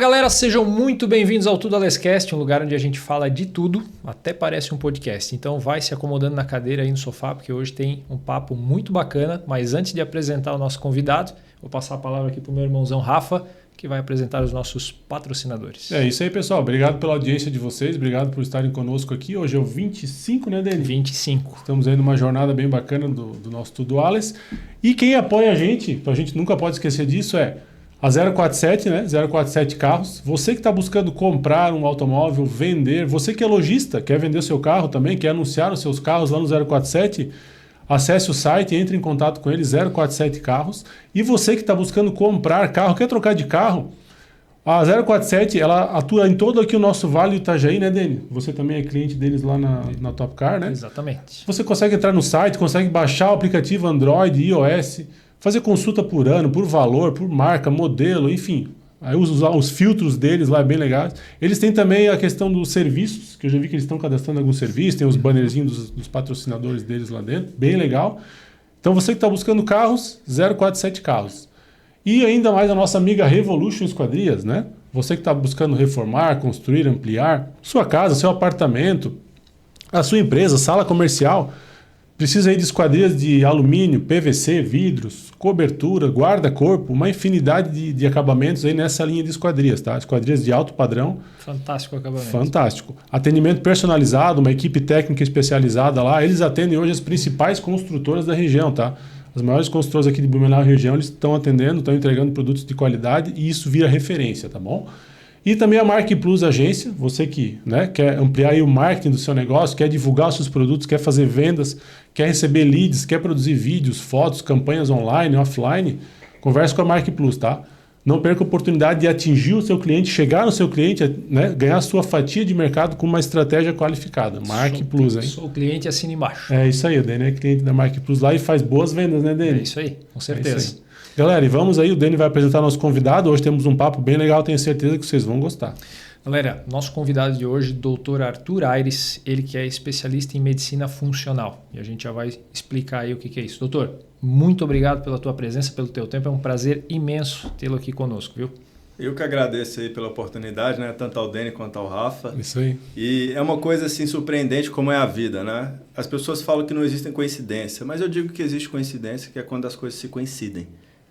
galera, sejam muito bem-vindos ao Tudo Alescast, um lugar onde a gente fala de tudo, até parece um podcast. Então vai se acomodando na cadeira aí no sofá, porque hoje tem um papo muito bacana. Mas antes de apresentar o nosso convidado, vou passar a palavra aqui para o meu irmãozão Rafa, que vai apresentar os nossos patrocinadores. É isso aí, pessoal. Obrigado pela audiência de vocês, obrigado por estarem conosco aqui. Hoje é o 25, né, Dani? 25. Estamos aí numa jornada bem bacana do nosso Tudo Ales. E quem apoia a gente nunca pode esquecer disso, é a 047, né? 047 Carros. Você que está buscando comprar um automóvel, vender, você que é lojista, quer vender seu carro também, quer anunciar os seus carros lá no 047, acesse o site, entre em contato com ele, 047 Carros. E você que está buscando comprar carro, quer trocar de carro, a 047, ela atua em todo aqui o nosso Vale do Itajaí, né, Dani? Você também é cliente deles lá na Top Car, né? Exatamente. Você consegue entrar no site, consegue baixar o aplicativo Android, iOS, fazer consulta por ano, por valor, por marca, modelo, enfim. Aí os filtros deles lá é bem legais. Eles têm também a questão dos serviços, que eu já vi que eles estão cadastrando alguns serviços, tem os bannerzinhos dos patrocinadores deles lá dentro, bem legal. Então você que está buscando carros, 047 Carros. E ainda mais a nossa amiga Revolution Esquadrias, né? Você que está buscando reformar, construir, ampliar sua casa, seu apartamento, a sua empresa, sala comercial, precisa aí de esquadrias de alumínio, PVC, vidros, cobertura, guarda-corpo, uma infinidade de acabamentos aí nessa linha de esquadrias, tá? Esquadrias de alto padrão. Fantástico acabamento. Fantástico. Atendimento personalizado, uma equipe técnica especializada lá. Eles atendem hoje as principais construtoras da região, tá? As maiores construtoras aqui de Blumenau região, eles estão atendendo, estão entregando produtos de qualidade e isso vira referência, tá bom? E também a Mark Plus Agência, você que, né, quer ampliar aí o marketing do seu negócio, quer divulgar os seus produtos, quer fazer vendas, quer receber leads, quer produzir vídeos, fotos, campanhas online, offline, converse com a Mark Plus, tá? Não perca a oportunidade de atingir o seu cliente, chegar no seu cliente, né, ganhar a sua fatia de mercado com uma estratégia qualificada. Mark Plus, hein? Sou cliente, assina embaixo. É isso aí, o Dani é cliente da Mark Plus lá e faz boas vendas, né, Dani? É isso aí, com certeza. Galera, e vamos aí, o Dani vai apresentar nosso convidado. Hoje temos um papo bem legal, tenho certeza que vocês vão gostar. Galera, nosso convidado de hoje, Dr. Arthur Aires, ele que é especialista em medicina funcional. E a gente já vai explicar aí o que é isso. Doutor, muito obrigado pela tua presença, pelo teu tempo. É um prazer imenso tê-lo aqui conosco, viu? Eu que agradeço aí pela oportunidade, né? Tanto ao Dani quanto ao Rafa. Isso aí. E é uma coisa assim surpreendente como é a vida, né? As pessoas falam que não existem coincidências, mas eu digo que existe coincidência, que é quando as coisas se coincidem.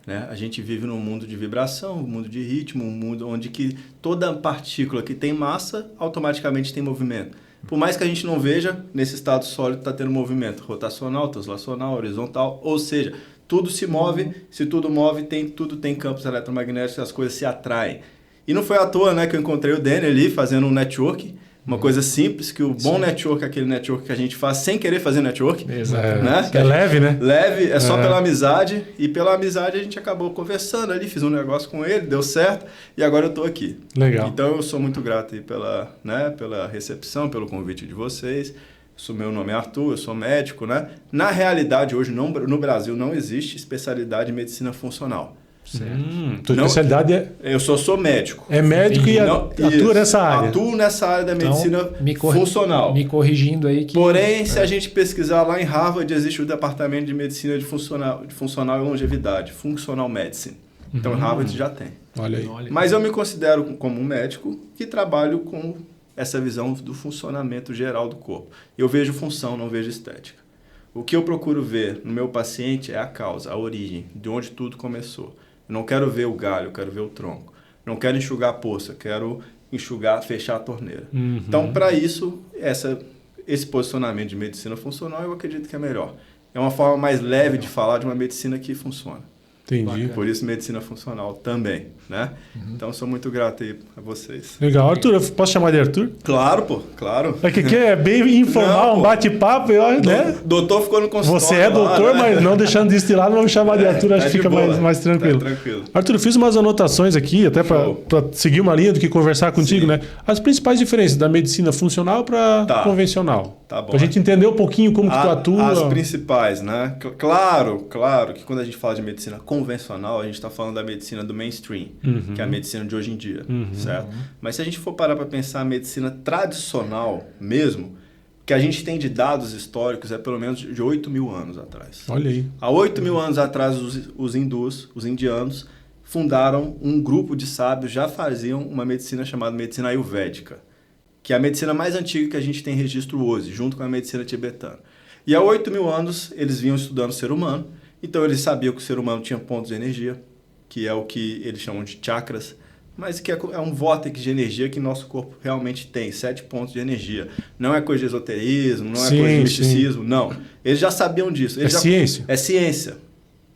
Né? A gente vive num mundo de vibração, um mundo de ritmo, um mundo onde que toda partícula que tem massa automaticamente tem movimento. Por mais que a gente não veja, nesse estado sólido está tendo movimento rotacional, translacional, horizontal, ou seja, tudo se move, se tudo move, tudo tem campos eletromagnéticos, as coisas se atraem. E não foi à toa, né, que eu encontrei o Dani ali fazendo um network, uma coisa simples, que o bom network é aquele network que a gente faz sem querer fazer network. Exato. Né? É leve, né? Leve, é só pela amizade. E pela amizade a gente acabou conversando ali, fiz um negócio com ele, deu certo. E agora eu estou aqui. Legal. Então eu sou muito grato aí pela recepção, pelo convite de vocês. Meu nome é Arthur, eu sou médico, né? Na realidade, hoje no Brasil não existe especialidade em medicina funcional. Tua especialidade é... Eu sou médico. É médico e atua nessa área. Atuo nessa área da medicina funcional. Me corrigindo aí que... Porém, se a gente pesquisar lá em Harvard, existe o departamento de medicina de funcional e longevidade, Functional Medicine. Então, Harvard já tem. Olha aí. Mas eu me considero como um médico que trabalho com essa visão do funcionamento geral do corpo. Eu vejo função, não vejo estética. O que eu procuro ver no meu paciente é a causa, a origem, de onde tudo começou. Eu não quero ver o galho, eu quero ver o tronco. Não quero enxugar a poça, quero fechar a torneira. Então, para isso, esse posicionamento de medicina funcional, eu acredito que é melhor. É uma forma mais leve de falar de uma medicina que funciona. Entendi. Bacana. Por isso, medicina funcional também, né? Então, sou muito grato aí a vocês. Legal. Arthur, eu posso chamar de Arthur? Claro, pô, claro. Aqui é bem informal, um bate-papo, né? Doutor ficou no consultório. Você é doutor, lá, né? Mas não deixando disso de lado, vamos chamar de Arthur, acho que fica mais tranquilo. Tá tranquilo. Arthur, eu fiz umas anotações aqui, até para seguir uma linha do que conversar contigo, né? As principais diferenças da medicina funcional para convencional. Tá bom. Para a gente entender um pouquinho como que tu atua. As principais, né? Claro que quando a gente fala de medicina convencional, a gente está falando da medicina do mainstream, que é a medicina de hoje em dia, certo? Mas se a gente for parar para pensar a medicina tradicional mesmo, que a gente tem de dados históricos é pelo menos de 8 mil anos atrás. Olha aí. Há 8 mil anos atrás, os hindus, os indianos, fundaram um grupo de sábios, já faziam uma medicina chamada medicina ayurvédica, que é a medicina mais antiga que a gente tem registro hoje, junto com a medicina tibetana. E há 8.000 anos eles vinham estudando o ser humano, então eles sabiam que o ser humano tinha pontos de energia, que é o que eles chamam de chakras, mas que é um vórtice de energia que nosso corpo realmente tem, 7 pontos de energia. Não é coisa de esoterismo, não é coisa de misticismo, não. Eles já sabiam disso. Ciência. É ciência.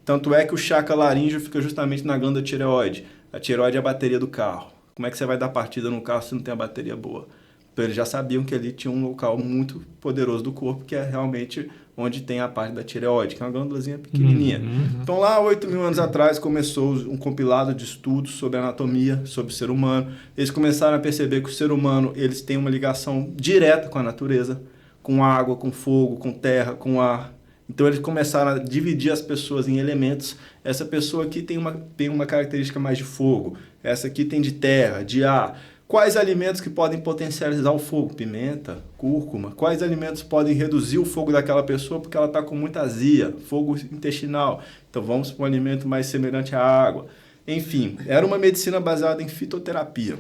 Tanto é que o chakra laríngeo fica justamente na glândula tireoide. A tireoide é a bateria do carro. Como é que você vai dar partida num carro se não tem a bateria boa? Então eles já sabiam que ali tinha um local muito poderoso do corpo, que é realmente onde tem a parte da tireoide, que é uma glândulazinha pequenininha. Então lá, 8.000 anos atrás, começou um compilado de estudos sobre anatomia, sobre o ser humano. Eles começaram a perceber que o ser humano eles tem uma ligação direta com a natureza, com água, com fogo, com terra, com ar. Então eles começaram a dividir as pessoas em elementos. Essa pessoa aqui tem uma característica mais de fogo, essa aqui tem de terra, de ar. Quais alimentos que podem potencializar o fogo? Pimenta, cúrcuma. Quais alimentos podem reduzir o fogo daquela pessoa porque ela está com muita azia, fogo intestinal? Então vamos para um alimento mais semelhante à água. Enfim, era uma medicina baseada em fitoterapia.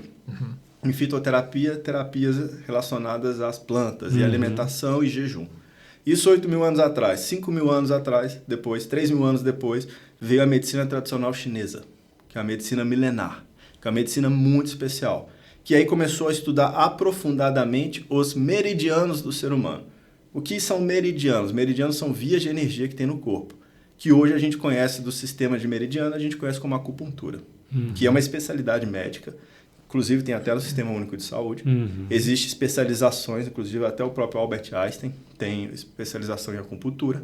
Em fitoterapia, terapias relacionadas às plantas, e alimentação e jejum. Isso 8.000 anos atrás. 5.000 anos atrás, depois, 3.000 anos depois, veio a medicina tradicional chinesa, que é a medicina milenar, que é uma medicina muito especial, que aí começou a estudar aprofundadamente os meridianos do ser humano. O que são meridianos? Meridianos são vias de energia que tem no corpo, que hoje a gente conhece do sistema de meridiano, a gente conhece como acupuntura, que é uma especialidade médica. Inclusive tem até no Sistema Único de Saúde. Existem especializações, inclusive até o próprio Albert Einstein tem especialização em acupuntura.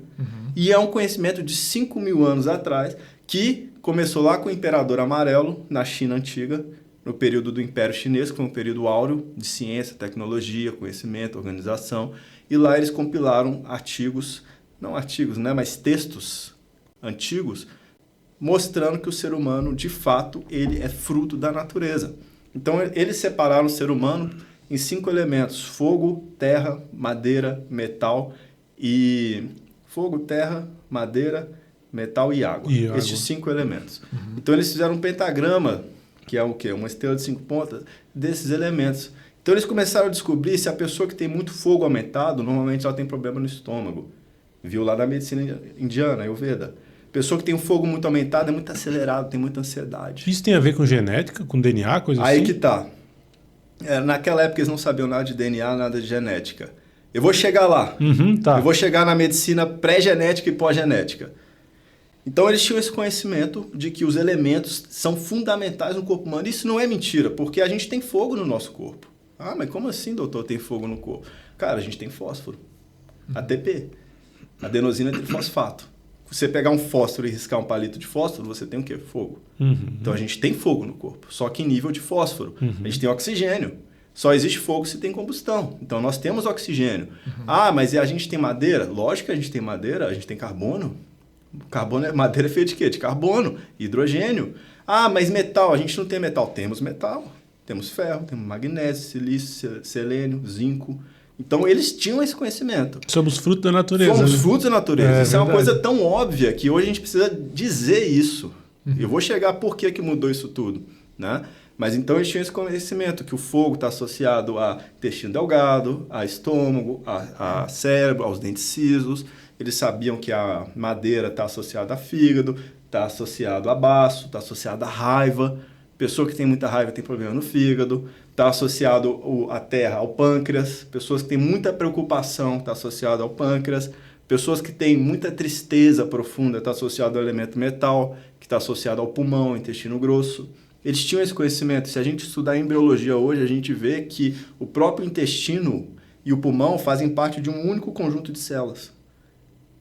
E é um conhecimento de 5.000 anos atrás, que começou lá com o Imperador Amarelo, na China Antiga, no período do Império Chinês, que foi um período áureo de ciência, tecnologia, conhecimento, organização. E lá eles compilaram mas textos antigos, mostrando que o ser humano, de fato, ele é fruto da natureza. Então, eles separaram o ser humano em 5 elementos: fogo, terra, madeira, metal e... Fogo, terra, madeira, metal e água. Estes 5 elementos. Então, eles fizeram um pentagrama, que é o quê? Uma estrela de 5 pontas, desses elementos. Então, eles começaram a descobrir se a pessoa que tem muito fogo aumentado, normalmente ela tem problema no estômago. Viu lá na medicina indiana, Ayurveda. Pessoa que tem um fogo muito aumentado é muito acelerado, tem muita ansiedade. Isso tem a ver com genética, com DNA, coisa assim? Aí que tá. Naquela época eles não sabiam nada de DNA, nada de genética. Eu vou chegar lá. Tá. Eu vou chegar na medicina pré-genética e pós-genética. Então eles tinham esse conhecimento de que os elementos são fundamentais no corpo humano. Isso não é mentira, porque a gente tem fogo no nosso corpo. Ah, mas como assim, doutor, tem fogo no corpo? Cara, a gente tem fósforo. ATP. Adenosina trifosfato. Você pegar um fósforo e riscar um palito de fósforo, você tem o quê? Fogo. Então a gente tem fogo no corpo, só que em nível de fósforo. A gente tem oxigênio. Só existe fogo se tem combustão. Então nós temos oxigênio. Ah, mas e a gente tem madeira? Lógico que a gente tem madeira, a gente tem carbono. Madeira é feita de quê? De carbono, hidrogênio. Ah, mas metal, a gente não tem metal. Temos metal. Temos ferro, temos magnésio, silício, selênio, zinco. Então, eles tinham esse conhecimento. Somos fruto da natureza. Somos frutos da natureza. Isso é uma verdade. coisa tão óbvia que hoje a gente precisa dizer isso. Eu vou chegar por que mudou isso tudo, né? Mas então eles tinham esse conhecimento que o fogo está associado a intestino delgado, a estômago, a cérebro, aos dentes cisos. Eles sabiam que a madeira está associada a fígado, está associado a baço, está associado à raiva. Pessoa que tem muita raiva tem problema no fígado. Está associado a terra ao pâncreas. Pessoas que têm muita preocupação está associado ao pâncreas. Pessoas que têm muita tristeza profunda está associado ao elemento metal, que está associado ao pulmão, ao intestino grosso. Eles tinham esse conhecimento. Se a gente estudar embriologia hoje, a gente vê que o próprio intestino e o pulmão fazem parte de um único conjunto de células.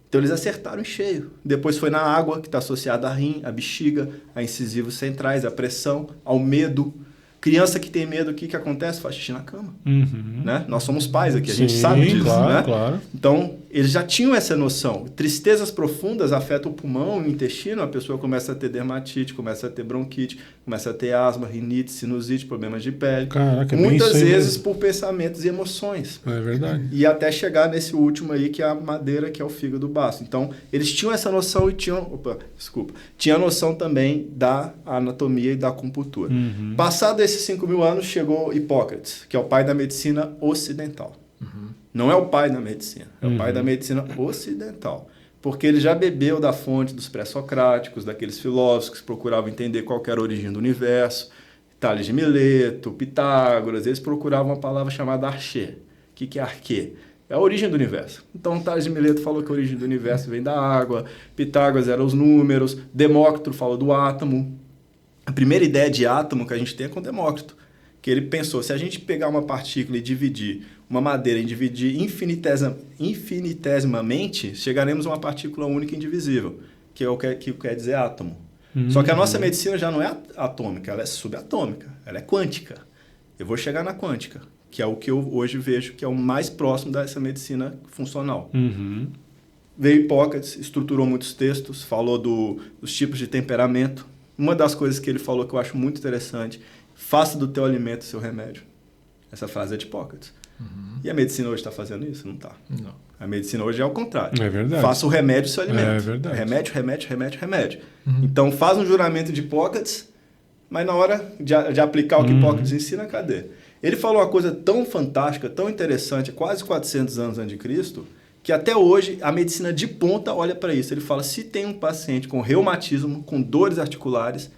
Então eles acertaram em cheio. Depois foi na água, que está associada a rim, a bexiga, a incisivos centrais, a pressão, ao medo. Criança que tem medo, o que acontece? Faz xixi na cama. Né? Nós somos pais aqui, a gente sabe disso. Claro, né? Claro. Então, eles já tinham essa noção. Tristezas profundas afetam o pulmão, o intestino, a pessoa começa a ter dermatite, começa a ter bronquite, começa a ter asma, rinite, sinusite, problemas de pele. Caraca, muitas bem vezes mesmo. por pensamentos e emoções. É verdade. E até chegar nesse último aí, que é a madeira, que é o fígado baço. Então, eles tinham essa noção e tinha a noção também da anatomia e da acupuntura. Passado esses 5.000 anos, chegou Hipócrates, que é o pai da medicina ocidental. Não é o pai da medicina, é o pai da medicina ocidental. Porque ele já bebeu da fonte dos pré-socráticos, daqueles filósofos que procuravam entender qual que era a origem do universo, Tales de Mileto, Pitágoras, eles procuravam uma palavra chamada archê. O que é arquê? É a origem do universo. Então, Tales de Mileto falou que a origem do universo vem da água, Pitágoras eram os números, Demócrito falou do átomo. A primeira ideia de átomo que a gente tem é com Demócrito, que ele pensou, se a gente pegar uma partícula e dividir uma madeira e dividir infinitesimamente, chegaremos a uma partícula única e indivisível, que é o que quer dizer átomo. Só que a nossa medicina já não é atômica, ela é subatômica, ela é quântica. Eu vou chegar na quântica, que é o que eu hoje vejo que é o mais próximo dessa medicina funcional. Veio Hipócrates, estruturou muitos textos, falou dos tipos de temperamento. Uma das coisas que ele falou que eu acho muito interessante, faça do teu alimento seu remédio. Essa frase é de Hipócrates. E a medicina hoje está fazendo isso? Não está. Não. A medicina hoje é o contrário. É verdade. Faça o remédio seu alimento. É verdade. Remédio, remédio, remédio, remédio. Então faz um juramento de Hipócrates, mas na hora de aplicar o que Hipócrates ensina, cadê? Ele falou uma coisa tão fantástica, tão interessante, quase 400 anos antes de Cristo, que até hoje a medicina de ponta olha para isso. Ele fala, se tem um paciente com reumatismo, com dores articulares,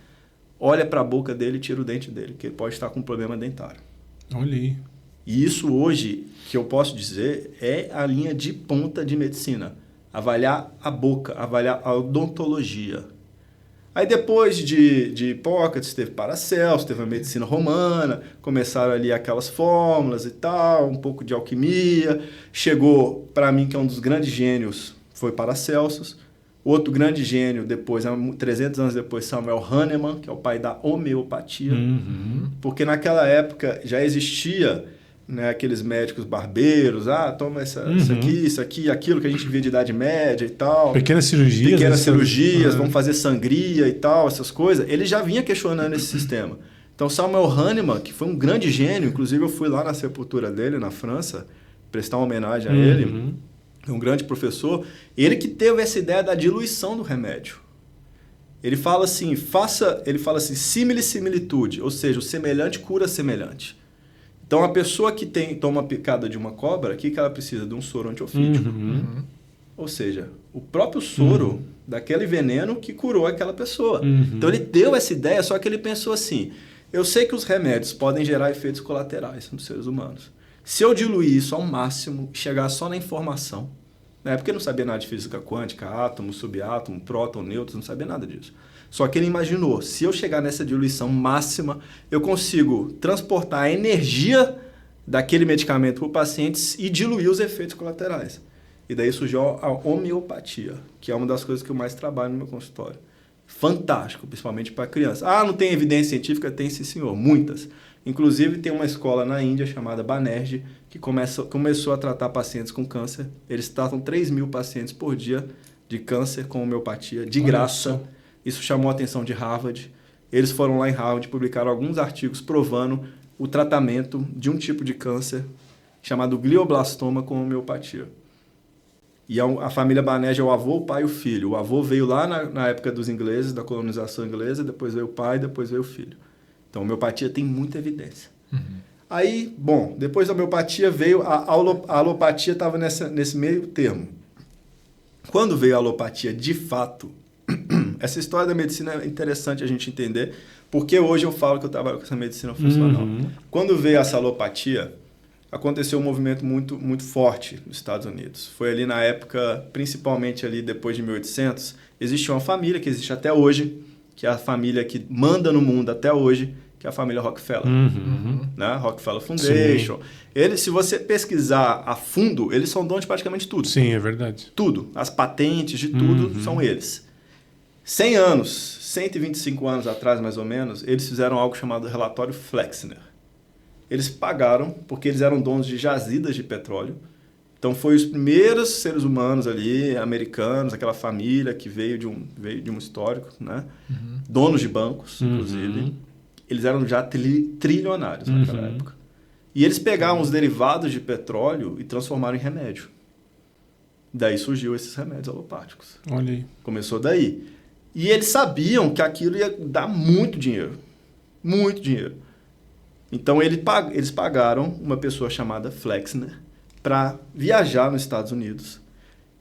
olha para a boca dele e tira o dente dele, que ele pode estar com um problema dentário. Olha aí. E isso hoje, que eu posso dizer, é a linha de ponta de medicina. Avaliar a boca, avaliar a odontologia. Aí depois de Hipócrates, teve Paracelso, teve a medicina romana, começaram ali aquelas fórmulas e tal, um pouco de alquimia. Chegou, para mim, que é um dos grandes gênios, foi Paracelsus. Outro grande gênio, depois, 300 anos depois, Samuel Hahnemann, que é o pai da homeopatia. Porque naquela época já existia, né, aqueles médicos barbeiros, toma isso aqui, aquilo que a gente via de Idade Média e tal. Pequenas cirurgias. Vamos fazer sangria e tal, essas coisas. Ele já vinha questionando esse sistema. Então, Samuel Hahnemann, que foi um grande gênio, inclusive eu fui lá na sepultura dele, na França, prestar uma homenagem a ele, um grande professor, ele que teve essa ideia da diluição do remédio. Ele fala assim, simile similitude, ou seja, o semelhante cura semelhante. Então, a pessoa que toma uma picada de uma cobra, o que ela precisa? De um soro antiofídico. Ou seja, o próprio soro daquele veneno que curou aquela pessoa. Então, ele deu essa ideia, só que ele pensou assim, eu sei que os remédios podem gerar efeitos colaterais nos seres humanos. Se eu diluir isso ao máximo, chegar só na informação, na época ele não sabia nada de física quântica, átomo, subátomo, próton, nêutrons, não sabia nada disso. Só que ele imaginou, se eu chegar nessa diluição máxima, eu consigo transportar a energia daquele medicamento para o paciente e diluir os efeitos colaterais. E daí surgiu a homeopatia, que é uma das coisas que eu mais trabalho no meu consultório. Fantástico, principalmente para criança. Não tem evidência científica? Tem, sim, senhor, muitas. Inclusive, tem uma escola na Índia chamada Banerjee, que começou a tratar pacientes com câncer. Eles tratam 3.000 pacientes por dia de câncer com homeopatia, de graça. Isso chamou a atenção de Harvard. Eles foram lá em Harvard e publicaram alguns artigos provando o tratamento de um tipo de câncer chamado glioblastoma com homeopatia. E a família Banerjee é o avô, o pai e o filho. O avô veio lá na época dos ingleses, da colonização inglesa, depois veio o pai, depois veio o filho. Então, a homeopatia tem muita evidência. Aí, bom, depois da homeopatia veio a alopatia, estava nesse meio termo. Quando veio a alopatia, de fato, essa história da medicina é interessante a gente entender, porque hoje eu falo que eu trabalho com essa medicina funcional. Quando veio essa alopatia, aconteceu um movimento muito, muito forte nos Estados Unidos. Foi ali na época, principalmente ali depois de 1800, existe uma família que existe até hoje, que é a família que manda no mundo até hoje, que é a família Rockefeller. Né? Rockefeller Foundation. Eles, se você pesquisar a fundo, eles são donos de praticamente tudo. Sim, é verdade. Tudo. As patentes de tudo são eles. 100 anos, 125 anos atrás, mais ou menos, eles fizeram algo chamado relatório Flexner. Eles pagaram, porque eles eram donos de jazidas de petróleo, Então, foi os primeiros seres humanos ali, americanos, aquela família que veio de um histórico, né? Donos de bancos, inclusive. Eles eram já trilionários naquela época. E eles pegavam os derivados de petróleo e transformaram em remédio. Daí surgiu esses remédios alopáticos. Olha aí. Começou daí. E eles sabiam que aquilo ia dar muito dinheiro. Muito dinheiro. Então, eles pagaram uma pessoa chamada Flexner para viajar nos Estados Unidos.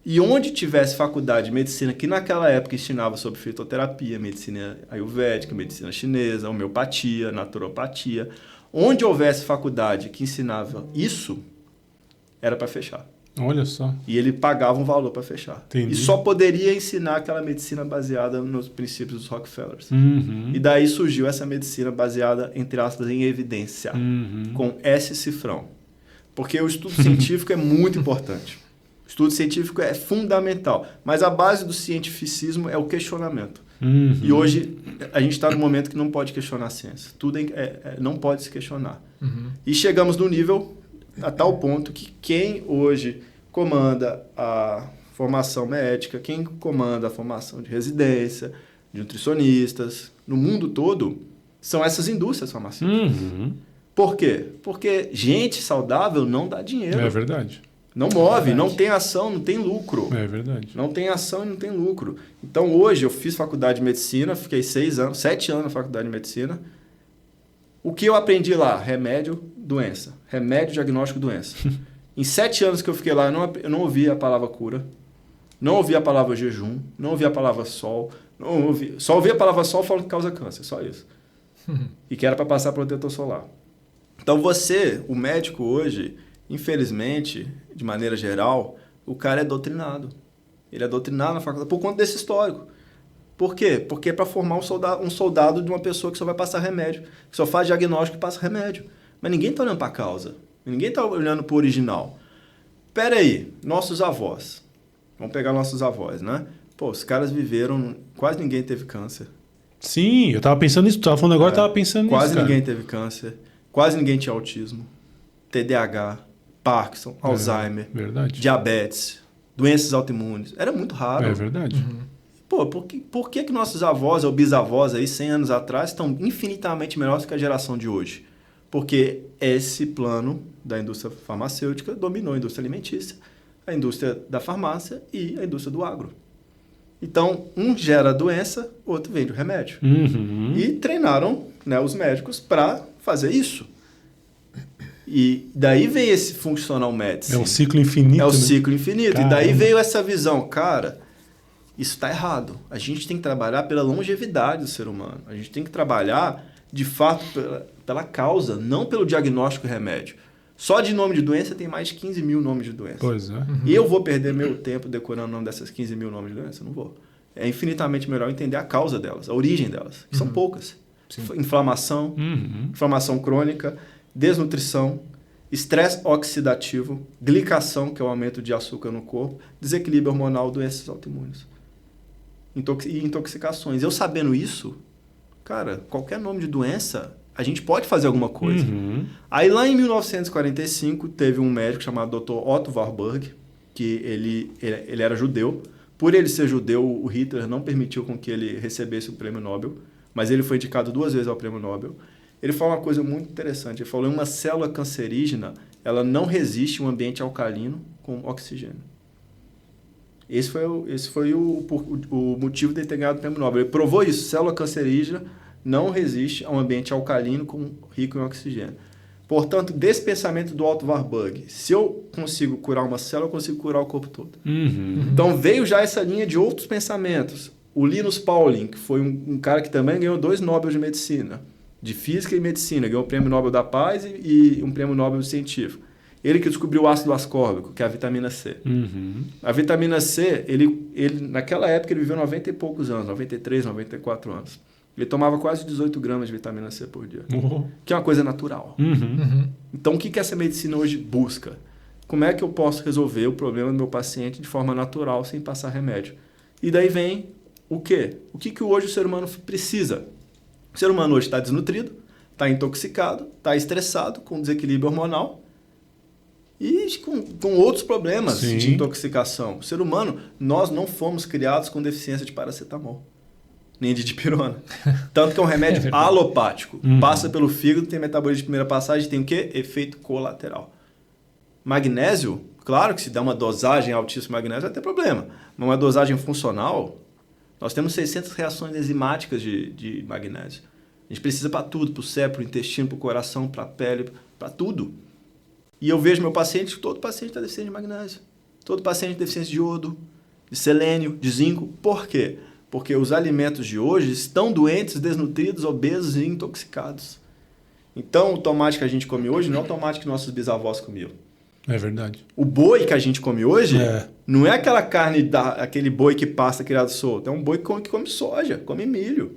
E onde tivesse faculdade de medicina, que naquela época ensinava sobre fitoterapia, medicina ayurvédica, medicina chinesa, homeopatia, naturopatia, onde houvesse faculdade que ensinava isso, era para fechar. Olha só. E ele pagava um valor para fechar. Entendi. E só poderia ensinar aquela medicina baseada nos princípios dos Rockefellers. E daí surgiu essa medicina baseada, entre aspas, em evidência, com S cifrão. Porque o estudo científico é muito importante. O estudo científico é fundamental. Mas a base do cientificismo é o questionamento. E hoje a gente está num momento que não pode questionar a ciência. Tudo não pode se questionar. E chegamos no nível a tal ponto que quem hoje comanda a formação médica, quem comanda a formação de residência, de nutricionistas, no mundo todo, são essas indústrias farmacêuticas. Por quê? Porque gente saudável não dá dinheiro. É verdade. Não move, não tem ação, não tem lucro. É verdade. Não tem ação e não tem lucro. Então, hoje, eu fiz faculdade de medicina, fiquei 7 anos na faculdade de medicina. O que eu aprendi lá? Remédio, doença. Remédio, diagnóstico, doença. Em 7 anos que eu fiquei lá, eu não ouvi a palavra cura, não ouvi a palavra jejum, não ouvi a palavra sol, só ouvi a palavra sol falando que causa câncer, só isso. E que era para passar protetor solar. Então você, o médico hoje, infelizmente, de maneira geral, o cara é doutrinado. Ele é doutrinado na faculdade por conta desse histórico. Por quê? Porque é para formar um soldado de uma pessoa que só vai passar remédio, que só faz diagnóstico e passa remédio. Mas ninguém está olhando para a causa. Ninguém está olhando para o original. Espera aí, nossos avós. Vamos pegar nossos avós, né? Pô, os caras viveram... Quase ninguém teve câncer. Sim, eu estava pensando nisso. Tu estava falando agora, eu estava pensando nisso, Quase ninguém teve câncer. Quase ninguém tinha autismo. TDAH, Parkinson, Alzheimer, verdade. Diabetes, doenças autoimunes. Era muito raro. É verdade. Pô, por que nossos avós ou bisavós aí, 100 anos atrás, estão infinitamente melhores que a geração de hoje? Porque esse plano da indústria farmacêutica dominou a indústria alimentícia, a indústria da farmácia e a indústria do agro. Então, um gera doença, outro vende o remédio. E treinaram, né, os médicos para fazer isso. E daí veio esse functional medicine. É um ciclo infinito. É o né? ciclo infinito. Caramba. E daí veio essa visão, cara, isso está errado. A gente tem que trabalhar pela longevidade do ser humano. A gente tem que trabalhar, de fato, pela causa, não pelo diagnóstico e remédio. Só de nome de doença tem mais de 15 mil nomes de doença. Pois é. E eu vou perder meu tempo decorando o nome dessas 15 mil nomes de doença? Não vou. É infinitamente melhor entender a causa delas, a origem delas, que são poucas. Inflamação, inflamação crônica, desnutrição, estresse oxidativo, glicação, que é o aumento de açúcar no corpo, desequilíbrio hormonal, doenças autoimunes. E intoxicações. Eu sabendo isso, cara, qualquer nome de doença, a gente pode fazer alguma coisa. Aí lá em 1945, teve um médico chamado Dr. Otto Warburg, que ele era judeu. Por ele ser judeu, o Hitler não permitiu com que ele recebesse o prêmio Nobel, mas ele foi indicado 2 vezes ao prêmio Nobel. Ele falou uma coisa muito interessante. Ele falou que uma célula cancerígena, ela não resiste a um ambiente alcalino com oxigênio. Esse foi o motivo de ele ter ganhado o prêmio Nobel. Ele provou isso. Célula cancerígena não resiste a um ambiente alcalino rico em oxigênio. Portanto, desse pensamento do Otto Warburg, se eu consigo curar uma célula, eu consigo curar o corpo todo. Então, veio já essa linha de outros pensamentos. O Linus Pauling, que foi um cara que também ganhou 2 Nobel de Medicina, de Física e Medicina, ganhou o Prêmio Nobel da Paz e um Prêmio Nobel científico. Ele que descobriu o ácido ascórbico, que é a vitamina C. A vitamina C, ele naquela época, ele viveu 90 e poucos anos, 93, 94 anos. Ele tomava quase 18 gramas de vitamina C por dia, que é uma coisa natural. Então, o que essa medicina hoje busca? Como é que eu posso resolver o problema do meu paciente de forma natural, sem passar remédio? E daí vem o quê? O que hoje o ser humano precisa? O ser humano hoje está desnutrido, está intoxicado, está estressado, com desequilíbrio hormonal. e com outros problemas Sim. de intoxicação. O ser humano, nós não fomos criados com deficiência de paracetamol, nem de dipirona. Tanto que é um remédio alopático. Passa pelo fígado, tem metabolismo de primeira passagem, tem o quê? Efeito colateral. Magnésio, claro que se dá uma dosagem altíssima de magnésio vai ter problema. Mas uma dosagem funcional, nós temos 600 reações enzimáticas de magnésio. A gente precisa para tudo, para o cérebro, para o intestino, para o coração, para a pele, para tudo. E eu vejo meu paciente, todo paciente está deficiente de magnésio. Todo paciente tem deficiência de iodo, de selênio, de zinco. Por quê? Porque os alimentos de hoje estão doentes, desnutridos, obesos e intoxicados. Então, o tomate que a gente come hoje não é o tomate que nossos bisavós comiam. É verdade. O boi que a gente come hoje não é aquela carne, aquele boi que passa criado solto. É um boi que come soja, come milho.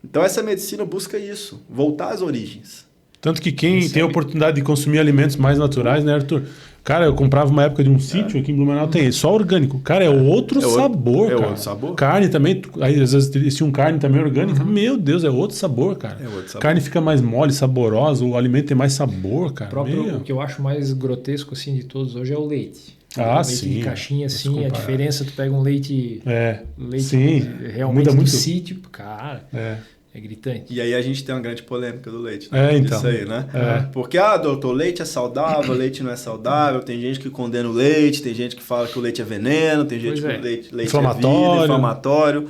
Então, essa medicina busca isso, voltar às origens. Tanto que quem tem a oportunidade de consumir alimentos mais naturais, né, Arthur? Cara, eu comprava uma época de um sítio aqui em Blumenau, tem só orgânico. Cara, é outro sabor, cara. É outro sabor. Carne também, aí às vezes eles tinham carne também orgânica. Meu Deus, é outro sabor, cara. É outro sabor. Carne fica mais mole, saborosa, o alimento tem mais sabor, cara. O que eu acho mais grotesco assim de todos hoje é o leite. Ah, leite sim. De caixinha, assim, a diferença, tu pega um leite, sim. Realmente muda muito. Sítio, cara... É gritante. E aí a gente tem uma grande polêmica do leite. Né? Então. Isso aí, né? Porque, doutor, leite é saudável, leite não é saudável. Tem gente que condena o leite, tem gente que fala que o leite é veneno, tem gente que o leite é vida, inflamatório.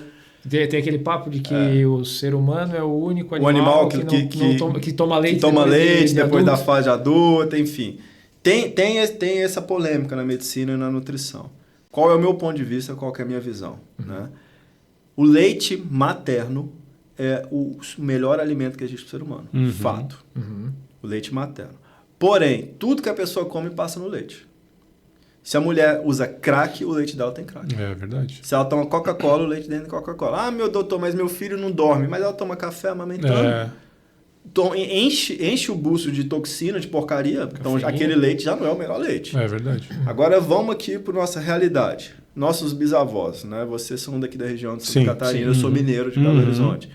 Tem aquele papo de que o ser humano é o único animal que toma leite, depois da fase adulta, enfim. Tem essa polêmica na medicina e na nutrição. Qual é o meu ponto de vista, qual que é a minha visão? Né? O leite materno é o melhor alimento que existe para o ser humano. Fato. O leite materno. Porém, tudo que a pessoa come passa no leite. Se a mulher usa crack, o leite dela tem crack. É verdade. Se ela toma Coca-Cola, o leite dentro de Coca-Cola. Ah, meu doutor, mas meu filho não dorme. Mas ela toma café amamentando. Então, enche o bucho de toxina, de porcaria. Então, aquele leite já não é o melhor leite. É verdade. Agora, vamos aqui para nossa realidade. Nossos bisavós, né? Vocês são daqui da região de Santa Catarina, eu sou mineiro de Belo Horizonte.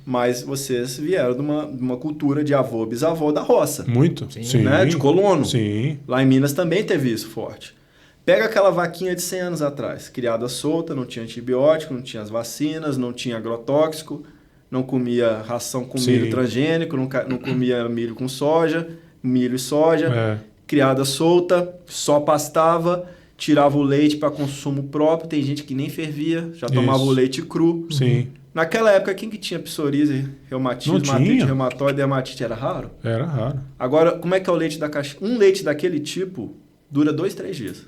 Mas vocês vieram de uma cultura de avô, bisavô da roça. Muito. Sim. Né? De colono. Sim. Lá em Minas também teve isso forte. Pega aquela vaquinha de 100 anos atrás, criada solta, não tinha antibiótico, não tinha as vacinas, não tinha agrotóxico, não comia ração com milho transgênico, não comia milho com soja, milho e soja. Criada solta, só pastava, tirava o leite para consumo próprio. Tem gente que nem fervia, já tomava o leite cru. Sim. Naquela época, quem que tinha psoríase, reumatismo, artrite reumatoide, dermatite? Era raro? Era raro. Agora, como é que é o leite da caixa? Um leite daquele tipo dura 2-3 dias.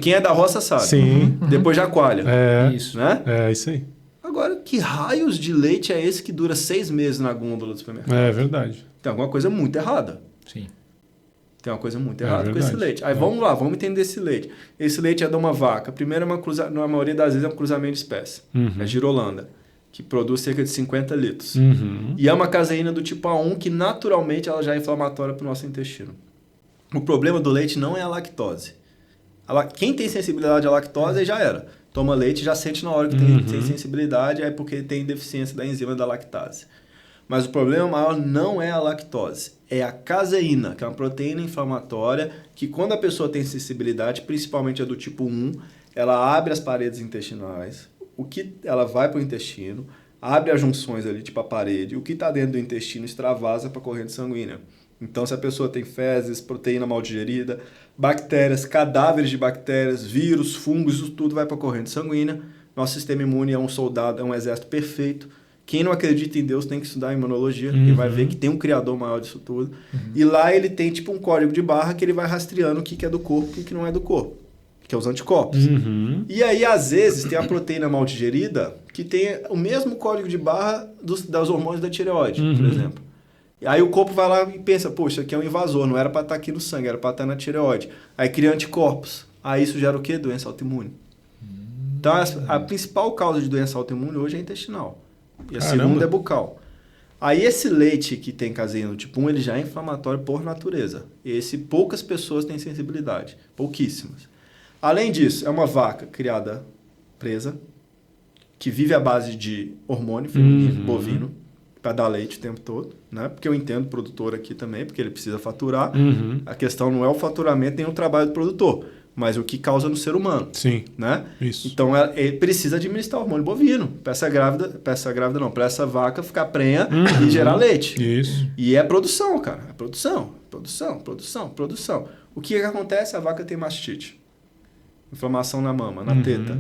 Quem é da roça sabe. Sim. Depois já coalha. Isso. Né? É isso aí. Agora, que raios de leite é esse que dura 6 meses na gôndola do supermercado? É verdade. Tem alguma coisa muito errada. Sim. Tem uma coisa muito errada com esse leite. Aí vamos lá, vamos entender esse leite. Esse leite é de uma vaca. Primeiro, na maioria das vezes, é um cruzamento de espécie. É girolanda, que produz cerca de 50 litros. E é uma caseína do tipo A1 que, naturalmente, ela já é inflamatória para o nosso intestino. O problema do leite não é a lactose. Quem tem sensibilidade à lactose, aí já era. Toma leite e já sente na hora que tem sensibilidade, é porque tem deficiência da enzima da lactase. Mas o problema maior não é a lactose, é a caseína, que é uma proteína inflamatória que, quando a pessoa tem sensibilidade, principalmente a do tipo 1, ela abre as paredes intestinais, ela vai para o intestino, abre as junções ali, tipo a parede, o que está dentro do intestino extravasa para a corrente sanguínea. Então, se a pessoa tem fezes, proteína mal digerida, bactérias, cadáveres de bactérias, vírus, fungos, isso tudo vai para a corrente sanguínea. Nosso sistema imune é um soldado, é um exército perfeito. Quem não acredita em Deus tem que estudar imunologia e vai ver que tem um criador maior disso tudo. E lá ele tem tipo um código de barra que ele vai rastreando o que é do corpo e o que não é do corpo, que é os anticorpos. E aí, às vezes, tem a proteína mal digerida que tem o mesmo código de barra das hormônios da tireoide, por exemplo. E aí o corpo vai lá e pensa, poxa, aqui é um invasor, não era para estar aqui no sangue, era para estar na tireoide. Aí cria anticorpos. Aí isso gera o quê? Doença autoimune. Então, a principal causa de doença autoimune hoje é intestinal. E a segunda é bucal. Aí esse leite que tem caseína do tipo 1, ele já é inflamatório por natureza. Esse poucas pessoas têm sensibilidade. Pouquíssimas. Além disso, é uma vaca criada presa, que vive à base de hormônio feminino, bovino. para dar leite o tempo todo, né? Porque eu entendo o produtor aqui também, porque ele precisa faturar. A questão não é o faturamento nem o trabalho do produtor, mas o que causa no ser humano. Sim. Né? Isso. Então, ele precisa administrar o hormônio bovino para essa vaca ficar prenha e gerar leite. Isso. E é produção, cara. É produção. O que acontece? A vaca tem mastite. Inflamação na mama, na teta.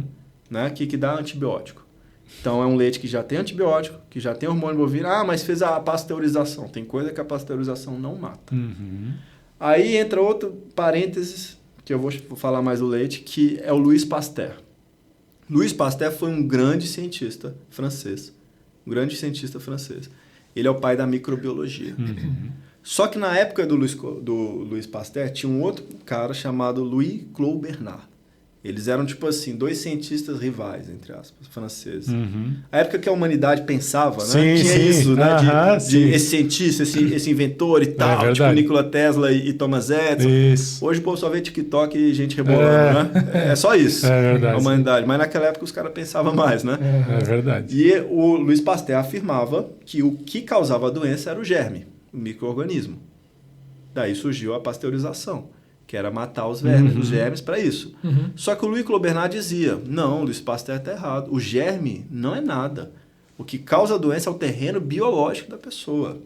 Né? Que dá antibiótico. Então, é um leite que já tem antibiótico, que já tem hormônio bovino. Ah, mas fez a pasteurização. Tem coisa que a pasteurização não mata. Aí entra outro parênteses, que eu vou falar mais do leite, que é o Louis Pasteur. Louis Pasteur foi um grande cientista francês. Ele é o pai da microbiologia. Só que na época do Louis Pasteur, tinha um outro cara chamado Louis Claude Bernard. Eles eram, tipo assim, 2 cientistas rivais, entre aspas, franceses. A época que a humanidade pensava, né? Sim, tinha sim. isso, né? Sim. Esse cientista, esse inventor e tal, tipo Nikola Tesla e Thomas Edison. Isso. Hoje o povo só vê TikTok e gente rebolando, né? É só isso. É verdade. A humanidade. Mas naquela época os caras pensavam mais, né? É verdade. E o Louis Pasteur afirmava que o que causava a doença era o germe, o micro-organismo. Daí surgiu a pasteurização, que era matar os vermes, os germes para isso. Só que o Louis Claude Bernard dizia, não, o Louis Pasteur está errado. O germe não é nada. O que causa a doença é o terreno biológico da pessoa.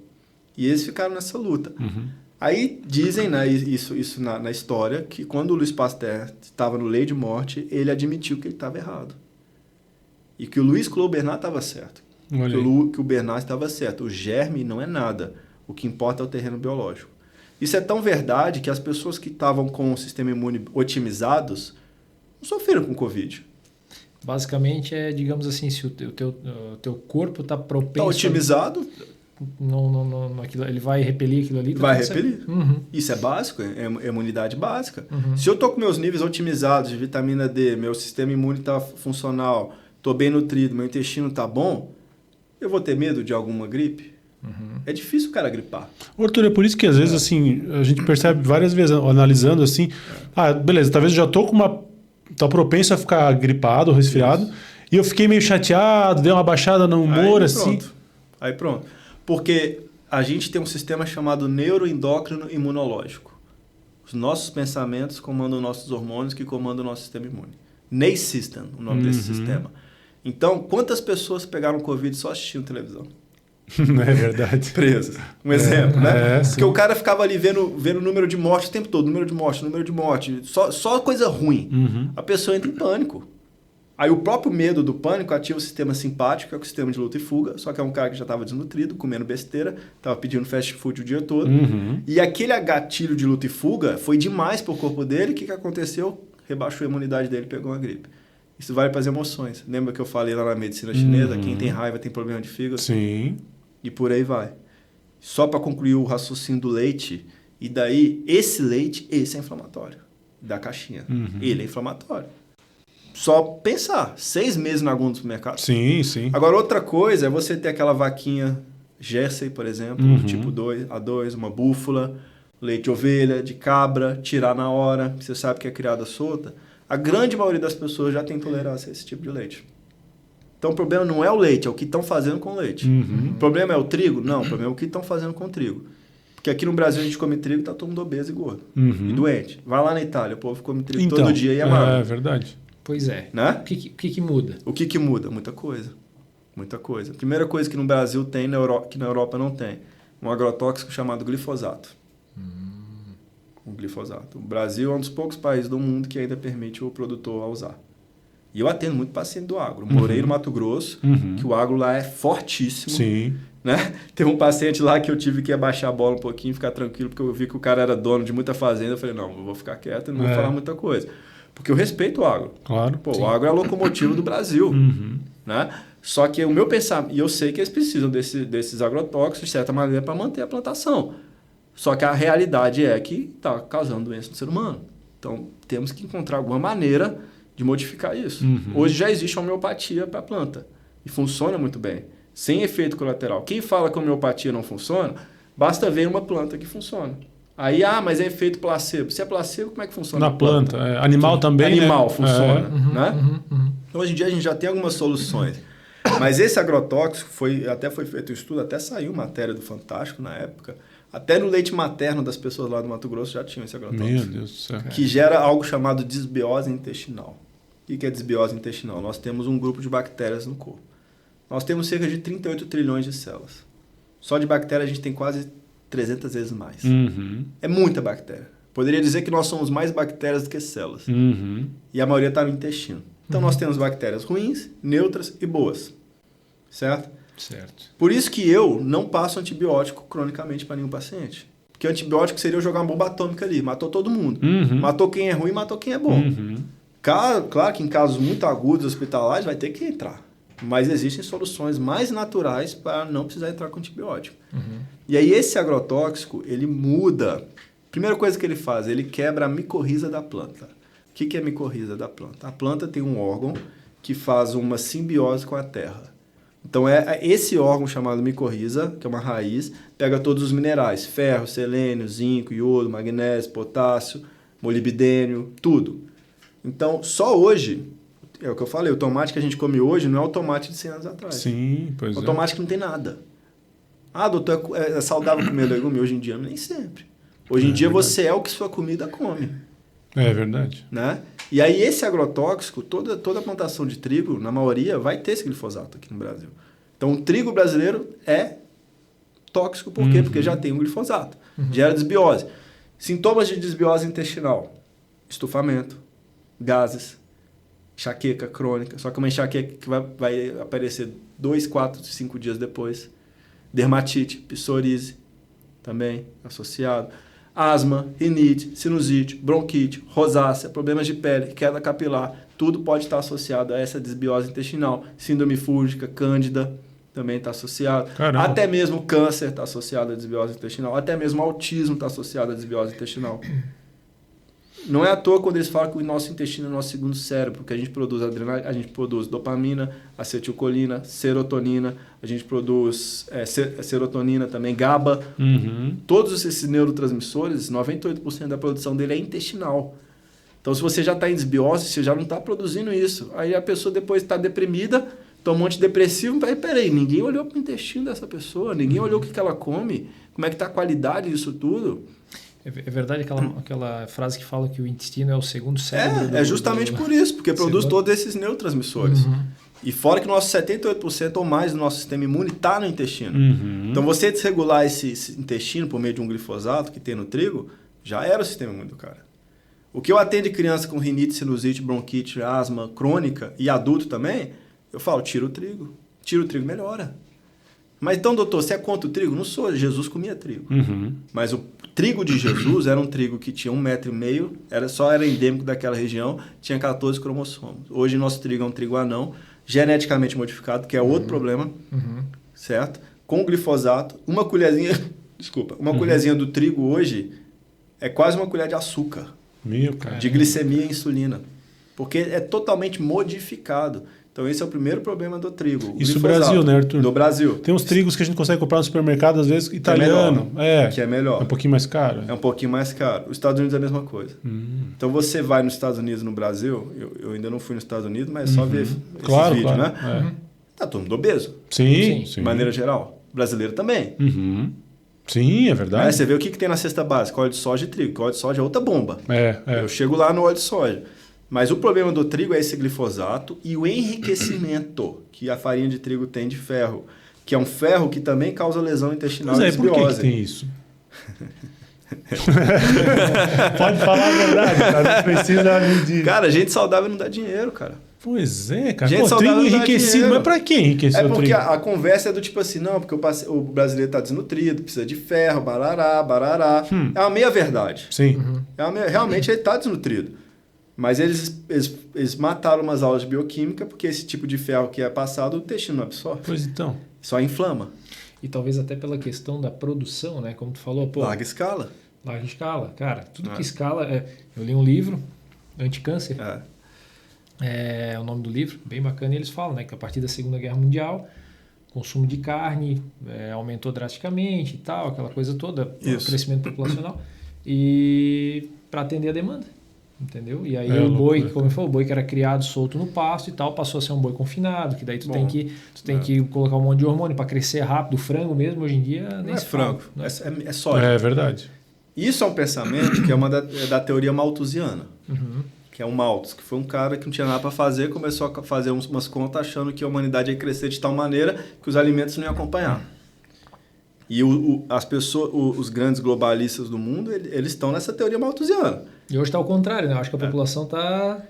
E eles ficaram nessa luta. Aí dizem, né, isso na história, que quando o Louis Pasteur estava no leito de morte, ele admitiu que ele estava errado. E que o Louis Claude Bernard estava certo. Que o Bernard estava certo. O germe não é nada. O que importa é o terreno biológico. Isso é tão verdade que as pessoas que estavam com o sistema imune otimizados não sofreram com Covid. Basicamente, digamos assim, se o teu corpo está propenso... Está otimizado. Aquilo, ele vai repelir aquilo ali? Vai repelir. Isso é básico, é imunidade básica. Se eu estou com meus níveis otimizados de vitamina D, meu sistema imune está funcional, estou bem nutrido, meu intestino está bom, eu vou ter medo de alguma gripe? É difícil o cara gripar. Arthur, é por isso que às vezes assim, a gente percebe várias vezes, analisando assim, beleza, talvez eu já tô tô propenso a ficar gripado ou resfriado, e eu fiquei meio chateado, dei uma baixada no humor, assim. Aí pronto. Porque a gente tem um sistema chamado neuroendócrino imunológico. Os nossos pensamentos comandam nossos hormônios, que comandam o nosso sistema imune. NACE System, o nome desse sistema. Então, quantas pessoas pegaram Covid só assistindo televisão? É verdade. Presas. Um exemplo, né? Porque sim. o cara ficava ali vendo o número de mortes o tempo todo, número de morte, só coisa ruim. A pessoa entra em pânico. Aí o próprio medo do pânico ativa o sistema simpático, que é o sistema de luta e fuga, só que é um cara que já estava desnutrido, comendo besteira, estava pedindo fast food o dia todo. E aquele gatilho de luta e fuga foi demais para o corpo dele. O que aconteceu? Rebaixou a imunidade dele, pegou uma gripe. Isso vale para as emoções. Lembra que eu falei lá na medicina chinesa? Quem tem raiva tem problema de fígado? Sim. E por aí vai. Só para concluir o raciocínio do leite, e daí esse é inflamatório. Da caixinha. Ele é inflamatório. Só pensar, 6 meses na agulha do supermercado. Sim, sim. Agora, outra coisa é você ter aquela vaquinha Jersey, por exemplo, do tipo A2, uma búfala, leite de ovelha, de cabra, tirar na hora, você sabe que é criada solta. A grande maioria das pessoas já tem intolerância a esse tipo de leite. Então, o problema não é o leite, é o que estão fazendo com o leite. O problema é o trigo? Não, o problema é o que estão fazendo com o trigo. Porque aqui no Brasil a gente come trigo e está todo mundo obeso e gordo. E doente. Vai lá na Itália, o povo come trigo todo dia e é magro. É verdade. Pois é. Né? O que muda? O que muda? Muita coisa. Muita coisa. A primeira coisa que no Brasil tem, que na Europa não tem, um agrotóxico chamado glifosato. O glifosato. O Brasil é um dos poucos países do mundo que ainda permite o produtor a usar. E eu atendo muito paciente do agro. Morei no Mato Grosso, que o agro lá é fortíssimo. Sim. Né? Teve um paciente lá que eu tive que abaixar a bola um pouquinho, ficar tranquilo, porque eu vi que o cara era dono de muita fazenda. Eu falei, não, eu vou ficar quieto e não vou falar muita coisa. Porque eu respeito o agro. Claro. O agro é a locomotiva do Brasil. Né? Só que o meu pensamento... E eu sei que eles precisam desses agrotóxicos, de certa maneira, para manter a plantação. Só que a realidade é que está causando doença no ser humano. Então, temos que encontrar alguma maneira de modificar isso. Hoje já existe a homeopatia para a planta. E funciona muito bem. Sem efeito colateral. Quem fala que a homeopatia não funciona, basta ver uma planta que funciona. Aí, mas é efeito placebo. Se é placebo, como é que funciona? Na planta. Animal também, Animal né? funciona. Né? Então, hoje em dia, a gente já tem algumas soluções. Mas esse agrotóxico, até foi feito um estudo, até saiu matéria do Fantástico na época. Até no leite materno das pessoas lá do Mato Grosso já tinham esse agrotóxico. Meu Deus do céu. Que gera algo chamado desbiose intestinal. O que é desbiose intestinal? Nós temos um grupo de bactérias no corpo. Nós temos cerca de 38 trilhões de células. Só de bactéria a gente tem quase 300 vezes mais. É muita bactéria. Poderia dizer que nós somos mais bactérias do que células. E a maioria está no intestino. Então nós temos bactérias ruins, neutras e boas. Certo? Certo. Por isso que eu não passo antibiótico cronicamente para nenhum paciente. Porque antibiótico seria eu jogar uma bomba atômica ali. Matou todo mundo. Matou quem é ruim, matou quem é bom. Claro que em casos muito agudos, hospitalares, vai ter que entrar. Mas existem soluções mais naturais para não precisar entrar com antibiótico. E aí esse agrotóxico, ele muda. Primeira coisa que ele faz, ele quebra a micorriza da planta. O que é a micorriza da planta? A planta tem um órgão que faz uma simbiose com a terra. Então, esse órgão chamado micorriza, que é uma raiz, pega todos os minerais, ferro, selênio, zinco, iodo, magnésio, potássio, molibdênio, tudo. Então, só hoje, é o que eu falei, o tomate que a gente come hoje não é o tomate de 100 anos atrás. Sim, pois é. O tomate que não tem nada. Ah, doutor, é saudável comer legume? Hoje em dia, nem sempre. Hoje em dia, você é o que sua comida come. É verdade. Né? E aí esse agrotóxico, toda a plantação de trigo, na maioria, vai ter esse glifosato aqui no Brasil. Então o trigo brasileiro é tóxico, por quê? Porque já tem um glifosato. Gera desbiose. Sintomas de desbiose intestinal: estufamento, gases, enxaqueca crônica, só que uma enxaqueca que vai aparecer 2, 4, 5 dias depois. Dermatite, psoríase, também associado. Asma, rinite, sinusite, bronquite, rosácea, problemas de pele, queda capilar, tudo pode estar associado a essa desbiose intestinal. Síndrome fúngica, cândida, também está associado. Caramba. Até mesmo câncer está associado à desbiose intestinal. Até mesmo autismo está associado à desbiose intestinal. Não é à toa quando eles falam que o nosso intestino é o nosso segundo cérebro, porque a gente produz adrenalina, a gente produz dopamina, acetilcolina, serotonina, a gente produz serotonina também, GABA. Todos esses neurotransmissores, 98% da produção dele é intestinal. Então, se você já está em desbiose, você já não está produzindo isso. Aí a pessoa depois está deprimida, toma um antidepressivo, peraí, ninguém olhou para o intestino dessa pessoa, ninguém olhou o que ela come, como é que está a qualidade disso tudo. É verdade aquela frase que fala que o intestino é o segundo cérebro? É justamente por isso, porque produz todos esses neurotransmissores. E fora que o nosso 78% ou mais do nosso sistema imune está no intestino. Então, você desregular esse intestino por meio de um glifosato que tem no trigo, já era o sistema imune do cara. O que eu atendo criança com rinite, sinusite, bronquite, asma crônica e adulto também, eu falo, tira o trigo. Tira o trigo, melhora. Mas então, doutor, você é contra o trigo? Não sou, Jesus comia trigo. Mas o trigo de Jesus era um trigo que tinha 1,5 metro, era endêmico daquela região, tinha 14 cromossomos. Hoje, nosso trigo é um trigo anão, geneticamente modificado, que é outro problema, certo? Com glifosato, uma colherzinha do trigo hoje é quase uma colher de açúcar, de glicemia e insulina, porque é totalmente modificado. Então, esse é o primeiro problema do trigo. Isso no Brasil, né, Arthur? No Brasil. Tem uns trigos que a gente consegue comprar no supermercado, às vezes, italiano. Que é melhor. É um pouquinho mais caro. É um pouquinho mais caro. Os Estados Unidos é a mesma coisa. Então, você vai nos Estados Unidos, no Brasil, eu ainda não fui nos Estados Unidos, mas é só ver esses vídeos, né? Tá todo mundo obeso. Sim. De maneira geral. Brasileiro também. Sim, é verdade. Você vê o que tem na cesta básica? Óleo de soja e trigo. Óleo de soja é outra bomba. Eu chego lá no óleo de soja. Mas o problema do trigo é esse glifosato e o enriquecimento que a farinha de trigo tem de ferro, que é um ferro que também causa lesão intestinal e desbiose. Por que tem isso? Pode falar a verdade, cara. Não precisa medir. Cara, gente saudável não dá dinheiro, cara. Pois é, cara. Gente saudável trigo não dá enriquecido, dinheiro. mas pra que enriquecer o trigo? É porque a conversa é do tipo assim, não, porque o brasileiro tá desnutrido, precisa de ferro, barará. É uma meia-verdade. Sim. Realmente ele tá desnutrido. Mas eles mataram umas aulas de bioquímica porque esse tipo de ferro que é passado, o intestino não absorve. Pois então. Só inflama. E talvez até pela questão da produção, né? Como tu falou, larga escala. Larga escala. Cara, tudo que escala... eu li um livro, Anticâncer. É o nome do livro, bem bacana. E eles falam, né? Que a partir da Segunda Guerra Mundial, o consumo de carne aumentou drasticamente e tal, aquela coisa toda. O crescimento populacional. E para atender a demanda. Entendeu? E aí o boi, como ele falou, o boi que era criado solto no pasto e tal, passou a ser um boi confinado, que daí tu tem que colocar um monte de hormônio para crescer rápido. O frango mesmo, hoje em dia, nem não é frango, é soja. É verdade. Isso é um pensamento que é uma da teoria malthusiana. Que é o Malthus, que foi um cara que não tinha nada para fazer, começou a fazer umas contas achando que a humanidade ia crescer de tal maneira que os alimentos não iam acompanhar. E as pessoas, os grandes globalistas do mundo, eles estão nessa teoria malthusiana. E hoje está ao contrário, né? Eu acho que a população está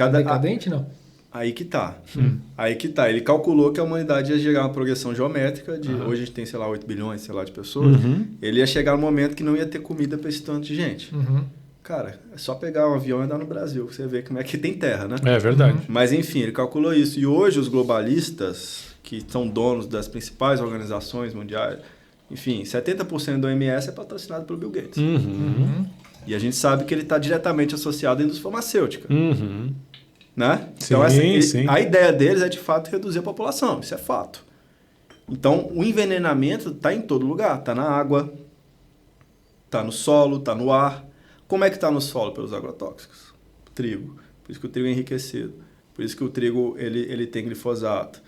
decadente, não? Aí que tá. Aí que tá. Ele calculou que a humanidade ia chegar a uma progressão geométrica de... Hoje a gente tem, sei lá, 8 bilhões, sei lá, de pessoas. Ele ia chegar no momento que não ia ter comida para esse tanto de gente. Cara, é só pegar um avião e andar no Brasil, que você vê como é que tem terra, né? É verdade. Mas, enfim, ele calculou isso. E hoje os globalistas, que são donos das principais organizações mundiais... Enfim, 70% do OMS é patrocinado pelo Bill Gates. E a gente sabe que ele está diretamente associado à indústria farmacêutica. Né? Sim, então, sim. A ideia deles é, de fato, reduzir a população. Isso é fato. Então, o envenenamento está em todo lugar. Está na água, está no solo, está no ar. Como é que está no solo? Pelos agrotóxicos. Trigo. Por isso que o trigo é enriquecido. Por isso que o trigo ele tem glifosato.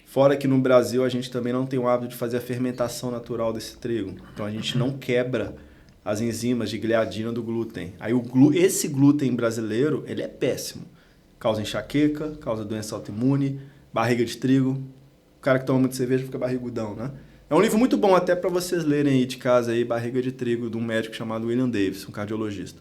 Fora que no Brasil a gente também não tem o hábito de fazer a fermentação natural desse trigo. Então a gente não quebra as enzimas de gliadina do glúten. Aí esse glúten brasileiro, ele é péssimo. Causa enxaqueca, causa doença autoimune, barriga de trigo. O cara que toma muito cerveja fica barrigudão, né? É um livro muito bom até para vocês lerem aí de casa, aí, Barriga de Trigo, de um médico chamado William Davis, um cardiologista.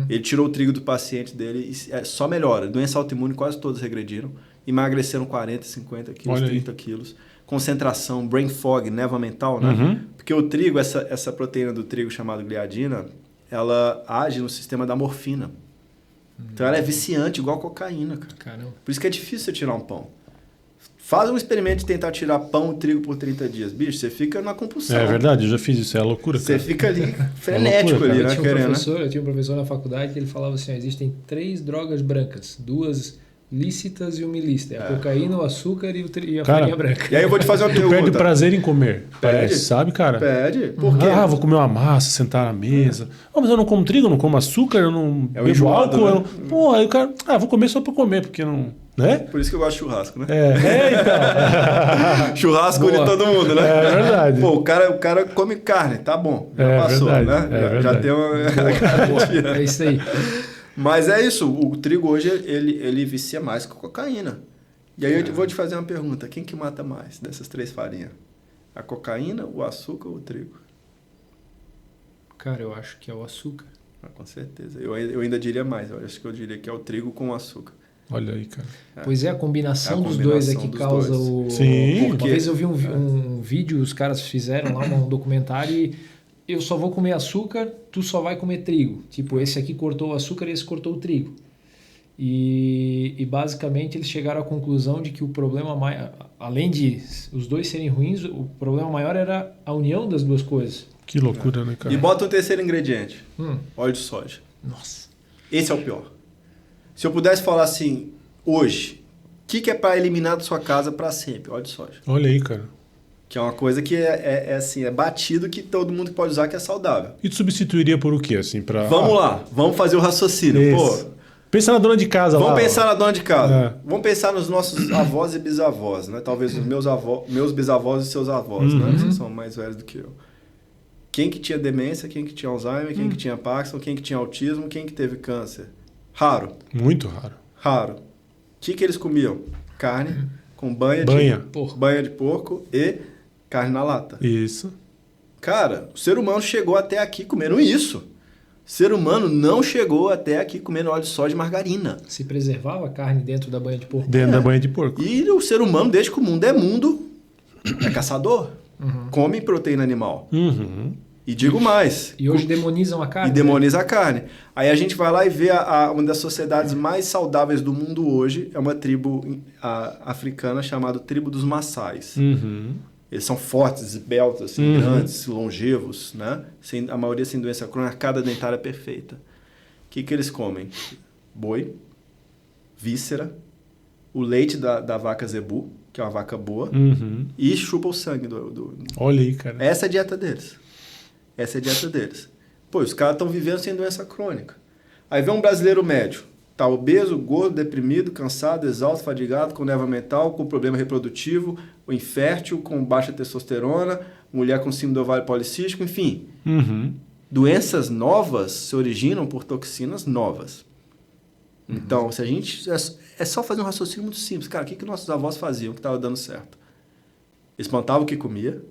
Ele tirou o trigo do paciente dele e só melhora. Doença autoimune quase todos regrediram. Emagreceram 40, 50 quilos, 30 quilos. Concentração, brain fog, névoa mental, né? Porque o trigo, essa proteína do trigo chamada gliadina, ela age no sistema da morfina. Então ela é viciante, igual cocaína, cara. Caramba. Por isso que é difícil você tirar um pão. Faz um experimento de tentar tirar pão e trigo por 30 dias. Bicho, você fica na compulsão. É verdade, eu já fiz isso, é loucura, cara. Você fica ali frenético ali, né? Eu tinha um professor na faculdade que ele falava assim, existem 3 drogas brancas, 2 lícitas e 1 ilícita. É a cocaína, o açúcar e a farinha branca. E aí eu vou te fazer uma pergunta. Perde o prazer em comer. Parece, sabe, cara? Perde. Por quê? Vou comer uma massa, sentar na mesa. Mas eu não como trigo, eu não como açúcar, eu não bebo álcool. Né? Eu não... Pô, aí o cara... vou comer só pra comer, porque não... Né? Por isso que eu gosto de churrasco, né? Então. Churrasco de todo mundo, né? É verdade. Pô, o cara come carne, tá bom. Já passou, verdade, né? Já tem uma garantia. É isso aí. Mas é isso, o trigo hoje ele vicia mais que a cocaína. E aí eu vou te fazer uma pergunta, quem que mata mais dessas 3 farinhas? A cocaína, o açúcar ou o trigo? Cara, eu acho que é o açúcar. Com certeza. Eu ainda diria mais, eu acho que eu diria que é o trigo com o açúcar. Olha aí, cara. Pois é, a combinação dos dois é que causa o... Sim. Uma vez eu vi um vídeo, os caras fizeram lá um documentário e eu só vou comer açúcar, tu só vai comer trigo. Tipo, esse aqui cortou o açúcar e esse cortou o trigo. E basicamente eles chegaram à conclusão de que o problema maior, além de os dois serem ruins, o problema maior era a união das duas coisas. Que loucura, né, cara? E bota um terceiro ingrediente, óleo de soja. Nossa. Esse é o pior. Se eu pudesse falar assim, hoje, o que é para eliminar da sua casa para sempre? Óleo de soja. Olha aí, cara. Que é uma coisa que assim, é batido, que todo mundo pode usar, que é saudável. E tu substituiria por o quê, assim? Vamos lá, vamos fazer o raciocínio. Pô, pensa na dona de casa lá. Vamos pensar na dona de casa. Vamos pensar nos nossos avós e bisavós, né? Talvez os meus bisavós e seus avós, né? Vocês são mais velhos do que eu. Quem que tinha demência, quem que tinha Alzheimer, quem que tinha Parkinson, quem que tinha autismo, quem que teve câncer? Raro. Muito raro. Raro. O que eles comiam? Carne com banha de porco e carne na lata. Isso. Cara, o ser humano chegou até aqui comendo isso. O ser humano não chegou até aqui comendo óleo de soja e margarina. Se preservava a carne dentro da banha de porco. Dentro da banha de porco. E o ser humano, desde que o mundo é mundo, é caçador. Come proteína animal. E digo mais. E hoje demonizam a carne. E demoniza a carne. Aí a gente vai lá e vê uma das sociedades mais saudáveis do mundo hoje. É uma tribo africana chamada Tribo dos Maçais. Eles são fortes, esbeltos, assim, grandes, longevos, né? A maioria sem doença crônica, cada dentária perfeita. O que eles comem? Boi, víscera, o leite da vaca zebu, que é uma vaca boa, e chupa o sangue do... Olha aí, cara. Essa é a dieta deles. Essa é a dieta deles. Pô, os caras estão vivendo sem doença crônica. Aí vem um brasileiro médio. Tá obeso, gordo, deprimido, cansado, exausto, fadigado, com névoa mental, com problema reprodutivo, infértil, com baixa testosterona, mulher com síndrome do ovário policístico, enfim. Doenças novas se originam por toxinas novas. Então, se a gente... É só fazer um raciocínio muito simples. Cara, o que nossos avós faziam que estava dando certo? Eles plantavam o que comia,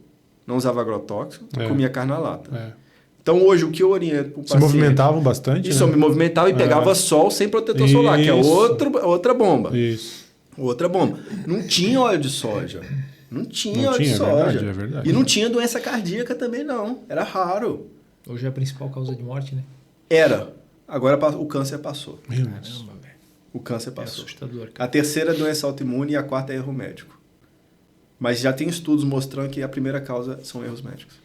não usava agrotóxico, comia carne na lata. Então, hoje, o que eu oriento para o paciente... Se movimentavam bastante, Isso, eu me movimentava e pegava sol sem protetor solar, que é outra bomba. Isso. Outra bomba. Não tinha óleo de soja. Não tinha óleo de soja. É verdade. E não tinha doença cardíaca também, não. Era raro. Hoje é a principal causa de morte, né? Era. Agora o câncer passou. Meu Deus. Caramba, velho. O câncer É passou. assustador, cara. A terceira é doença autoimune e a quarta é erro médico. Mas já tem estudos mostrando que a primeira causa são erros médicos.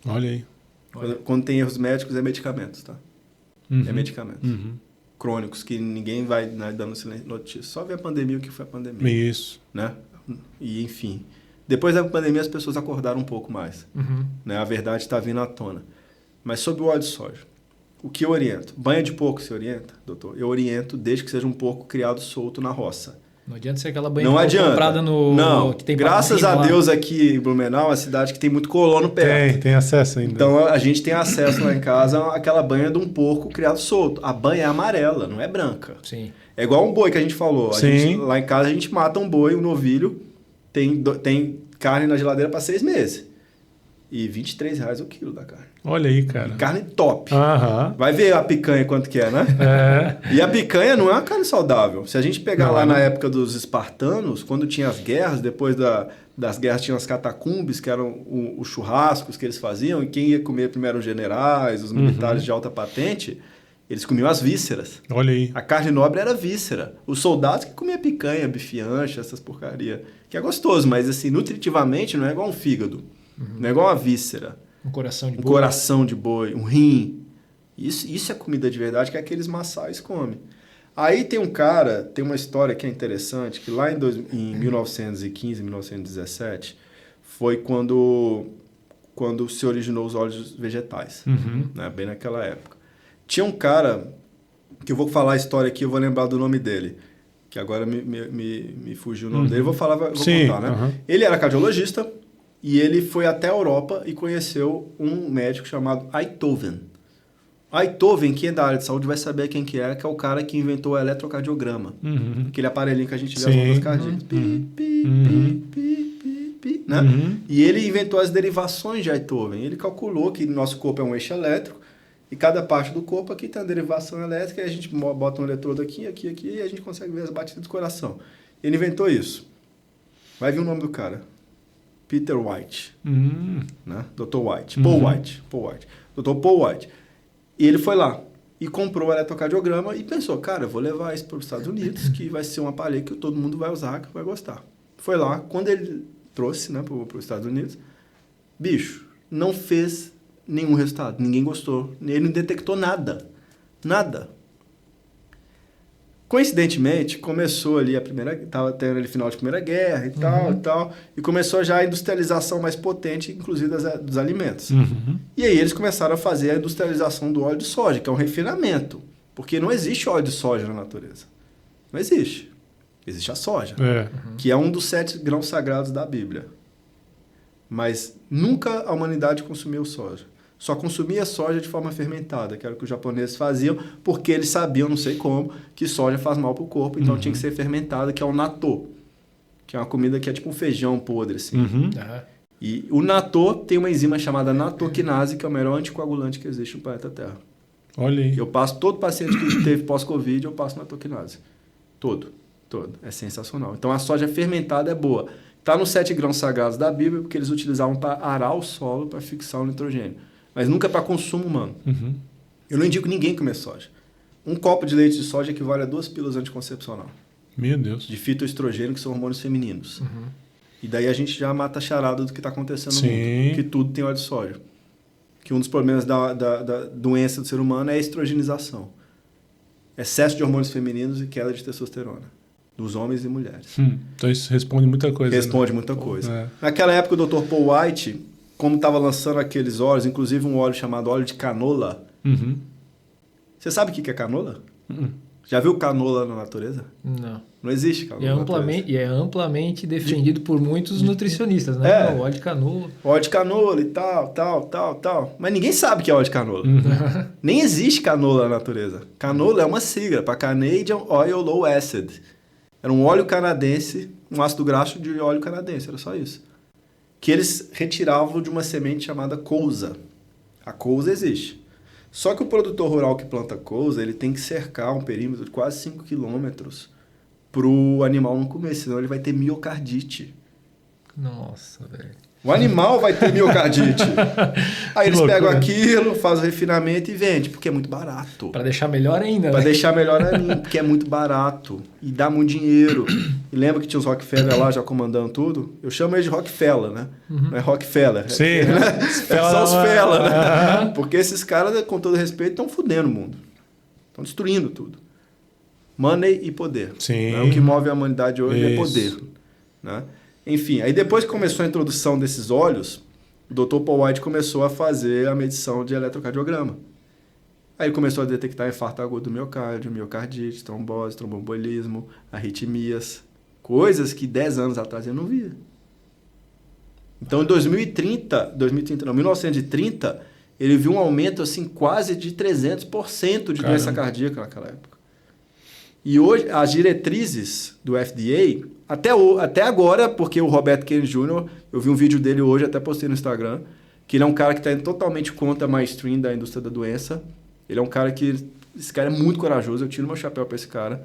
Olha aí. Quando tem erros médicos, é medicamentos, tá? É medicamentos. Crônicos, que ninguém vai dando notícia. Só ver a pandemia, o que foi a pandemia. Isso. Né? E, enfim. Depois da pandemia, as pessoas acordaram um pouco mais. Né? A verdade está vindo à tona. Mas sobre o óleo de soja, o que eu oriento? Banha de porco você orienta, doutor? Eu oriento desde que seja um porco criado solto na roça. Não adianta ser aquela banha Não adianta. comprada no... Não, que tem graças a lá. Deus aqui em Blumenau, é uma cidade que tem muito colono perto. Tem acesso ainda. Então a gente tem acesso lá em casa àquela banha de um porco criado solto. A banha é amarela, não é branca. Sim. É igual um boi que a gente falou. Lá em casa a gente mata um boi, um novilho, tem carne na geladeira para 6 meses. E R$23 o quilo da carne. Olha aí, cara. Carne top. Aham. Vai ver a picanha quanto que é, né? E a picanha não é uma carne saudável. Se a gente pegar lá na época dos espartanos, quando tinha as guerras, depois das guerras tinham as catacumbes, que eram os churrascos que eles faziam, e quem ia comer primeiro os generais, os militares de alta patente, eles comiam as vísceras. Olha aí. A carne nobre era víscera. Os soldados que comiam picanha, bife ancha, essas porcaria. Que é gostoso, mas assim, nutritivamente não é igual um fígado. Não é igual uma víscera. Um coração de boi. Um coração de boi, um rim. Isso é comida de verdade que aqueles maçais comem. Aí tem uma história que é interessante, que lá em 1915, 1917, foi quando se originou os óleos vegetais. Né? Bem naquela época. Tinha um cara, que eu vou falar a história aqui, eu vou lembrar do nome dele, que agora me fugiu o nome dele, vou contar, né? Ele era cardiologista, e ele foi até a Europa e conheceu um médico chamado Einthoven. Einthoven, quem é da área de saúde vai saber quem que é o cara que inventou o eletrocardiograma. Aquele aparelhinho que a gente vê as ondas cardíacas. Né? E ele inventou as derivações de Einthoven. Ele calculou que nosso corpo é um eixo elétrico e cada parte do corpo aqui tem a derivação elétrica e a gente bota um eletrodo aqui e a gente consegue ver as batidas do coração. Ele inventou isso. Vai vir o nome do cara. Peter White, né? Dr. White, Paul White, Dr. Paul White. E ele foi lá e comprou o eletrocardiograma e pensou, cara, eu vou levar isso para os Estados Unidos, que vai ser um aparelho que todo mundo vai usar, que vai gostar. Foi lá, quando ele trouxe, né, para os Estados Unidos, bicho, não fez nenhum resultado, ninguém gostou, ele não detectou nada. Coincidentemente, começou ali estava tendo ali final de Primeira Guerra e tal, e começou já a industrialização mais potente, inclusive dos alimentos. E aí eles começaram a fazer a industrialização do óleo de soja, que é um refinamento, porque não existe óleo de soja na natureza. Não existe. Existe a soja, que é um dos 7 grãos sagrados da Bíblia. Mas nunca a humanidade consumiu soja. Só consumia soja de forma fermentada, que era o que os japoneses faziam, porque eles sabiam, não sei como, que soja faz mal para o corpo, então tinha que ser fermentada, que é o natô, que é uma comida que é tipo um feijão podre, assim. E o natô tem uma enzima chamada natoquinase, que é o melhor anticoagulante que existe no planeta Terra. Olha aí. Eu passo, todo paciente que teve pós-Covid, eu passo natoquinase. Todo. É sensacional. Então a soja fermentada é boa. Está nos 7 grãos sagrados da Bíblia, porque eles utilizavam para arar o solo, para fixar o nitrogênio. Mas nunca para consumo humano. Eu não indico ninguém comer soja. Um copo de leite de soja equivale a 2 pílulas anticoncepcional. Meu Deus. De fitoestrogênio, que são hormônios femininos. E daí a gente já mata a charada do que está acontecendo no mundo. Que tudo tem óleo de soja. Que um dos problemas da doença do ser humano é a estrogenização. Excesso de hormônios femininos e queda de testosterona. Dos homens e mulheres. Então isso responde muita coisa. Responde muita coisa. Naquela época, o Dr. Paul White, como estava lançando aqueles óleos, inclusive um óleo chamado óleo de canola, Você sabe o que é canola? Já viu canola na natureza? Não. Não existe canola E é amplamente defendido por muitos nutricionistas, né? Não, óleo de canola. Óleo de canola e tal. Mas ninguém sabe o que é óleo de canola. Nem existe canola na natureza. Canola é uma sigla para Canadian Oil Low Acid. Era um óleo canadense, um ácido graxo de óleo canadense, era só isso. Que eles retiravam de uma semente chamada couza. A couza existe. Só que o produtor rural que planta couza, ele tem que cercar um perímetro de quase 5 quilômetros para o animal não comer, senão ele vai ter miocardite. Nossa, velho. O animal vai ter miocardite. Aí eles pegam aquilo, fazem o refinamento e vendem, porque é muito barato. Para deixar melhor ainda, Para deixar melhor ainda, porque é muito barato. E dá muito dinheiro. E lembra que tinha os Rockefeller lá já comandando tudo? Eu chamo eles de Rockefeller, né? Não é Rockefeller. Sim. São os Fela, né? Porque esses caras, com todo respeito, estão fudendo o mundo. Estão destruindo tudo. Money e poder. Sim. Né? O que move a humanidade hoje é Isso. poder. Né? Enfim, aí depois que começou a introdução desses óleos, o Dr. Paul White começou a fazer a medição de eletrocardiograma. Aí ele começou a detectar infarto agudo do miocárdio, miocardite, trombose, tromboembolismo, arritmias, coisas que 10 anos atrás eu não via. Então, em 1930, ele viu um aumento assim quase de 300% de doença cardíaca naquela época. E hoje, as diretrizes do FDA, até agora, porque o Robert Kennedy Jr., eu vi um vídeo dele hoje, até postei no Instagram, que ele é um cara que está totalmente contra a mainstream da indústria da doença. Ele é um cara que... Esse cara é muito corajoso, eu tiro meu chapéu para esse cara.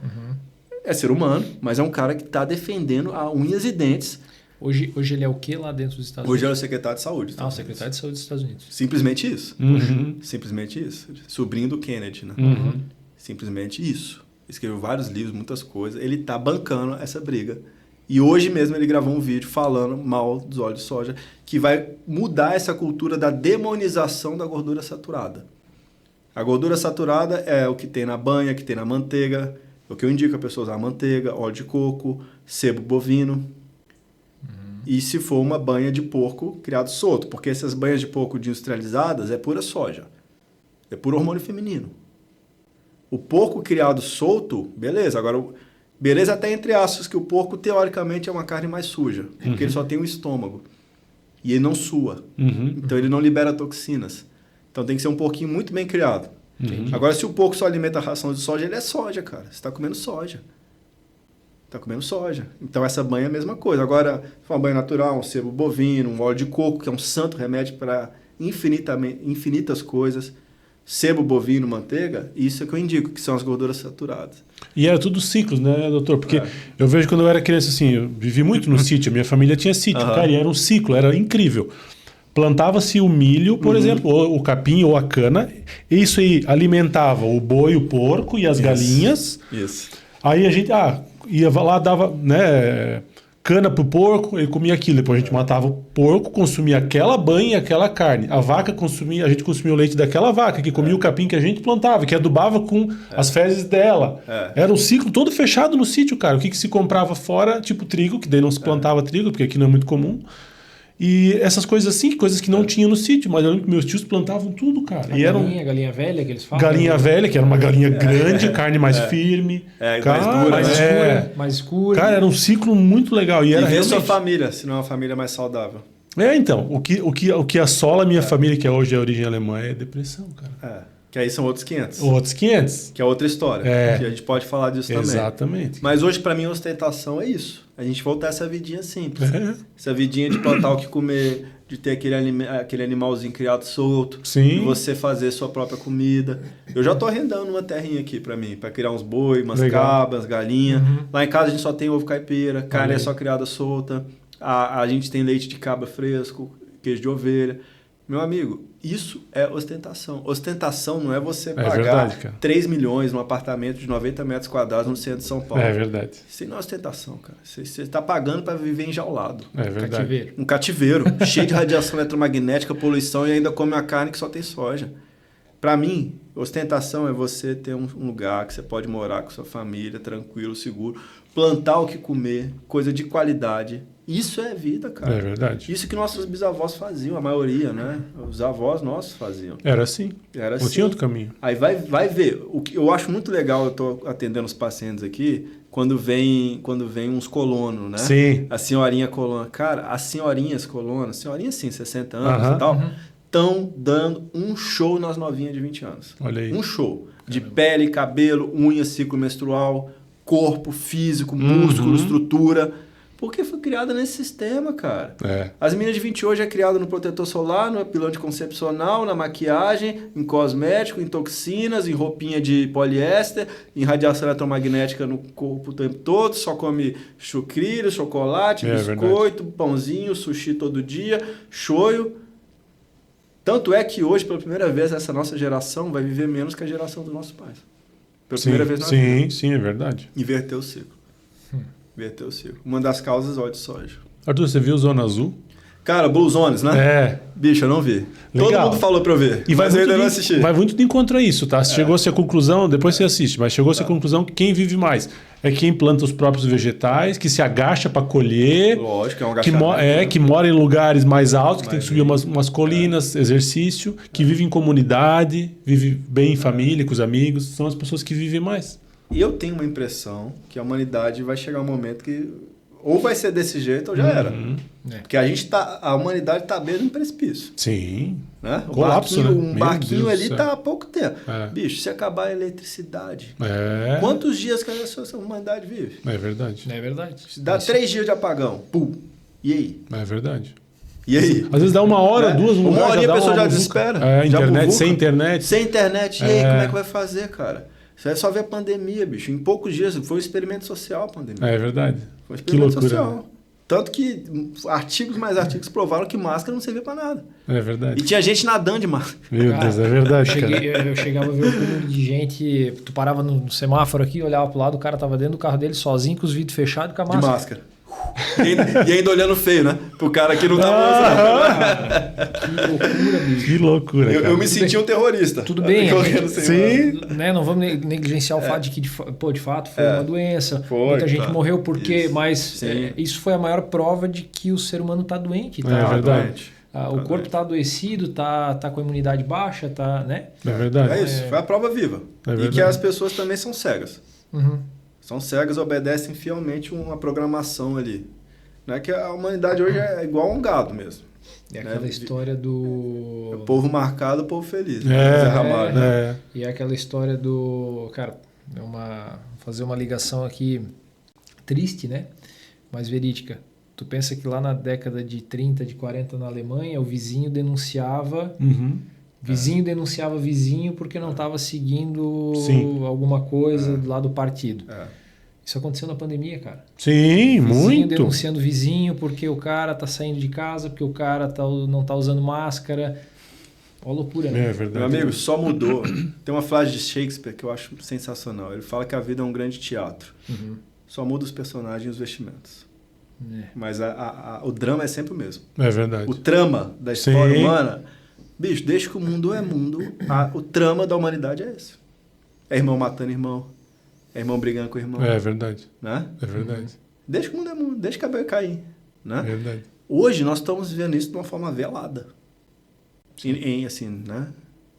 É ser humano, mas é um cara que está defendendo a unhas e dentes. Hoje ele é o que lá dentro dos Estados Hoje Unidos? é o secretário de saúde. O secretário de saúde dos Estados Unidos. Simplesmente isso. Simplesmente isso. Sobrinho do Kennedy, né? Simplesmente isso. Escreveu vários livros, muitas coisas. Ele está bancando essa briga. E hoje mesmo ele gravou um vídeo falando mal dos óleos de soja, que vai mudar essa cultura da demonização da gordura saturada. A gordura saturada é o que tem na banha, que tem na manteiga. O que eu indico a pessoa usar manteiga, óleo de coco, sebo bovino. E se for uma banha de porco criado solto, porque essas banhas de porco industrializadas é pura soja. É puro hormônio feminino. O porco criado solto, beleza. Agora, beleza até entre aspas, que o porco, teoricamente, é uma carne mais suja. Porque ele só tem um estômago. E ele não sua. Então, ele não libera toxinas. Então, tem que ser um porquinho muito bem criado. Agora, se o porco só alimenta a ração de soja, ele é soja, cara. Você está comendo soja. Então, essa banha é a mesma coisa. Agora, uma banha natural, um sebo bovino, um óleo de coco, que é um santo remédio para infinitas coisas. Sebo bovino, manteiga, isso é que eu indico, que são as gorduras saturadas. E era tudo ciclos, né, doutor? Porque eu vejo quando eu era criança, assim, eu vivi muito no sítio, a minha família tinha sítio, cara, e era um ciclo, era incrível. Plantava-se o milho, por exemplo, ou o capim ou a cana, e isso aí alimentava o boi, o porco e as galinhas. Isso. Aí a gente ia lá, dava, né, cana pro porco, ele comia aquilo. Depois a gente matava o porco, consumia aquela banha e aquela carne. A vaca consumia, a gente consumia o leite daquela vaca, que comia o capim que a gente plantava, que adubava com as fezes dela. Era um ciclo todo fechado no sítio, cara. O que se comprava fora, tipo trigo, que daí não se plantava trigo, porque aqui não é muito comum. E essas coisas assim, coisas que não tinha no sítio, mas eu lembro que meus tios plantavam tudo, cara. Galinha velha que eles falam. Galinha velha, que era uma galinha grande, carne mais firme. Cara, mais escura. Cara, era um ciclo muito legal. E era ver realmente... sua família, se não é uma família mais saudável. Então, o que assola a minha família, que hoje é a origem alemã, é depressão, cara. Que aí são outros 500. Outros 500. Que é outra história. Que a gente pode falar disso também. Exatamente. Mas hoje, para mim, a ostentação é isso. A gente voltar a essa vidinha simples. Essa vidinha de plantar o que comer, de ter aquele animalzinho criado solto. Sim. De você fazer sua própria comida. Eu já tô arrendando uma terrinha aqui para mim, para criar uns boi, umas cabras, galinha. Lá em casa a gente só tem ovo caipira, carne é só criada solta. A gente tem leite de cabra fresco, queijo de ovelha. Meu amigo, isso é ostentação. Ostentação não é você pagar 3 milhões num apartamento de 90 metros quadrados no centro de São Paulo. É verdade. Isso não é ostentação, cara. Você está pagando para viver enjaulado. É verdade. Um cativeiro, cheio de radiação eletromagnética, poluição e ainda come uma carne que só tem soja. Para mim, ostentação é você ter um lugar que você pode morar com sua família, tranquilo, seguro, plantar o que comer, coisa de qualidade Isso é vida, cara. É verdade. Isso que nossos bisavós faziam, a maioria, né? Os avós nossos faziam. Era assim. Era Não assim. tinha outro caminho. Aí vai ver. O que eu acho muito legal, eu tô atendendo os pacientes aqui, quando vem uns colonos, né? Sim. A senhorinha colona. Cara, as senhorinhas colonas, senhorinhas sim, 60 anos Aham. e tal, estão dando um show nas novinhas de 20 anos. Olha aí. Um show. De pele, cabelo, unha, ciclo menstrual, corpo, físico, músculo, estrutura. Porque foi criada nesse sistema, cara. É. As meninas de 20 hoje é criada no protetor solar, no pilão anticoncepcional, na maquiagem, em cosmético, em toxinas, em roupinha de poliéster, em radiação eletromagnética no corpo o tempo todo, só come chucrilho, chocolate, biscoito, pãozinho, sushi todo dia, shoyu. Tanto é que hoje, pela primeira vez, essa nossa geração vai viver menos que a geração dos nossos pais. Pela primeira vez na vida. Sim, é verdade. Inverteu o ciclo. Inverteu o ciclo. Uma das causas, óleo de soja. Arthur, você viu Zona Azul? Cara, Blue Zones, né? É. Bicho, eu não vi. Legal. Todo mundo falou pra eu ver, E mas eu ainda não assisti. vai muito de encontro a isso, tá? Chegou-se a conclusão, depois você assiste, mas chegou-se a conclusão que quem vive mais é quem planta os próprios vegetais, que se agacha para colher, Lógico, é um que, agachamento. que mora em lugares mais altos, que tem que subir umas colinas, exercício, que vive em comunidade, vive bem em família, com os amigos, são as pessoas que vivem mais. E eu tenho uma impressão que a humanidade vai chegar um momento que ou vai ser desse jeito ou já era. Porque a humanidade está à beira de um precipício. Sim. Né? Colapso, né? Um Meu barquinho Deus ali do céu. está há pouco tempo. É. Bicho, se acabar a eletricidade, É. quantos dias que a humanidade vive? É verdade. É verdade. Se dá 3 dias de apagão, pum, e aí? É verdade. E aí? Às vezes dá 1 hora, 2, um Uma lugar, horinha dá a pessoa uma já muvuca. desespera. É, já internet, muvuca. sem internet. Sem internet, e aí, É. como é que vai fazer, cara? Isso é só ver a pandemia, bicho. Em poucos dias, foi um experimento social a pandemia. É verdade. Foi um Que experimento loucura. social. Né? Tanto que artigos provaram que máscara não servia pra nada. É E verdade. tinha gente nadando de máscara. Meu Cara, Deus, é verdade, cara. Eu chegava a ver o número de gente. Tu parava no semáforo aqui, olhava pro lado, o cara tava dentro do carro dele sozinho, com os vidros fechados, com a De máscara. máscara. E ainda olhando feio, né? Pro cara que não tá Que loucura, bicho. Que loucura, cara. Eu me senti um terrorista. Tudo bem, Correndo sem máscara. né? Não vamos negligenciar o fato de que, de fato, foi uma doença. Foi, muita gente tá. morreu porque... Isso. Mas Sim. isso foi a maior prova de que o ser humano está doente. Tá? É verdade. O corpo está adoecido, tá com a imunidade baixa, tá, né? É verdade. É isso, foi a prova viva. É E verdade. que as pessoas também são cegas. Uhum. São cegas, obedecem fielmente uma programação ali. Né? Que a humanidade hoje é igual a um gado mesmo. É aquela história do... É o povo marcado, o povo feliz. É, Zé Ramalho, né? é. E é aquela história do... Cara, fazer uma ligação aqui triste, né? Mas verídica. Tu pensa que lá na década de 30, de 40 na Alemanha, o vizinho denunciava... Uhum. Vizinho denunciava vizinho porque não estava seguindo Sim. alguma coisa lá do partido. É. Isso aconteceu na pandemia, cara. Sim, Vizinho muito. denunciando vizinho porque o cara tá saindo de casa, porque o cara não tá usando máscara. Ó, loucura, né? É verdade. Meu amigo, só mudou. Tem uma frase de Shakespeare que eu acho sensacional. Ele fala que a vida é um grande teatro. Uhum. Só muda os personagens e os vestimentos. É. Mas o drama é sempre o mesmo. É verdade. O trama da história Sim. humana... Bicho, desde que o mundo é mundo, o trama da humanidade é esse. É irmão matando irmão. É irmão brigando com irmão. É verdade. Né? É verdade. Desde que o mundo é mundo. Desde que Abel e Caim. Né? É verdade. Hoje nós estamos vivendo isso de uma forma velada. Assim, né?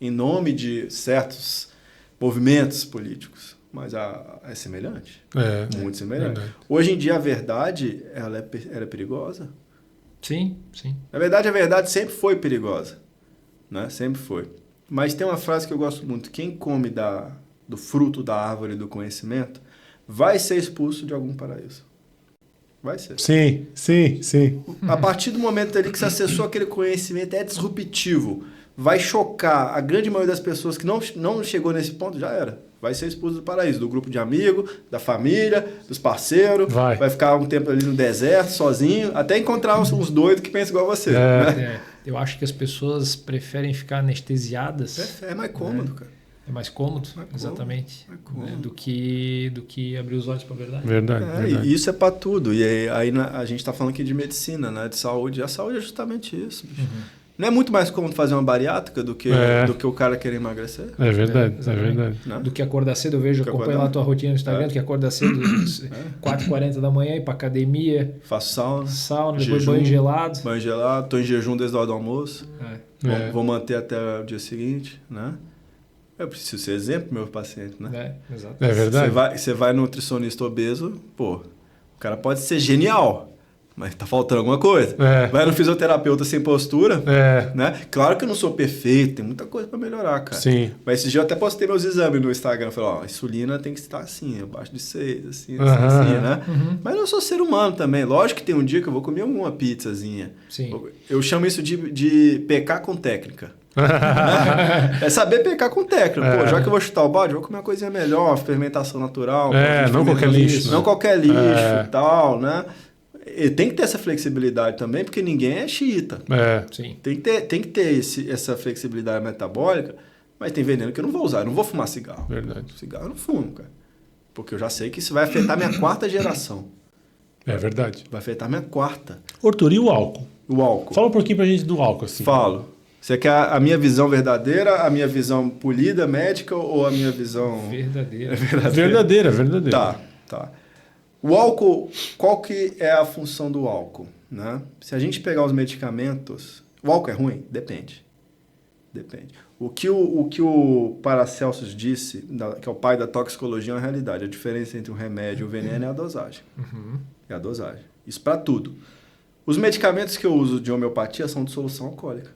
Em nome de certos movimentos políticos. Mas é semelhante. Muito semelhante. Verdade. Hoje em dia a verdade ela é perigosa. Sim, sim. Na verdade, a verdade sempre foi perigosa. Né? Sempre foi. Mas tem uma frase que eu gosto muito. Quem come do fruto da árvore do conhecimento vai ser expulso de algum paraíso. Vai ser. Sim, sim, sim. A partir do momento ali que você acessou aquele conhecimento, é disruptivo, vai chocar a grande maioria das pessoas que não chegou nesse ponto, já era. Vai ser expulso do paraíso, do grupo de amigos, da família, dos parceiros. Vai ficar um tempo ali no deserto, sozinho, até encontrar uns doidos que pensam igual a você. Né? Eu acho que as pessoas preferem ficar anestesiadas. É mais cômodo, cara. É mais cômodo, exatamente. Mais cômodo. Do que abrir os olhos para a verdade. Verdade. E isso é para tudo. E aí a gente está falando aqui de medicina, né? De saúde. A saúde é justamente isso. Bicho. Não é muito mais cômodo fazer uma bariátrica do que o cara querer emagrecer? É verdade, é verdade. Né? Do que acordar cedo, eu vejo, acompanho lá a tua rotina no Instagram, do que acordar cedo, 4h40 da manhã, ir pra academia. Faço sauna, depois banho gelado. Banho gelado, tô em jejum desde a hora do almoço. Vou manter até o dia seguinte, né? Eu preciso ser exemplo pro meu paciente, né? Exato. É verdade. Você vai no nutricionista obeso, pô, o cara pode ser genial, mas tá faltando alguma coisa. Vai no fisioterapeuta sem postura, né? Claro que eu não sou perfeito, tem muita coisa para melhorar, cara. Sim. Mas esse dia eu até postei meus exames no Instagram. Eu falei, ó, a insulina tem que estar assim, abaixo de 6, assim, né? Mas eu sou ser humano também. Lógico que tem um dia que eu vou comer uma pizzazinha. Sim. Eu chamo isso de pecar com técnica. É saber pecar com técnica. Pô, já que eu vou chutar o balde, vou comer uma coisinha melhor, fermentação natural. Não qualquer lixo. Não qualquer lixo e tal, né? E tem que ter essa flexibilidade também, porque ninguém é xiita. Sim. Tem que ter essa flexibilidade metabólica, mas tem veneno que eu não vou usar. Eu não vou fumar cigarro. Verdade. Cigarro eu não fumo, cara. Porque eu já sei que isso vai afetar minha 4ª geração. É verdade. Vai afetar minha 4ª. Arthur, e o álcool? O álcool. Fala um pouquinho pra gente do álcool, assim. Falo. Você quer a minha visão verdadeira, a minha visão polida, médica, ou a minha visão... Verdadeira. Verdadeira. Tá. O álcool, qual que é a função do álcool? Né? Se a gente pegar os medicamentos... O álcool é ruim? Depende. O que o Paracelsus disse, que é o pai da toxicologia, é uma realidade. A diferença entre o remédio e o veneno é a dosagem. É a dosagem. Isso para tudo. Os medicamentos que eu uso de homeopatia são de solução alcoólica.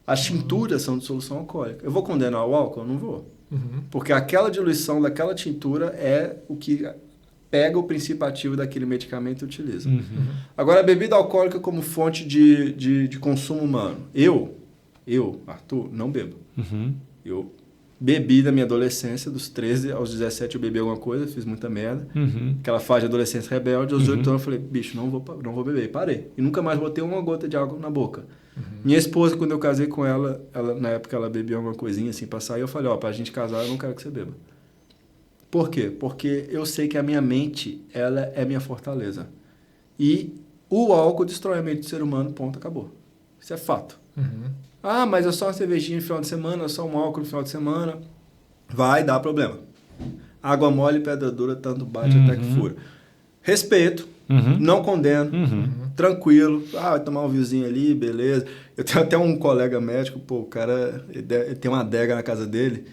As tinturas são de solução alcoólica. Eu vou condenar o álcool? Eu não vou. Porque aquela diluição daquela tintura é o que pega o princípio ativo daquele medicamento e utiliza. Agora, a bebida alcoólica como fonte de consumo humano. Eu, Arthur, não bebo. Eu bebi da minha adolescência, dos 13 aos 17 eu bebi alguma coisa, fiz muita merda. Aquela fase de adolescência rebelde, aos 18 anos eu falei, bicho, não vou beber. E parei. E nunca mais botei uma gota de álcool na boca. Minha esposa, quando eu casei com ela, na época ela bebia alguma coisinha assim pra sair, eu falei, ó, pra gente casar eu não quero que você beba. Por quê? Porque eu sei que a minha mente, ela é minha fortaleza. E o álcool destrói a mente do ser humano, ponto, acabou. Isso é fato. Ah, mas é só uma cervejinha no final de semana, é só um álcool no final de semana. Vai dar problema. Água mole e pedra dura, tanto bate até que fura. Respeito, não condeno, tranquilo. Ah, vai tomar um vinhozinho ali, beleza. Eu tenho até um colega médico, pô, o cara ele tem uma adega na casa dele,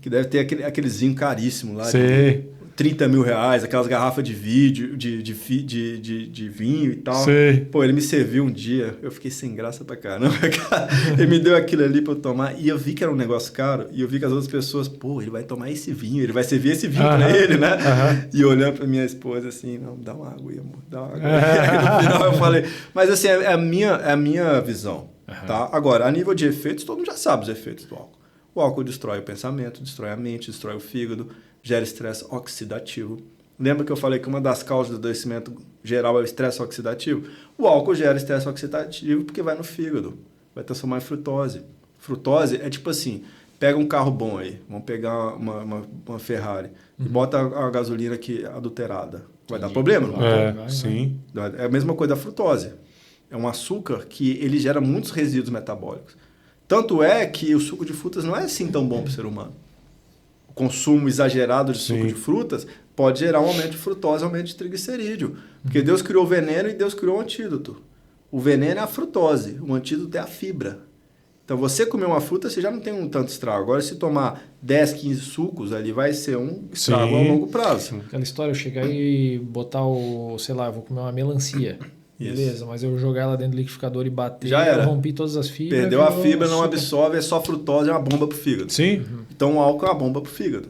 que deve ter aqueles vinhos caríssimos lá. Sei. 30 mil reais, aquelas garrafas de vídeo, de vinho e tal. Sei. Pô, ele me serviu um dia, eu fiquei sem graça pra caramba, cara. Ele me deu aquilo ali pra eu tomar, e eu vi que era um negócio caro, e eu vi que as outras pessoas, pô, ele vai tomar esse vinho, ele vai servir esse vinho pra ele, né? E olhando pra minha esposa assim, não, dá uma água aí, amor, dá uma água. E aí, no final eu falei, mas assim, é a minha visão, tá? Agora, a nível de efeitos, todo mundo já sabe os efeitos do álcool. O álcool destrói o pensamento, destrói a mente, destrói o fígado, gera estresse oxidativo. Lembra que eu falei que uma das causas do adoecimento geral é o estresse oxidativo? O álcool gera estresse oxidativo porque vai no fígado, vai transformar em frutose. Frutose é tipo assim, pega um carro bom aí, vamos pegar uma Ferrari, e bota a gasolina aqui adulterada. Vai dar problema, não vai? Sim. É a mesma coisa da frutose. É um açúcar que ele gera muitos resíduos metabólicos. Tanto é que o suco de frutas não é assim tão bom para o ser humano. O consumo exagerado de suco de frutas pode gerar um aumento de frutose, aumento de triglicerídeo. Porque Deus criou o veneno e Deus criou o antídoto. O veneno é a frutose, o antídoto é a fibra. Então, você comer uma fruta, você já não tem um tanto estrago. Agora, se tomar 10, 15 sucos, ali vai ser um estrago a longo prazo. Aquela história, eu chegar e botar sei lá, eu vou comer uma melancia. Beleza, mas eu jogar ela dentro do liquidificador e bater, já era. Eu rompi todas as fibras. Perdeu a fibra, não absorve, é só frutose, é uma bomba pro fígado. Sim. Então, o álcool é uma bomba pro fígado.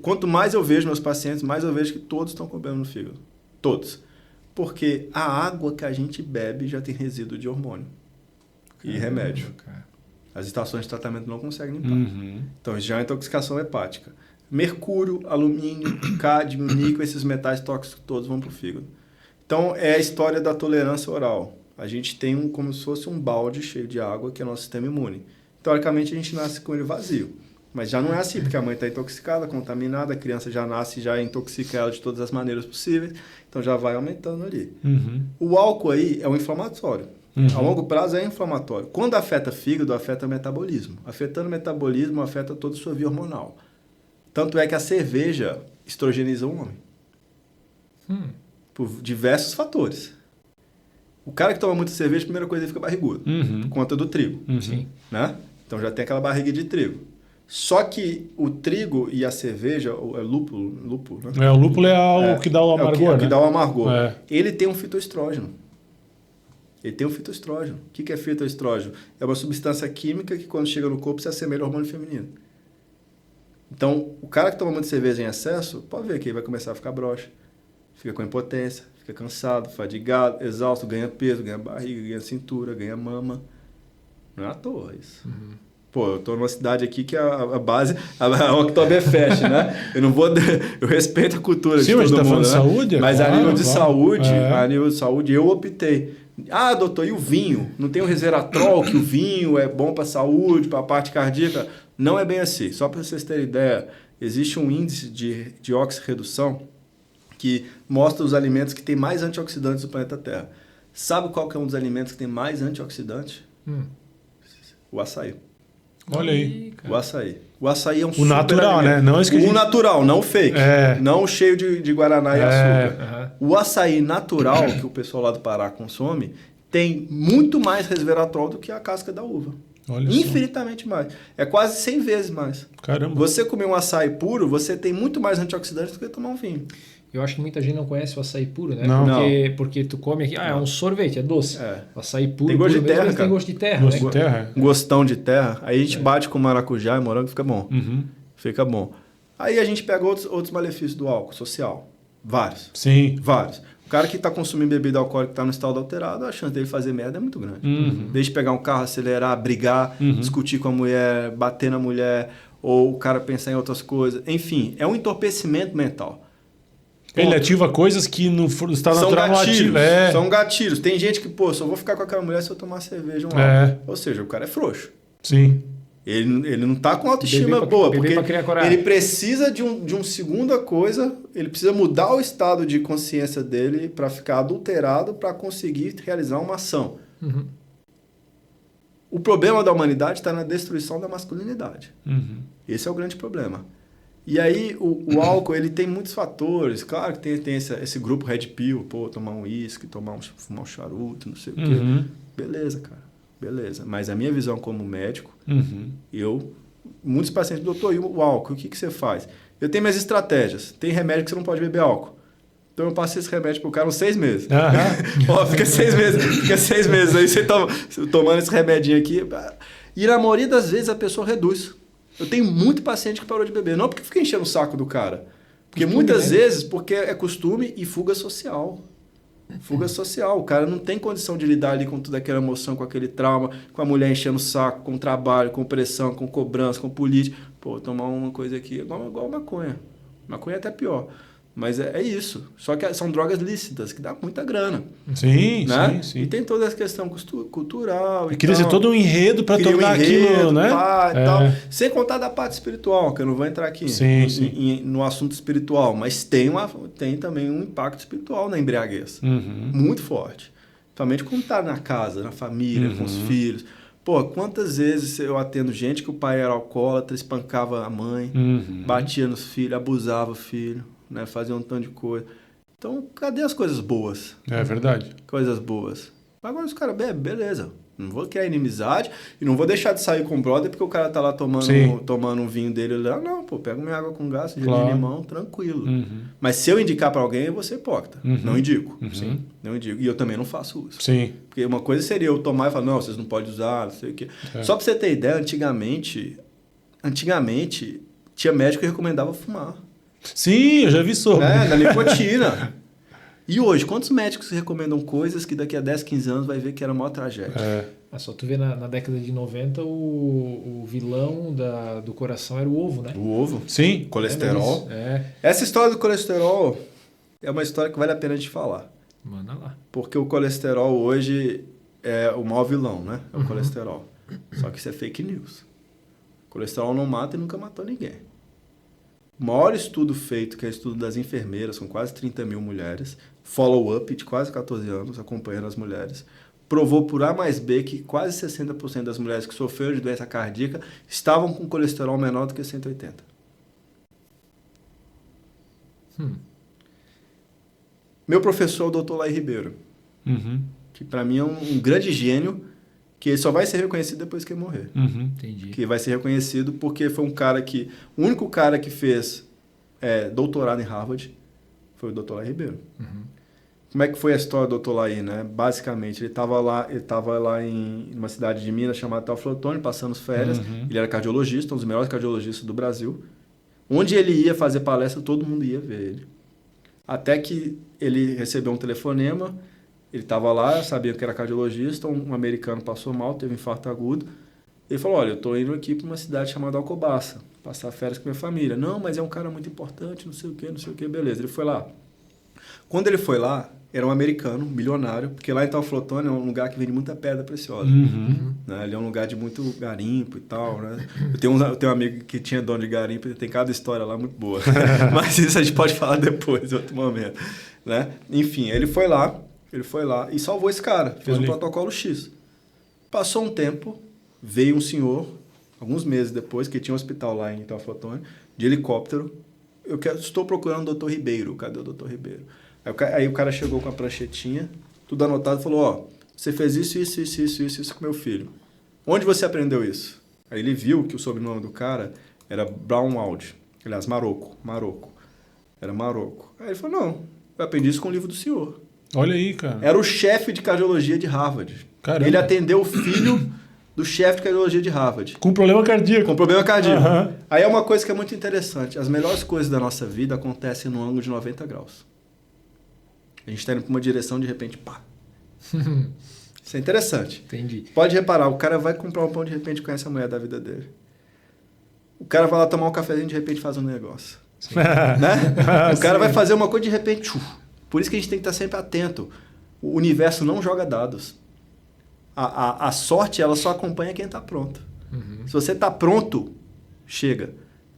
Quanto mais eu vejo meus pacientes, mais eu vejo que todos estão com problema no fígado. Todos. Porque a água que a gente bebe já tem resíduo de hormônio e remédio. As estações de tratamento não conseguem limpar. Então, isso já é intoxicação hepática. Mercúrio, alumínio, cádmio, níquel, esses metais tóxicos todos vão pro fígado. Então, é a história da tolerância oral. A gente tem como se fosse um balde cheio de água, que é o nosso sistema imune. Teoricamente, a gente nasce com ele vazio. Mas já não é assim, porque a mãe está intoxicada, contaminada, a criança já nasce e já intoxica ela de todas as maneiras possíveis. Então, já vai aumentando ali. O álcool aí é um inflamatório. A longo prazo é inflamatório. Quando afeta fígado, afeta o metabolismo. Afetando o metabolismo, afeta toda a sua via hormonal. Tanto é que a cerveja estrogeniza o homem. Por diversos fatores. O cara que toma muita cerveja, a primeira coisa, ele fica barrigudo. Por conta do trigo. Sim. Né? Então já tem aquela barriga de trigo. Só que o trigo e a cerveja, é lúpulo, né? O lúpulo é o que dá o amargor, o que dá o amargor. É. Ele tem um fitoestrógeno. O que é fitoestrógeno? É uma substância química que quando chega no corpo se assemelha ao hormônio feminino. Então, o cara que toma muita cerveja em excesso, pode ver que ele vai começar a ficar broxa. Fica com impotência, fica cansado, fadigado, exausto, ganha peso, ganha barriga, ganha cintura, ganha mama. Não é à toa isso. Pô, eu tô numa cidade aqui que a base, a Oktoberfest, né? Eu respeito a cultura de todo mundo, tá falando de né? saúde? Mas a nível de saúde, a nível de saúde, eu optei. Ah, doutor, e o vinho? Não tem o resveratrol, que o vinho é bom para a saúde, para a parte cardíaca? Não é bem assim. Só para vocês terem ideia, existe um índice de oxirredução que mostra os alimentos que têm mais antioxidantes do planeta Terra. Sabe qual que é um dos alimentos que tem mais antioxidantes? O açaí. Olha aí. O açaí. O açaí é um O natural, alimento. né? Não esse que o natural, não o fake. Não cheio de guaraná e açúcar. O açaí natural, que o pessoal lá do Pará consome, tem muito mais resveratrol do que a casca da uva. Olha Infinitamente mais. É quase 100 vezes mais. Caramba. Você comer um açaí puro, você tem muito mais antioxidantes do que tomar um vinho. Eu acho que muita gente não conhece o açaí puro, né? Não. Porque tu come aqui, é um sorvete, é doce. O açaí puro, tem gosto de terra, tem gosto de terra. Gosto né? de terra. Um gostão de terra. Aí a gente bate com maracujá e morango, fica bom. Fica bom. Aí a gente pega outros malefícios do álcool social. Vários. Sim. Vários. O cara que está consumindo bebida alcoólica, está no estado alterado, a chance dele fazer merda é muito grande. Desde pegar um carro, acelerar, brigar, discutir com a mulher, bater na mulher, ou o cara pensar em outras coisas. Enfim, é um entorpecimento mental. Ele ativa coisas que no estado natural não ativa. São gatilhos. Tem gente que, só vou ficar com aquela mulher se eu tomar cerveja. Ou seja, o cara é frouxo. Sim. Ele não está com autoestima boa, porque ele precisa de uma segunda coisa, ele precisa mudar o estado de consciência dele para ficar adulterado para conseguir realizar uma ação. O problema da humanidade está na destruição da masculinidade. Esse é o grande problema. E aí o álcool ele tem muitos fatores. Claro que tem esse grupo Red Pill, tomar um uísque, fumar um charuto, não sei o quê. Beleza, cara. Beleza. Mas a minha visão como médico, muitos pacientes, doutor, e o álcool, o que você faz? Eu tenho minhas estratégias. Tem remédio que você não pode beber álcool. Então eu passo esse remédio pro cara uns 6 meses. Fica 6 meses. Fica 6 meses. Aí você tomando esse remedinho aqui. E na maioria das vezes a pessoa reduz. Eu tenho muito paciente que parou de beber. Não porque fica enchendo o saco do cara. Porque muitas vezes, porque é costume e fuga social. Fuga social. O cara não tem condição de lidar ali com toda aquela emoção, com aquele trauma, com a mulher enchendo o saco, com o trabalho, com pressão, com cobrança, com política. Tomar uma coisa aqui igual maconha. Maconha é até pior. Mas é isso. Só que são drogas lícitas, que dá muita grana. Sim, né? sim. E tem toda essa questão cultural. E queria ser todo um enredo para tornar aquilo, né? E tal. Sem contar da parte espiritual, que eu não vou entrar aqui no assunto espiritual. Mas tem também um impacto espiritual na embriaguez. Muito forte. Principalmente quando está na casa, na família, com os filhos. Quantas vezes eu atendo gente que o pai era alcoólatra, espancava a mãe, batia nos filhos, abusava o filho. Né, fazer um tanto de coisa. Então, cadê as coisas boas? É verdade. Coisas boas. Agora os caras bebem, beleza. Não vou criar inimizade e não vou deixar de sair com o brother porque o cara tá lá tomando um vinho dele lá. Não, pega minha água com gás, gelinho de limão, tranquilo. Mas se eu indicar para alguém, eu vou ser hipócrita. Não indico. Não indico. E eu também não faço uso. Porque uma coisa seria eu tomar e falar, não, vocês não podem usar, não sei o quê. Só para você ter ideia, antigamente tinha médico que recomendava fumar. Sim, eu já vi sobre. Da nicotina. E hoje, quantos médicos recomendam coisas que daqui a 10, 15 anos vai ver que era a maior tragédia? Só tu vê na década de 90 o vilão do coração era o ovo, né? O ovo? Sim. Colesterol. Essa história do colesterol é uma história que vale a pena a gente falar. Manda lá. Porque o colesterol hoje é o maior vilão, né? É o colesterol. Só que isso é fake news. O colesterol não mata e nunca matou ninguém. O maior estudo feito, que é o estudo das enfermeiras, são quase 30 mil mulheres, follow-up de quase 14 anos, acompanhando as mulheres. provou por A mais B que quase 60% das mulheres que sofreram de doença cardíaca estavam com colesterol menor do que 180. Meu professor é o Dr. Laí Ribeiro, que para mim é um grande gênio, que ele só vai ser reconhecido depois que ele morrer. Entendi. Que vai ser reconhecido porque foi um cara que... O único cara que fez doutorado em Harvard foi o Dr. Laí Ribeiro. Como é que foi a história do Dr. Laí, né? Basicamente, ele estava lá em uma cidade de Minas chamada Teoflotone, passando as férias. Ele era cardiologista, um dos melhores cardiologistas do Brasil. Onde ele ia fazer palestra, todo mundo ia ver ele. Até que ele recebeu um telefonema, ele estava lá, sabia que era cardiologista, um americano passou mal, teve um infarto agudo. Ele falou, olha, eu estou indo aqui para uma cidade chamada Alcobaça, passar férias com minha família. Não, mas é um cara muito importante, não sei o quê, beleza. Ele foi lá. Quando ele foi lá, era um americano, milionário, porque lá em Teoflotone é um lugar que vende muita pedra preciosa. Né? Ele é um lugar de muito garimpo e tal, né? Eu tenho um amigo que tinha dono de garimpo, tem cada história lá muito boa. Mas isso a gente pode falar depois, em outro momento. Né? Enfim, ele foi lá e salvou esse cara, fez um protocolo X. Passou um tempo, veio um senhor, alguns meses depois, que tinha um hospital lá em Teoflotone, de helicóptero. Estou procurando o Dr. Ribeiro, cadê o Dr. Ribeiro? Aí o cara chegou com a pranchetinha, tudo anotado, e falou, você fez isso com meu filho. Onde você aprendeu isso? Aí ele viu que o sobrenome do cara era Braunwald, aliás, Marocco. Era Marocco. Aí ele falou, não, eu aprendi isso com o livro do senhor. Olha aí, cara. Era o chefe de cardiologia de Harvard. Caramba. Ele atendeu o filho do chefe de cardiologia de Harvard. Com problema cardíaco. Aí é uma coisa que é muito interessante. As melhores coisas da nossa vida acontecem no ângulo de 90 graus. A gente está indo para uma direção, de repente, pá. Isso é interessante. Entendi. Pode reparar, o cara vai comprar um pão, de repente conhece a mulher da vida dele. O cara vai lá tomar um cafezinho, de repente faz um negócio. Né? O cara vai fazer uma coisa, de repente... Por isso que a gente tem que estar sempre atento. O universo não joga dados. A sorte, ela só acompanha quem está pronto. Se você está pronto, chega.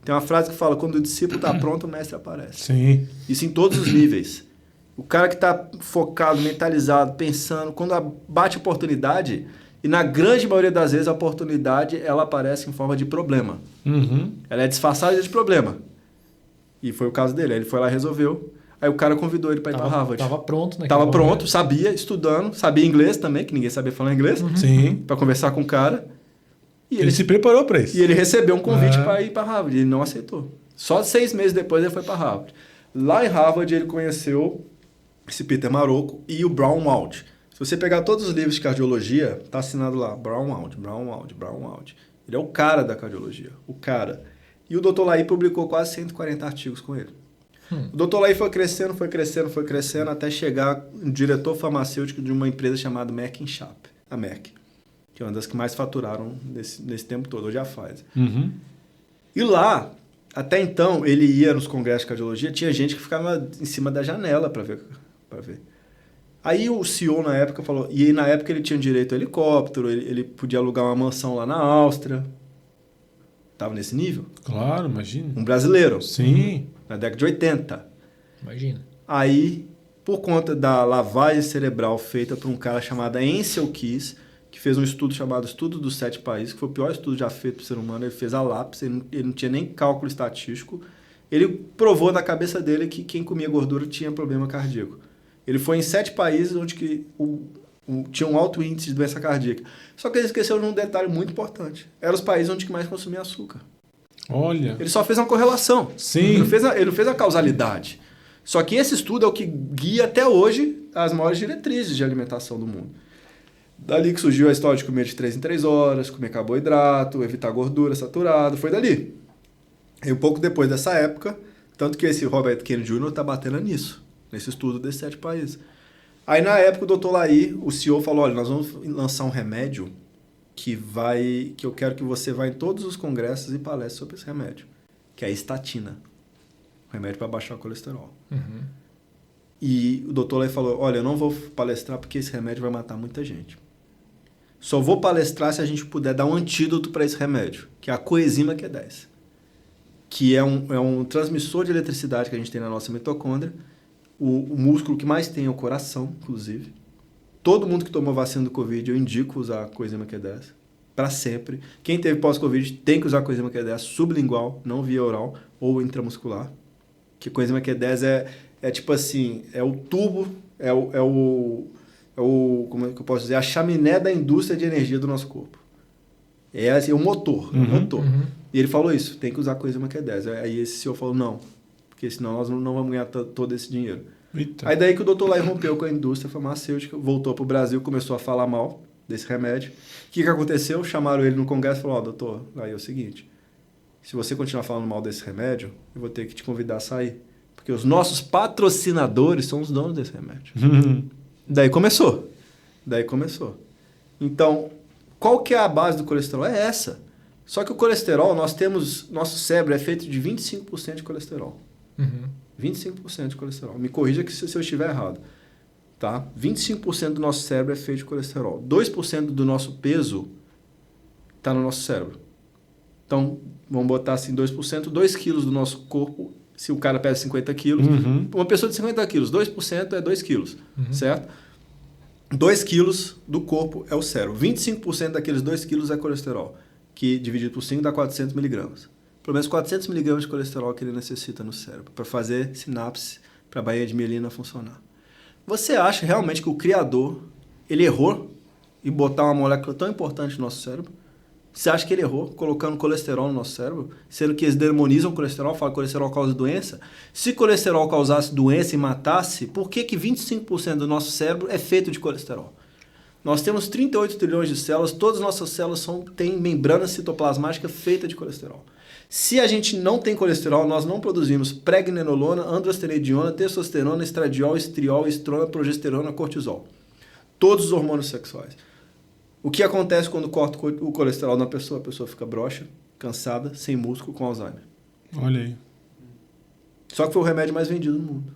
Tem uma frase que fala, quando o discípulo está pronto, o mestre aparece. Sim. Isso em todos os níveis. O cara que está focado, mentalizado, pensando, quando bate a oportunidade, e na grande maioria das vezes a oportunidade ela aparece em forma de problema. Ela é disfarçada de problema. E foi o caso dele. Aí ele foi lá e resolveu. Aí o cara convidou ele para ir para Harvard. Estava pronto, né? Estava pronto, sabia, estudando, sabia inglês também, que ninguém sabia falar inglês. Sim. Para conversar com o cara. E ele se preparou para isso. E ele recebeu um convite para ir para Harvard. E ele não aceitou. Só 6 meses depois ele foi para Harvard. Lá em Harvard ele conheceu esse Peter Marocco e o Braunwald. Se você pegar todos os livros de cardiologia, está assinado lá, Braunwald. Ele é o cara da cardiologia, o cara. E o Dr. Laí publicou quase 140 artigos com ele. O Dr. Laí foi crescendo, até chegar um diretor farmacêutico de uma empresa chamada Merck & Sharp, a Merck, que é uma das que mais faturaram nesse tempo todo, hoje a Pfizer. E lá, até então, ele ia nos congressos de cardiologia, tinha gente que ficava em cima da janela para ver. Aí o CEO na época falou, e na época ele tinha direito a helicóptero, ele podia alugar uma mansão lá na Áustria. Estava nesse nível? Claro, imagina. Um brasileiro. Sim. Na década de 80. Imagina. Aí, por conta da lavagem cerebral feita por um cara chamado Ansel Keys, que fez um estudo chamado Estudo dos 7 Países, que foi o pior estudo já feito para o ser humano, ele fez a lápis, ele não tinha nem cálculo estatístico, ele provou na cabeça dele que quem comia gordura tinha problema cardíaco. Ele foi em 7 países onde tinha um alto índice de doença cardíaca. Só que ele esqueceu de um detalhe muito importante. Eram os países onde mais consumia açúcar. Olha. Ele só fez uma correlação. Sim. Ele não fez a causalidade. Só que esse estudo é o que guia até hoje as maiores diretrizes de alimentação do mundo. Dali que surgiu a história de comer de 3 em 3 horas, comer carboidrato, evitar gordura saturada, foi dali. E um pouco depois dessa época, tanto que esse Robert Kennedy Jr. está batendo nisso, nesse estudo desses 7 países. Aí na época o Dr. Laí, o CEO, falou, olha, nós vamos lançar um remédio que eu quero que você vá em todos os congressos e palestre sobre esse remédio, que é a estatina, um remédio para baixar o colesterol. E o Dr. Laí falou, olha, eu não vou palestrar porque esse remédio vai matar muita gente. Só vou palestrar se a gente puder dar um antídoto para esse remédio, que é a coenzima Q10, que é um transmissor de eletricidade que a gente tem na nossa mitocôndria. O músculo que mais tem é o coração, inclusive. Todo mundo que tomou vacina do Covid, eu indico usar a coenzima Q10 para sempre. Quem teve pós-Covid tem que usar a coenzima Q10 sublingual, não via oral ou intramuscular. Que a coenzima Q10 é tipo assim, é o tubo, como é que eu posso dizer, a chaminé da indústria de energia do nosso corpo. É assim, o motor, o motor. E ele falou isso, tem que usar a coenzima Q10. Aí esse senhor falou, não, porque senão nós não vamos ganhar todo esse dinheiro. Eita. Aí daí que o doutor Lai rompeu com a indústria farmacêutica, voltou para o Brasil, começou a falar mal desse remédio. O que aconteceu? Chamaram ele no congresso e falaram, doutor, aí é o seguinte, se você continuar falando mal desse remédio, eu vou ter que te convidar a sair. Porque os nossos patrocinadores são os donos desse remédio. Daí começou. Então, qual que é a base do colesterol? É essa. Só que o colesterol, nosso cérebro é feito de 25% de colesterol. 25% de colesterol. Me corrija que se eu estiver errado. Tá? 25% do nosso cérebro é feito de colesterol. 2% do nosso peso está no nosso cérebro. Então, vamos botar assim, 2%, 2 quilos do nosso corpo, se o cara pesa 50 quilos, uma pessoa de 50 quilos, 2% é 2 quilos, certo? 2 quilos do corpo é o cérebro. 25% daqueles 2 quilos é colesterol, que dividido por 5 dá 400 miligramas. Pelo menos 400 miligramas de colesterol que ele necessita no cérebro para fazer sinapse, para a baía de mielina funcionar. Você acha realmente que o Criador, ele errou em botar uma molécula tão importante no nosso cérebro? Você acha que ele errou colocando colesterol no nosso cérebro? Sendo que eles demonizam o colesterol, falam que colesterol causa doença? Se colesterol causasse doença e matasse, por que 25% do nosso cérebro é feito de colesterol? Nós temos 38 trilhões de células, todas as nossas células têm membrana citoplasmática feita de colesterol. Se a gente não tem colesterol, nós não produzimos pregnenolona, androstenediona, testosterona, estradiol, estriol, estrona, progesterona, cortisol. Todos os hormônios sexuais. O que acontece quando corta o colesterol na pessoa? A pessoa fica broxa, cansada, sem músculo, com Alzheimer. Olha aí. Só que foi o remédio mais vendido no mundo.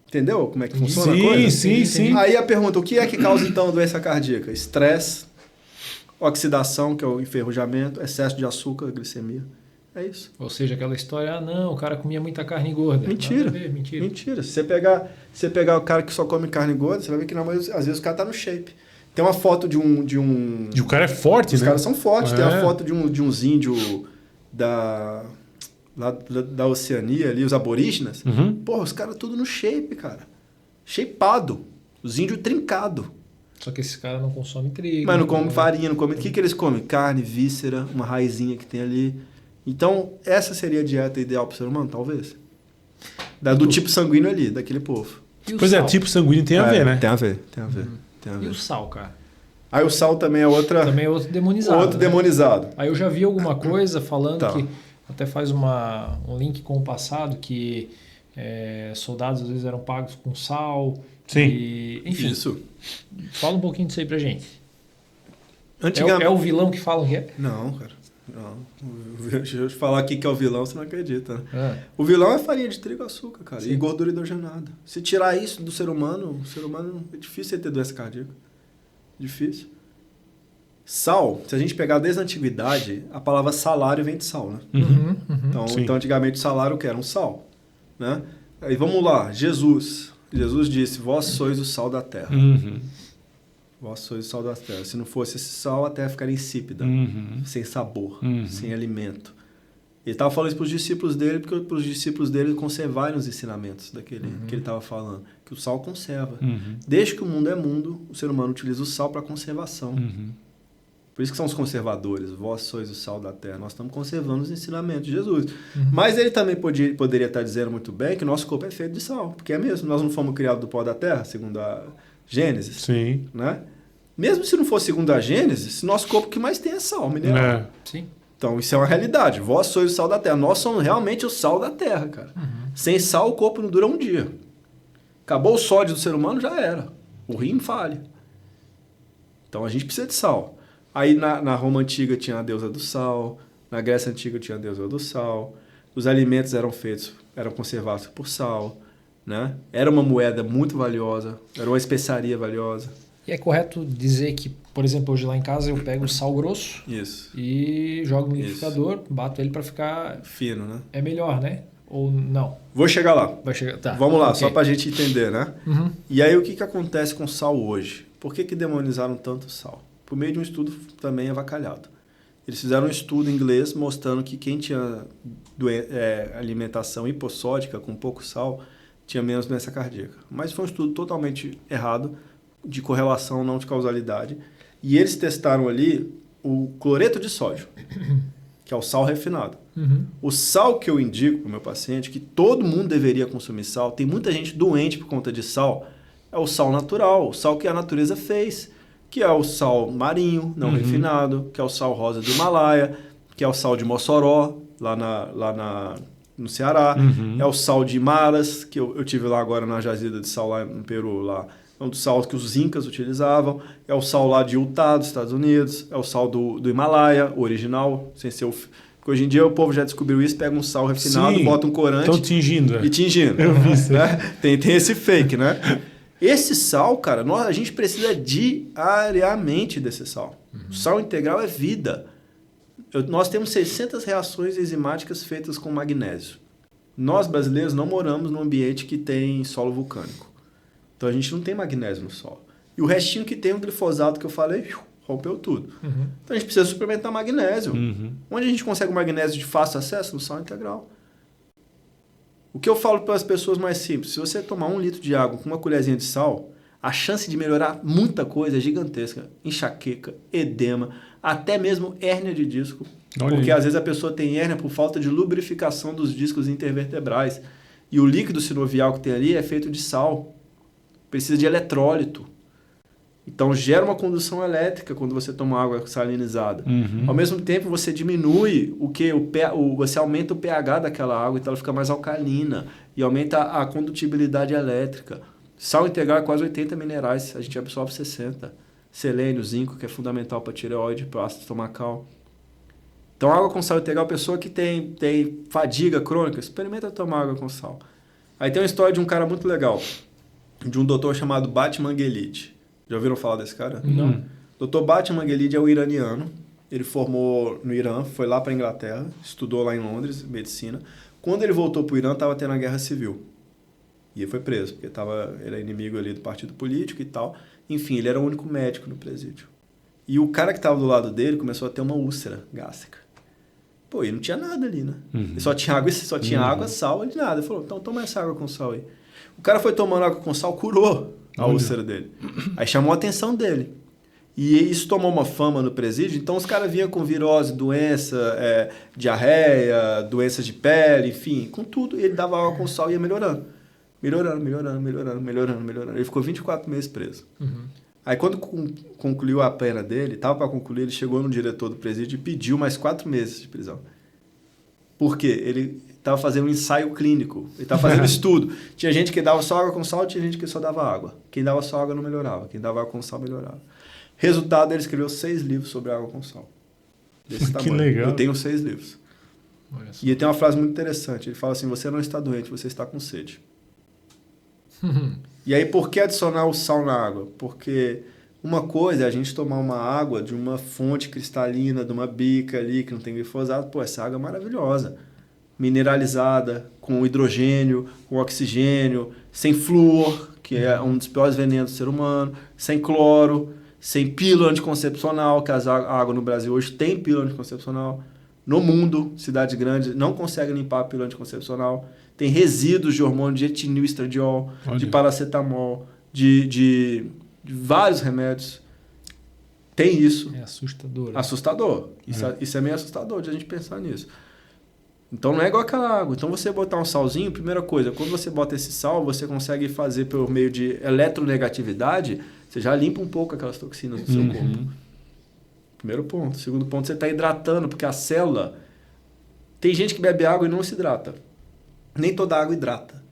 Entendeu como é que funciona a coisa? Sim. Aí a pergunta, o que é que causa então doença cardíaca? Estresse, oxidação, que é o enferrujamento, excesso de açúcar, glicemia. É isso. Ou seja, aquela história, não, o cara comia muita carne gorda. Mentira. Mentira. Mentira. Se você pegar o cara que só come carne gorda, você vai ver que às vezes o cara tá no shape. Tem uma foto de um... E o cara é forte, Os né? caras são fortes. Tem uma foto de uns índios da Oceania ali, os aborígenes. Porra, os caras tudo no shape, cara. Shapeado. Os índios trincados. Só que esses caras não consomem trigo. Mas não come farinha, não come... O que eles comem? Carne, víscera, uma raizinha que tem ali. Então, essa seria a dieta ideal para o ser humano, talvez. Do tipo sanguíneo ali, daquele povo. Pois é, tipo sanguíneo tem a ver, né? Tem a ver. E o sal, cara? Aí o sal também é outra... Também é outro demonizado. Outro demonizado. Aí eu já vi alguma coisa falando que... Até faz um link com o passado, que soldados às vezes eram pagos com sal. Sim. Enfim, isso. Fala um pouquinho disso aí pra gente. Antigamente... É o vilão que falam que é? Não, cara. Não. Deixa eu te falar aqui que é o vilão, você não acredita, né? O vilão é farinha de trigo e açúcar, cara. Sim. E gordura hidrogenada. Se tirar isso do ser humano, é difícil ele ter doença cardíaca. Difícil. Sal, se a gente pegar desde a antiguidade, a palavra salário vem de sal, né? Então, antigamente o salário o que era? Um sal, né? Aí vamos lá, Jesus disse, vós sois o sal da terra. Vós sois o sal da terra. Se não fosse esse sal, a terra ficaria insípida, sem sabor, sem alimento. Ele estava falando isso para os discípulos dele, porque para os discípulos dele conservarem os ensinamentos daquele que ele estava falando, que o sal conserva. Desde que o mundo é mundo, o ser humano utiliza o sal para conservação. Por isso que são os conservadores. Vós sois o sal da terra. Nós estamos conservando os ensinamentos de Jesus. Mas ele também poderia estar dizendo muito bem que o nosso corpo é feito de sal. Porque é mesmo. Nós não fomos criados do pó da terra, segundo a Gênesis. Sim. Né? Mesmo se não for segundo a Gênesis, nosso corpo que mais tem é sal mineral. Sim. Então, isso é uma realidade. Vós sois o sal da terra. Nós somos realmente o sal da terra, cara. Sem sal, o corpo não dura um dia. Acabou o sódio do ser humano, já era. O rim falha. Então, a gente precisa de sal. Aí na Roma Antiga tinha a deusa do sal, na Grécia Antiga tinha a deusa do sal, os alimentos eram conservados por sal, né? Era uma moeda muito valiosa, era uma especiaria valiosa. E é correto dizer que, por exemplo, hoje lá em casa eu pego o sal grosso Isso. E jogo no liquidificador, bato ele para ficar... fino, né? É melhor, né? ou não? Vou chegar lá. Vai chegar, tá. Vamos lá, Ok. só para a gente entender, né? Uhum. E aí, o que acontece com o sal hoje? Por que demonizaram tanto o sal? Por meio de um estudo também avacalhado. Eles fizeram um estudo em inglês mostrando que quem tinha alimentação hipossódica, com pouco sal, tinha menos doença cardíaca. Mas foi um estudo totalmente errado, de correlação, não de causalidade. E eles testaram ali o cloreto de sódio, que é o sal refinado. Uhum. O sal que eu indico para o meu paciente, que todo mundo deveria consumir sal, tem muita gente doente por conta de sal, é o sal natural, o sal que a natureza fez, que é o sal marinho, não refinado, que é o sal rosa do Himalaia, que é o sal de Mossoró, no Ceará, é o sal de Maras, que eu tive lá agora na jazida de sal lá no Peru, lá. É um dos sal que os incas utilizavam, é o sal lá de Utah, dos Estados Unidos, é o sal do Himalaia, o original, sem ser o... Porque hoje em dia o povo já descobriu isso, pega um sal refinado, bota um corante... Estão tingindo. E tingindo. Eu vi isso. Né? Tem esse fake, né? Esse sal, cara, a gente precisa diariamente desse sal. O sal integral é vida. Nós temos 600 reações enzimáticas feitas com magnésio. Nós, brasileiros, não moramos num ambiente que tem solo vulcânico. Então, a gente não tem magnésio no solo. E o restinho que tem, o glifosato que eu falei, rompeu tudo. Então, a gente precisa suplementar magnésio. Onde a gente consegue o magnésio de fácil acesso? No sal integral. O que eu falo para as pessoas mais simples, se você tomar 1 litro de água com uma colherzinha de sal, a chance de melhorar muita coisa é gigantesca. Enxaqueca, edema, até mesmo hérnia de disco. Porque às vezes a pessoa tem hérnia por falta de lubrificação dos discos intervertebrais. E o líquido sinovial que tem ali é feito de sal. Precisa de eletrólito. Então gera uma condução elétrica quando você toma água salinizada. Ao mesmo tempo você diminui você aumenta o pH daquela água, então ela fica mais alcalina e aumenta a condutibilidade elétrica. Sal integral é quase 80 minerais, a gente absorve 60. Selênio, zinco, que é fundamental para tireoide, para ácido estomacal. Então água com sal integral, pessoa que tem fadiga crônica, experimenta tomar água com sal. Aí tem uma história de um cara muito legal, de um doutor chamado Bat Manguelid. Já ouviram falar desse cara? Não. Dr. Bat Manguelid é um iraniano. Ele formou no Irã, foi lá para a Inglaterra, estudou lá em Londres, medicina. Quando ele voltou para o Irã, estava tendo a guerra civil. E ele foi preso, porque ele era inimigo ali do partido político e tal. Enfim, ele era o único médico no presídio. E o cara que estava do lado dele começou a ter uma úlcera gástrica. Pô, e não tinha nada ali, né? Ele só tinha água, sal, e nada. Ele falou, então toma essa água com sal aí. O cara foi tomando água com sal, curou a úlcera dele. Aí chamou a atenção dele. E isso tomou uma fama no presídio, então os caras vinham com virose, doença, diarreia, doenças de pele, enfim, com tudo. E ele dava água com sal e ia melhorando. Melhorando. Ele ficou 24 meses preso. Aí quando concluiu a pena dele, estava para concluir, ele chegou no diretor do presídio e pediu mais 4 meses de prisão. Por quê? Ele estava fazendo um ensaio clínico, ele estava fazendo estudo. Tinha gente que dava só água com sal, tinha gente que só dava água. Quem dava só água não melhorava, quem dava água com sal melhorava. Resultado, ele escreveu 6 livros sobre água com sal. Desse tamanho. Que legal. Eu tenho 6 livros. E ele tem uma frase muito interessante, ele fala assim, você não está doente, você está com sede. E aí, por que adicionar o sal na água? Porque uma coisa é a gente tomar uma água de uma fonte cristalina, de uma bica ali, que não tem glifosato. Pô, essa água é maravilhosa. Mineralizada, com hidrogênio, com oxigênio, sem flúor, que é um dos piores venenos do ser humano, sem cloro, sem pílula anticoncepcional, que a água no Brasil hoje tem pílula anticoncepcional. No mundo, cidades grandes não conseguem limpar a pílula anticoncepcional. Tem resíduos de hormônio de etilil estradiol, de paracetamol, de vários remédios. Tem isso. É assustador. Assustador. Isso é meio assustador de a gente pensar nisso. Então não é igual aquela água. Então você botar um salzinho, primeira coisa, quando você bota esse sal, você consegue fazer por meio de eletronegatividade, você já limpa um pouco aquelas toxinas do seu corpo. Primeiro ponto. Segundo ponto, você está hidratando, porque a célula... Tem gente que bebe água e não se hidrata. Nem toda água hidrata.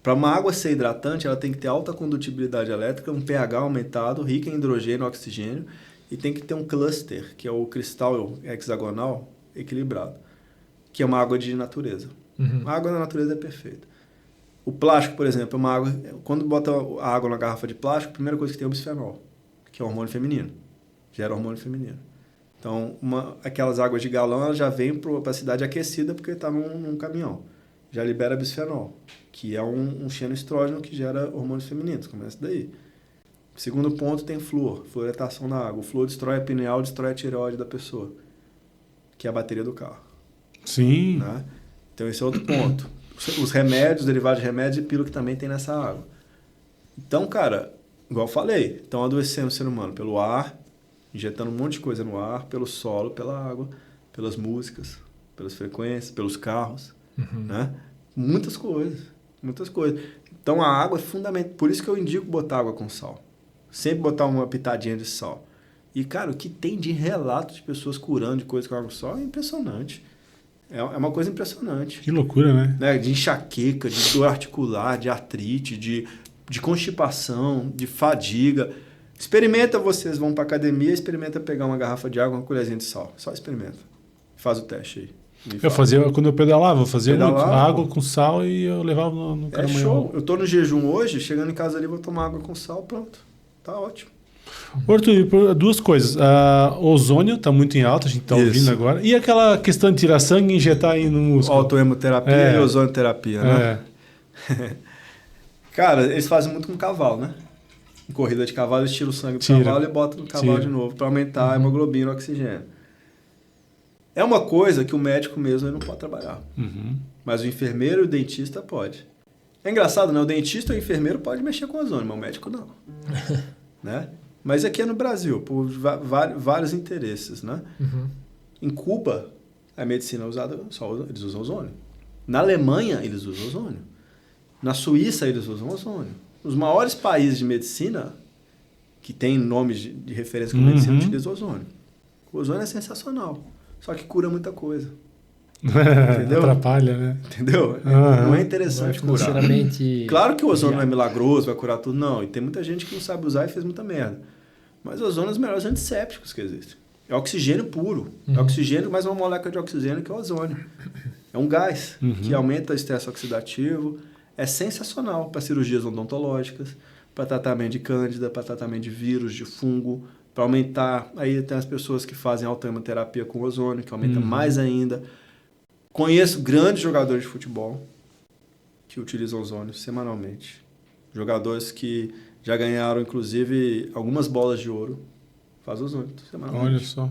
Para uma água ser hidratante, ela tem que ter alta condutibilidade elétrica, um pH aumentado, rica em hidrogênio e oxigênio, e tem que ter um cluster, que é o cristal hexagonal equilibrado, que é uma água de natureza. A água da natureza é perfeita. O plástico, por exemplo, é uma água... Quando bota a água na garrafa de plástico, a primeira coisa que tem é o bisfenol, que é o hormônio feminino. Gera hormônio feminino. Então, aquelas águas de galão, elas já vêm para a cidade aquecida porque está num caminhão. já libera bisfenol, que é um xenoestrógeno que gera hormônios femininos. Começa daí. Segundo ponto, tem flúor, fluoretação na água. O flúor destrói a pineal, destrói a tireoide da pessoa, que é a bateria do carro. Sim. Né? Então, esse é outro ponto. Os remédios, derivados de remédios e pílula que também tem nessa água. Então, cara, igual eu falei, estão adoecendo o ser humano pelo ar, injetando um monte de coisa no ar, pelo solo, pela água, pelas músicas, pelas frequências, pelos carros, né? Muitas coisas. Então, a água é fundamental. Por isso que eu indico botar água com sal. Sempre botar uma pitadinha de sal. E, cara, o que tem de relato de pessoas curando de coisas com água com sal é impressionante. É uma coisa impressionante. Que loucura, né? De enxaqueca, de dor articular, de artrite, de constipação, de fadiga. Experimenta, vocês vão para academia, experimenta pegar uma garrafa de água, uma colherzinha de sal. Só experimenta. Faz o teste aí. Quando eu pedalava, eu fazia muito água pô. com sal e eu levava no caramanhão. Show. Eu tô no jejum hoje, chegando em casa ali, vou tomar água com sal, pronto. Tá ótimo. Arthur, duas coisas. Ozônio está muito em alta, a gente está ouvindo agora. E aquela questão de tirar sangue e injetar aí no músculo? Autohemoterapia e ozonioterapia, né? Cara, eles fazem muito com cavalo, né? Em corrida de cavalo, eles tiram o sangue do cavalo e botam no cavalo de novo para aumentar a hemoglobina e o oxigênio. É uma coisa que o médico mesmo não pode trabalhar. Mas o enfermeiro e o dentista pode. É engraçado, né? O dentista e o enfermeiro pode mexer com ozônio, mas o médico não. Né? Mas aqui é no Brasil, por vários interesses, né? Em Cuba, a medicina é usada, eles usam ozônio. Na Alemanha, eles usam ozônio. Na Suíça, eles usam ozônio. Os maiores países de medicina, que têm nomes de referência com medicina, utilizam ozônio. O ozônio é sensacional, só que cura muita coisa. Entendeu? Atrapalha, né? Entendeu? Não é interessante curar. Claro que o ozônio não é milagroso, vai curar tudo, não. E tem muita gente que não sabe usar e fez muita merda. Mas o ozônio é um dos melhores antissépticos que existem. É oxigênio puro. É oxigênio mais uma molécula de oxigênio que é o ozônio. É um gás que aumenta o estresse oxidativo. É sensacional para cirurgias odontológicas, para tratamento de cândida, para tratamento de vírus, de fungo, para aumentar. Aí tem as pessoas que fazem autohemoterapia com ozônio, que aumenta mais ainda. Conheço grandes jogadores de futebol que utilizam ozônio semanalmente. Jogadores que já ganharam, inclusive, algumas bolas de ouro. Faz ozônio semanalmente. Olha só.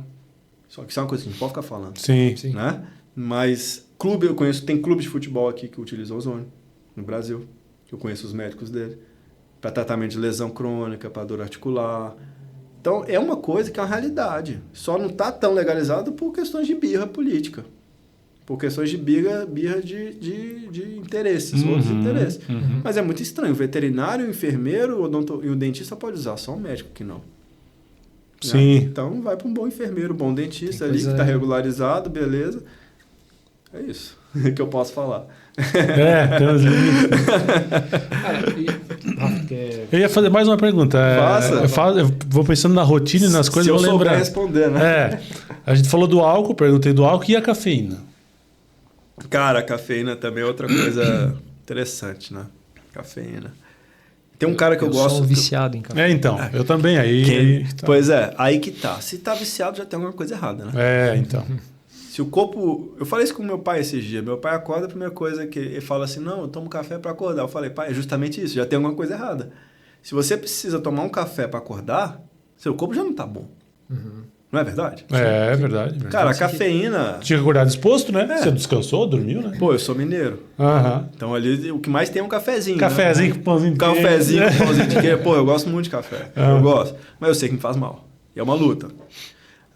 Só que isso é uma coisa que a gente pode ficar falando. Sim. Né? Mas eu conheço, tem clubes de futebol aqui que utilizam ozônio no Brasil. Eu conheço os médicos dele. Para tratamento de lesão crônica, para dor articular. Então, é uma coisa que é uma realidade. Só não está tão legalizado por questões de birra política. Por questões de birra de interesses, outros interesses. Mas é muito estranho. O veterinário, o enfermeiro e o dentista pode usar, só o médico que não. Sim. Né? Então vai para um bom enfermeiro, um bom dentista ali, que está regularizado, beleza. É isso que eu posso falar. Tem uns limites. Eu ia fazer mais uma pergunta. Eu vou pensando na rotina e nas coisas, eu vou lembrar. Responder, né? A gente falou do álcool, perguntei do álcool e a cafeína. Cara, a cafeína também é outra coisa interessante, né? Cafeína. Tem um cara que eu gosto... Eu sou viciado em café. Então. Eu também. Pois é, aí que tá. Se tá viciado, já tem alguma coisa errada, né? Então. Se o corpo... Eu falei isso com meu pai esses dias. Meu pai acorda, a primeira coisa que ele fala assim, não, eu tomo café para acordar. Eu falei, pai, é justamente isso, já tem alguma coisa errada. Se você precisa tomar um café para acordar, seu corpo já não tá bom. Não é verdade? É verdade. Cara, a cafeína... Tinha que acordar disposto, né? Você descansou, dormiu, né? Pô, eu sou mineiro. Então ali o que mais tem é um cafezinho. Cafezinho, né? com pãozinho de queijo. Cafezinho com pãozinho de queijo. Pô, eu gosto muito de café. Eu gosto. Mas eu sei que me faz mal. E é uma luta.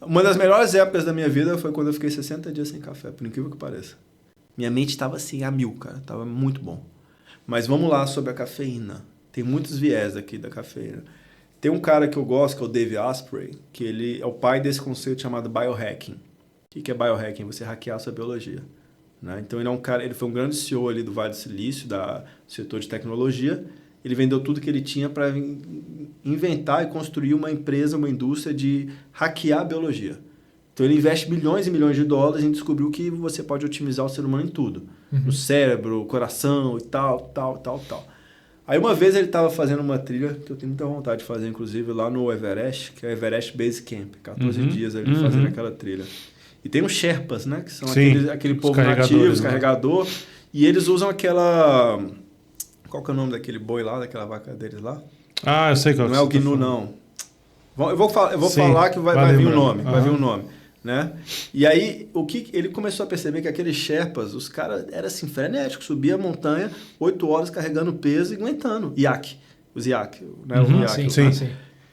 Uma das melhores épocas da minha vida foi quando eu fiquei 60 dias sem café, por incrível que pareça. Minha mente estava assim, a mil, cara. Tava muito bom. Mas vamos lá sobre a cafeína. Tem muitos viés aqui da cafeína. Tem um cara que eu gosto, que é o Dave Asprey, que ele é o pai desse conceito chamado biohacking. O que é biohacking? Você hackear a sua biologia. Né? Então, ele foi um grande CEO ali do Vale do Silício, do setor de tecnologia. Ele vendeu tudo que ele tinha para inventar e construir uma empresa, uma indústria de hackear a biologia. Então, ele investe milhões e milhões de dólares em descobrir que você pode otimizar o ser humano em tudo. No cérebro, coração e tal. Aí uma vez ele estava fazendo uma trilha, que eu tenho muita vontade de fazer, inclusive, lá no Everest, que é o Everest Base Camp. 14 dias ali fazendo aquela trilha. E tem os Sherpas, né? Que são aquele povo nativo, os carregador. E eles usam aquela... Qual que é o nome daquele boi lá, daquela vaca deles lá? Ah, eu sei qual Não é o Gnu, não. Eu vou falar que vai vir o nome. Vai vir o nome. Né? E aí, ele começou a perceber que aqueles Sherpas, os caras eram assim, frenéticos, subia a montanha, 8 horas carregando peso e aguentando. Os iaque, né? Uhum, o iaque, sim.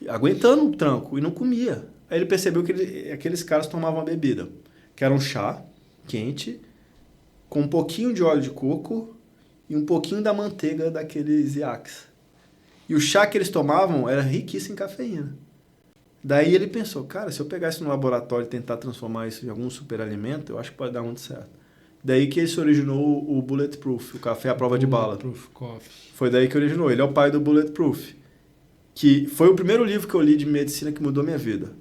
Aguentando o tranco e não comia. Aí ele percebeu que aqueles caras tomavam uma bebida, que era um chá quente, com um pouquinho de óleo de coco e um pouquinho da manteiga daqueles iaques. E o chá que eles tomavam era riquíssimo em cafeína. Daí ele pensou, cara, se eu pegar isso no laboratório e tentar transformar isso em algum superalimento, eu acho que pode dar muito certo. Daí que se originou o Bulletproof, o café à prova de bala. Bulletproof Coffee. Foi daí que originou. Ele é o pai do Bulletproof, que foi o primeiro livro que eu li de medicina que mudou minha vida.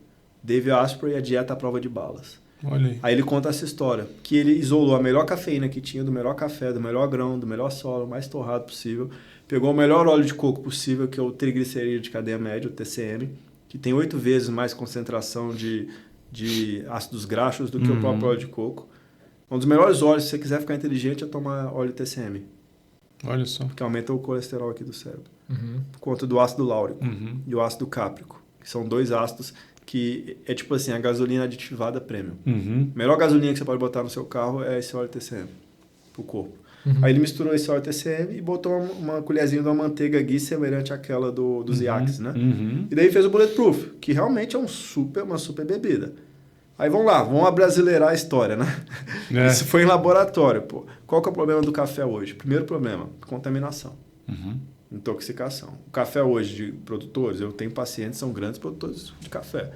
Dave Asprey e a dieta à prova de balas. Olha aí. Aí ele conta essa história, que ele isolou a melhor cafeína que tinha, do melhor café, do melhor grão, do melhor solo, mais torrado possível, pegou o melhor óleo de coco possível, que é o triglicerídeo de cadeia média, o TCM, que tem 8 vezes mais concentração de ácidos graxos do que o próprio óleo de coco. Um dos melhores óleos, se você quiser ficar inteligente, é tomar óleo TCM. Olha só. Porque aumenta o colesterol aqui do cérebro. Uhum. Por conta do ácido láurico e o ácido cáprico, que são 2 ácidos que é tipo assim, a gasolina aditivada premium. A melhor gasolina que você pode botar no seu carro é esse óleo TCM, pro corpo. Aí ele misturou esse óleo TCM e botou uma colherzinha de uma manteiga ghee semelhante àquela dos iaques, né? E daí fez o Bulletproof, que realmente é uma super bebida. Aí vamos lá, vamos abrasileirar a história, né? Isso foi em laboratório, pô. Qual que é o problema do café hoje? Primeiro problema, contaminação. Intoxicação. O café hoje de produtores, eu tenho pacientes que são grandes produtores de café.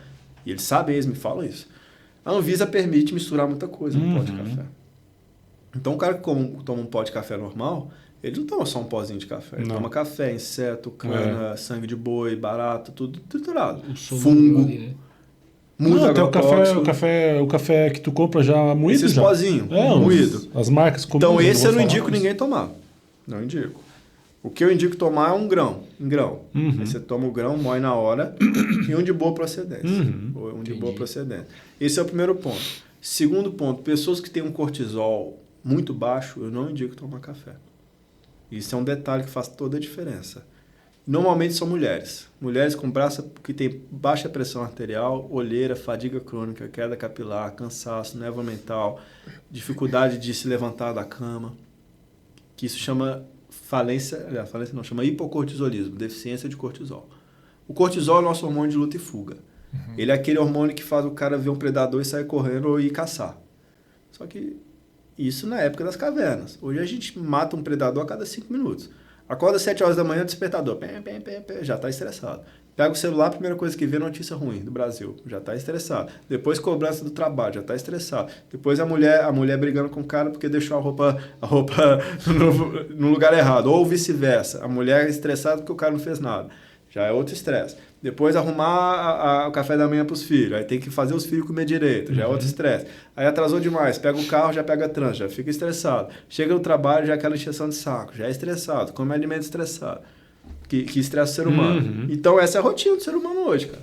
E eles sabem, eles me falam isso. A Anvisa permite misturar muita coisa no pó de café. Então o cara que toma um pó de café normal, ele não toma só um pozinho de café. Ele toma café, inseto, cana, sangue de boi, barato, tudo triturado. Fungo. Ali, né? Muito até o café que tu compra já moído. Esses pozinhos, moído. As marcas comuns. Então esse eu não indico ninguém tomar. Não indico. O que eu indico tomar é um grão, em grão. Aí você toma o grão, moe na hora, e um de boa procedência. De boa procedência. Esse é o primeiro ponto. Segundo ponto, pessoas que têm um cortisol muito baixo, eu não indico tomar café. Isso é um detalhe que faz toda a diferença. Normalmente são mulheres. Mulheres com braço que têm baixa pressão arterial, olheira, fadiga crônica, queda capilar, cansaço, névoa mental, dificuldade de se levantar da cama, que isso chama chama hipocortisolismo, deficiência de cortisol. O cortisol é o nosso hormônio de luta e fuga. Ele é aquele hormônio que faz o cara ver um predador e sair correndo ou ir caçar. Só que isso na época das cavernas. Hoje a gente mata um predador a cada 5 minutos. Acorda às 7 horas da manhã, despertador. Já está estressado. Pega o celular, a primeira coisa que vê é notícia ruim do Brasil. Já está estressado. Depois cobrança do trabalho, já está estressado. Depois a mulher brigando com o cara porque deixou a roupa no lugar errado. Ou vice-versa. A mulher é estressada porque o cara não fez nada. Já é outro estresse. Depois arrumar o café da manhã para os filhos. Aí tem que fazer os filhos comer direito. Já é outro estresse. Aí atrasou demais. Pega o carro, já pega trânsito. Já fica estressado. Chega no trabalho, já é aquela encheção de saco. Já é estressado. Come alimento estressado. Que estressa o ser humano. Então essa é a rotina do ser humano hoje, cara.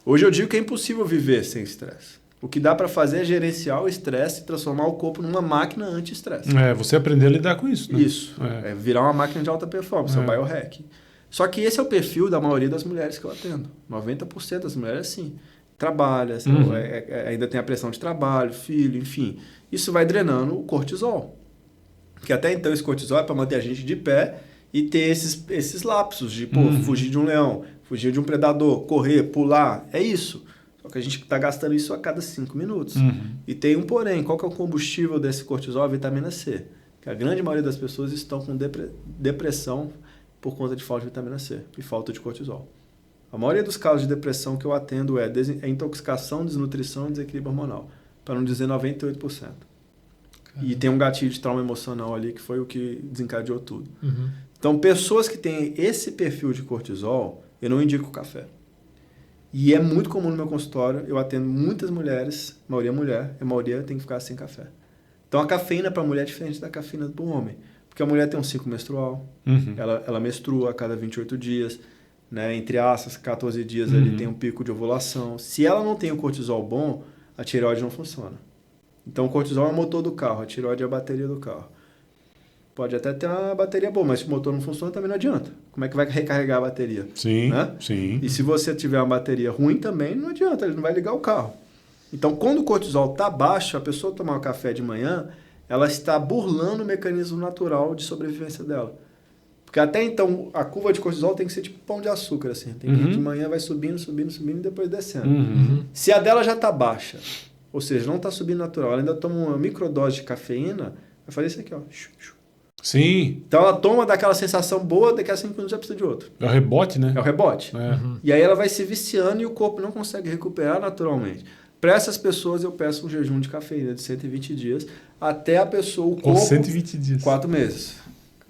Hoje eu digo que é impossível viver sem estresse. O que dá para fazer é gerenciar o estresse e transformar o corpo numa máquina anti-estresse. Você aprender a lidar com isso, né? Isso. É virar uma máquina de alta performance, é o biohack. Só que esse é o perfil da maioria das mulheres que eu atendo. 90% das mulheres, sim. Trabalha, ainda tem a pressão de trabalho, filho, enfim. Isso vai drenando o cortisol. Que até então esse cortisol é para manter a gente de pé e ter esses lapsos de fugir de um leão, fugir de um predador, correr, pular. É isso. Só que a gente está gastando isso a cada 5 minutos. E tem um porém. Qual que é o combustível desse cortisol? A vitamina C. Que a grande maioria das pessoas estão com depressão por conta de falta de vitamina C e falta de cortisol. A maioria dos casos de depressão que eu atendo é intoxicação, desnutrição e desequilíbrio hormonal, para não dizer 98%. Caramba. E tem um gatilho de trauma emocional ali que foi o que desencadeou tudo. Então, pessoas que têm esse perfil de cortisol, eu não indico café. E é muito comum no meu consultório, eu atendo muitas mulheres, maioria mulher, a maioria tem que ficar sem café. Então, a cafeína para a mulher é diferente da cafeína para o homem. Porque a mulher tem um ciclo menstrual, ela menstrua a cada 28 dias, né? Entre aspas, 14 dias ali tem um pico de ovulação. Se ela não tem o cortisol bom, a tireoide não funciona. Então o cortisol é o motor do carro, a tireoide é a bateria do carro. pode até ter uma bateria boa, mas se o motor não funciona, também não adianta. Como é que vai recarregar a bateria? Sim, né? sim. E se você tiver uma bateria ruim também, não adianta, ele não vai ligar o carro. Então, quando o cortisol está baixo, a pessoa tomar um café de manhã, ela está burlando o mecanismo natural de sobrevivência dela. Porque até então, a curva de cortisol tem que ser tipo pão de açúcar, assim. Tem que ir de manhã, vai subindo, subindo, subindo e depois descendo. Se a dela já está baixa, ou seja, não está subindo natural, ela ainda toma uma microdose de cafeína, vai fazer isso aqui, ó. Sim. Então ela toma daquela sensação boa, daqui a 5 minutos já precisa de outro. É o rebote, né? É o rebote. É. E aí ela vai se viciando e o corpo não consegue recuperar naturalmente. Para essas pessoas eu peço um jejum de cafeína de 120 dias até a pessoa, o Com corpo... 120 dias. 4 meses.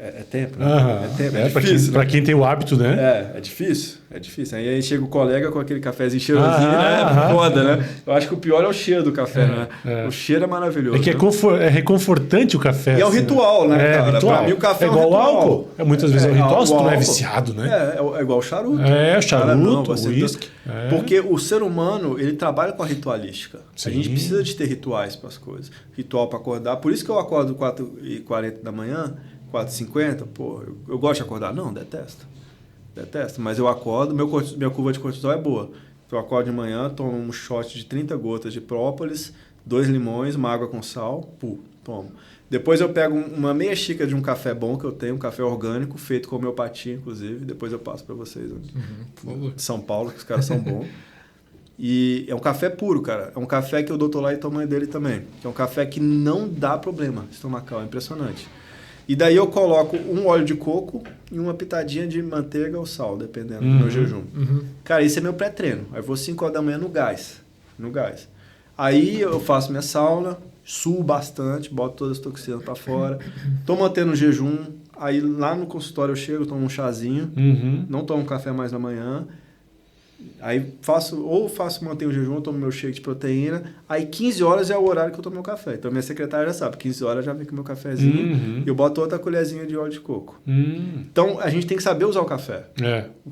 É tempo, né? Aham. É tempo, É, difícil, pra né? quem tem o hábito, né? É difícil, é difícil. Aí chega o colega com aquele cafezinho cheirosinho, Aham. né? Foda, né? Eu acho que o pior é o cheiro do café, né? O cheiro é maravilhoso. É que é reconfortante o café. E é um assim, ritual, né, cara? Ritual. Pra mim, o café é é um igual ritual. álcool. Muitas vezes é um ritual se tu não é álcool. viciado, né? É igual o charuto. É, o Cara, não, charuto, você o uísque. tá- Porque o ser humano, ele trabalha com a ritualística. Sim. A gente precisa de ter rituais para as coisas. Ritual para acordar. Por isso que eu acordo 4h40 da manhã, 4h50. Pô, eu gosto de acordar? Não, detesto. Mas eu acordo, minha curva de cortisol é boa. Eu acordo de manhã, tomo um shot de 30 gotas de própolis, 2 limões, uma água com sal, tomo. Depois eu pego uma meia xícara de um café bom que eu tenho, um café orgânico, feito com homeopatia, inclusive. Depois eu passo para vocês. De São Paulo, que os caras são bons. E é um café puro, cara. É um café que o doutor lá e tamanho dele também. É um café que não dá problema estomacal, é impressionante. E daí eu coloco um óleo de coco e uma pitadinha de manteiga ou sal, dependendo do meu jejum. Cara, isso é meu pré-treino. Aí eu vou 5 horas da manhã no gás. Aí eu faço minha sauna, suo bastante, boto todas as toxinas para fora. Tô mantendo o jejum. Aí lá no consultório eu chego, tomo um chazinho. Não tomo café mais na manhã. Aí mantenho o jejum, eu tomo meu shake de proteína. Aí 15 horas é o horário que eu tomo meu café. Então minha secretária já sabe, 15 horas já vem com meu cafezinho e eu boto outra colherzinha de óleo de coco. Então a gente tem que saber usar o café.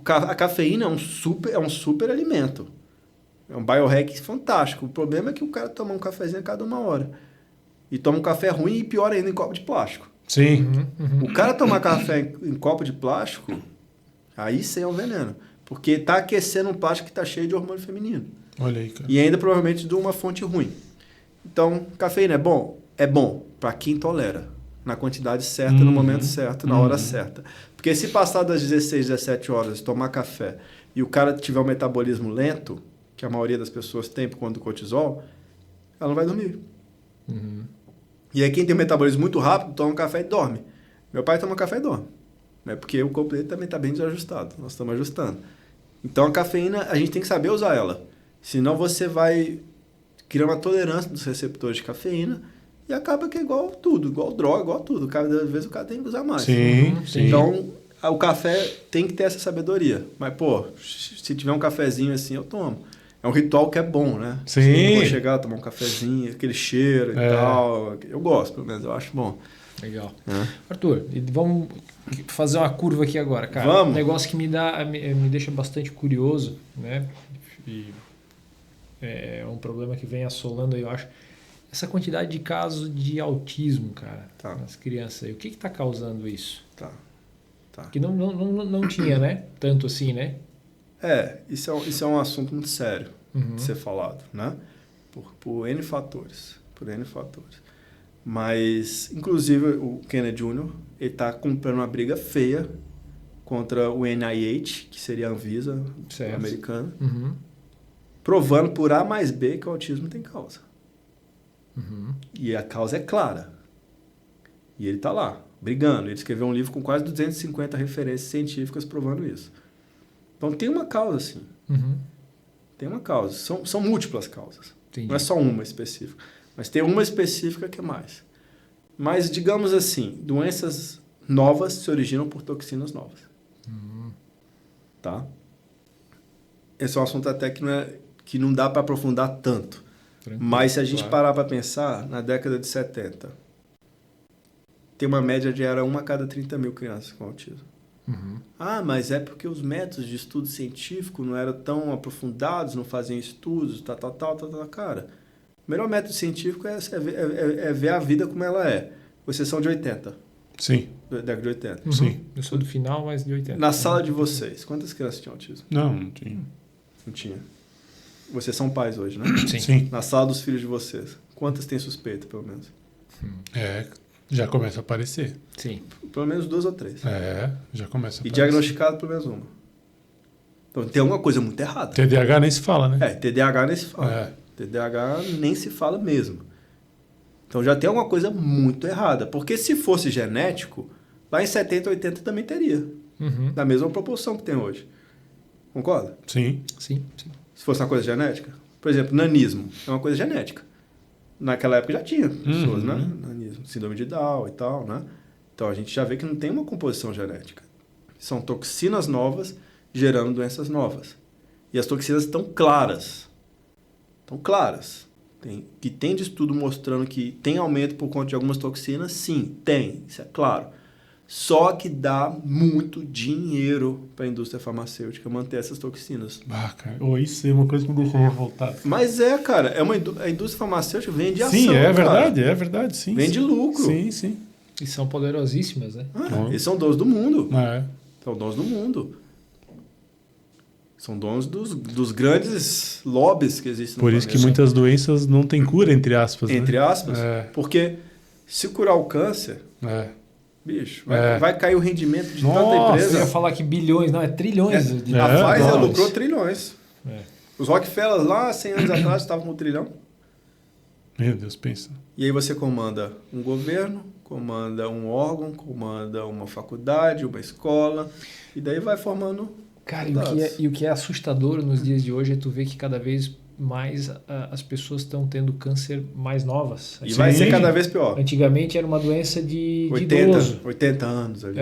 A cafeína é um super alimento. É um biohack fantástico. O problema é que o cara toma um cafezinho a cada 1 hora. E toma um café ruim e pior ainda em copo de plástico. Sim. O cara tomar café em copo de plástico, aí sim é um veneno. Porque está aquecendo um plástico que está cheio de hormônio feminino. Olha aí, cara. E ainda provavelmente de uma fonte ruim. Então, cafeína é bom? É bom para quem tolera. Na quantidade certa, no momento certo, na hora certa. Porque se passar das 16, 17 horas tomar café e o cara tiver um metabolismo lento, que a maioria das pessoas tem por conta do cortisol, ela não vai dormir. E aí quem tem um metabolismo muito rápido toma um café e dorme. Meu pai toma café e dorme. Né? Porque o corpo dele também está bem desajustado. Nós estamos ajustando. Então a cafeína, a gente tem que saber usar ela. Senão você vai criar uma tolerância dos receptores de cafeína e acaba que é igual tudo, igual droga, igual tudo. Cada vez o cara tem que usar mais. Sim. Então o café tem que ter essa sabedoria. Mas, pô, se tiver um cafezinho assim, eu tomo. É um ritual que é bom, né? Sim. Eu vou chegar, tomar um cafezinho, aquele cheiro e tal. Eu gosto, pelo menos, eu acho bom. Legal. Arthur, vamos fazer uma curva aqui agora, cara. Vamos. Um negócio que me deixa bastante curioso, né? E é um problema que vem assolando aí, eu acho. Essa quantidade de casos de autismo, cara, nas crianças aí. O que está causando isso? Que não tinha, né? Tanto assim, né? Isso é um assunto muito sério de ser falado, né? Por N fatores. Mas, inclusive, o Kennedy Jr., ele está comprando uma briga feia contra o NIH, que seria a Anvisa americana, provando por A mais B que o autismo tem causa. E a causa é clara. E ele está lá, brigando. Ele escreveu um livro com quase 250 referências científicas provando isso. Então, tem uma causa, sim. Tem uma causa. São múltiplas causas. Entendi. Não é só uma específica. Mas tem uma específica que é mais. Mas, digamos assim, doenças novas se originam por toxinas novas. Tá? Esse é um assunto até que não dá para aprofundar tanto. Mas se a gente parar para pensar, na década de 70, tem uma média de era 1 a cada 30 mil crianças com autismo. Mas é porque os métodos de estudo científico não eram tão aprofundados, não faziam estudos, tal. Cara, o melhor método científico é ver a vida como ela é, com exceção de 80. Sim. Da década de 80. Uhum. Sim. Eu sou do final, mas de 80. Na sala de vocês, quantas crianças tinham autismo? Não tinha. Não tinha. Vocês são pais hoje, né? Sim. Na sala dos filhos de vocês, quantas têm suspeita, pelo menos? Já começa a aparecer. Sim. Pelo menos 2 ou 3. Já começa a E aparecer. diagnosticado pelo menos uma. Então tem alguma coisa muito errada. TDAH nem se fala, né? TDAH nem se fala. TDAH nem se fala mesmo. Então já tem alguma coisa muito errada. Porque se fosse genético, lá em 70, 80 também teria. Uhum. Na mesma proporção que tem hoje. Concorda? Sim. Sim. Se fosse uma coisa genética. Por exemplo, nanismo é uma coisa genética. Naquela época já tinha pessoas, né? Nanismo, síndrome de Down e tal, né? Então a gente já vê que não tem uma composição genética. São toxinas novas gerando doenças novas. E as toxinas estão claras. Estão claras. Tem de estudo mostrando que tem aumento por conta de algumas toxinas? Sim, tem. Isso é claro. Só que dá muito dinheiro para a indústria farmacêutica manter essas toxinas. Cara. Isso é uma coisa que me deixa revoltado. Mas cara, a indústria farmacêutica vende ação. Sim, cara. é verdade, sim. Vende lucro. Sim. E são poderosíssimas, né? Eles são donos do mundo. É. São donos do mundo. São donos dos grandes lobbies que existem no Por isso planeta. que muitas doenças não têm cura, entre aspas. Entre aspas. É. Porque se curar o câncer, bicho, vai cair o rendimento de tanta Eu empresa. ia falar que bilhões, não, é trilhões. A de Pfizer dólares. lucrou trilhões. Os Rockefeller lá, 100 anos atrás, estavam com 1 trilhão. Meu Deus, pensa. E aí você comanda um governo, comanda um órgão, comanda uma faculdade, uma escola, e daí vai formando... Cara, e o que é assustador nos dias de hoje é tu ver que cada vez mais as pessoas estão tendo câncer mais novas. E vai ser cada vez pior. Antigamente era uma doença de 80, idoso. 80 anos ali.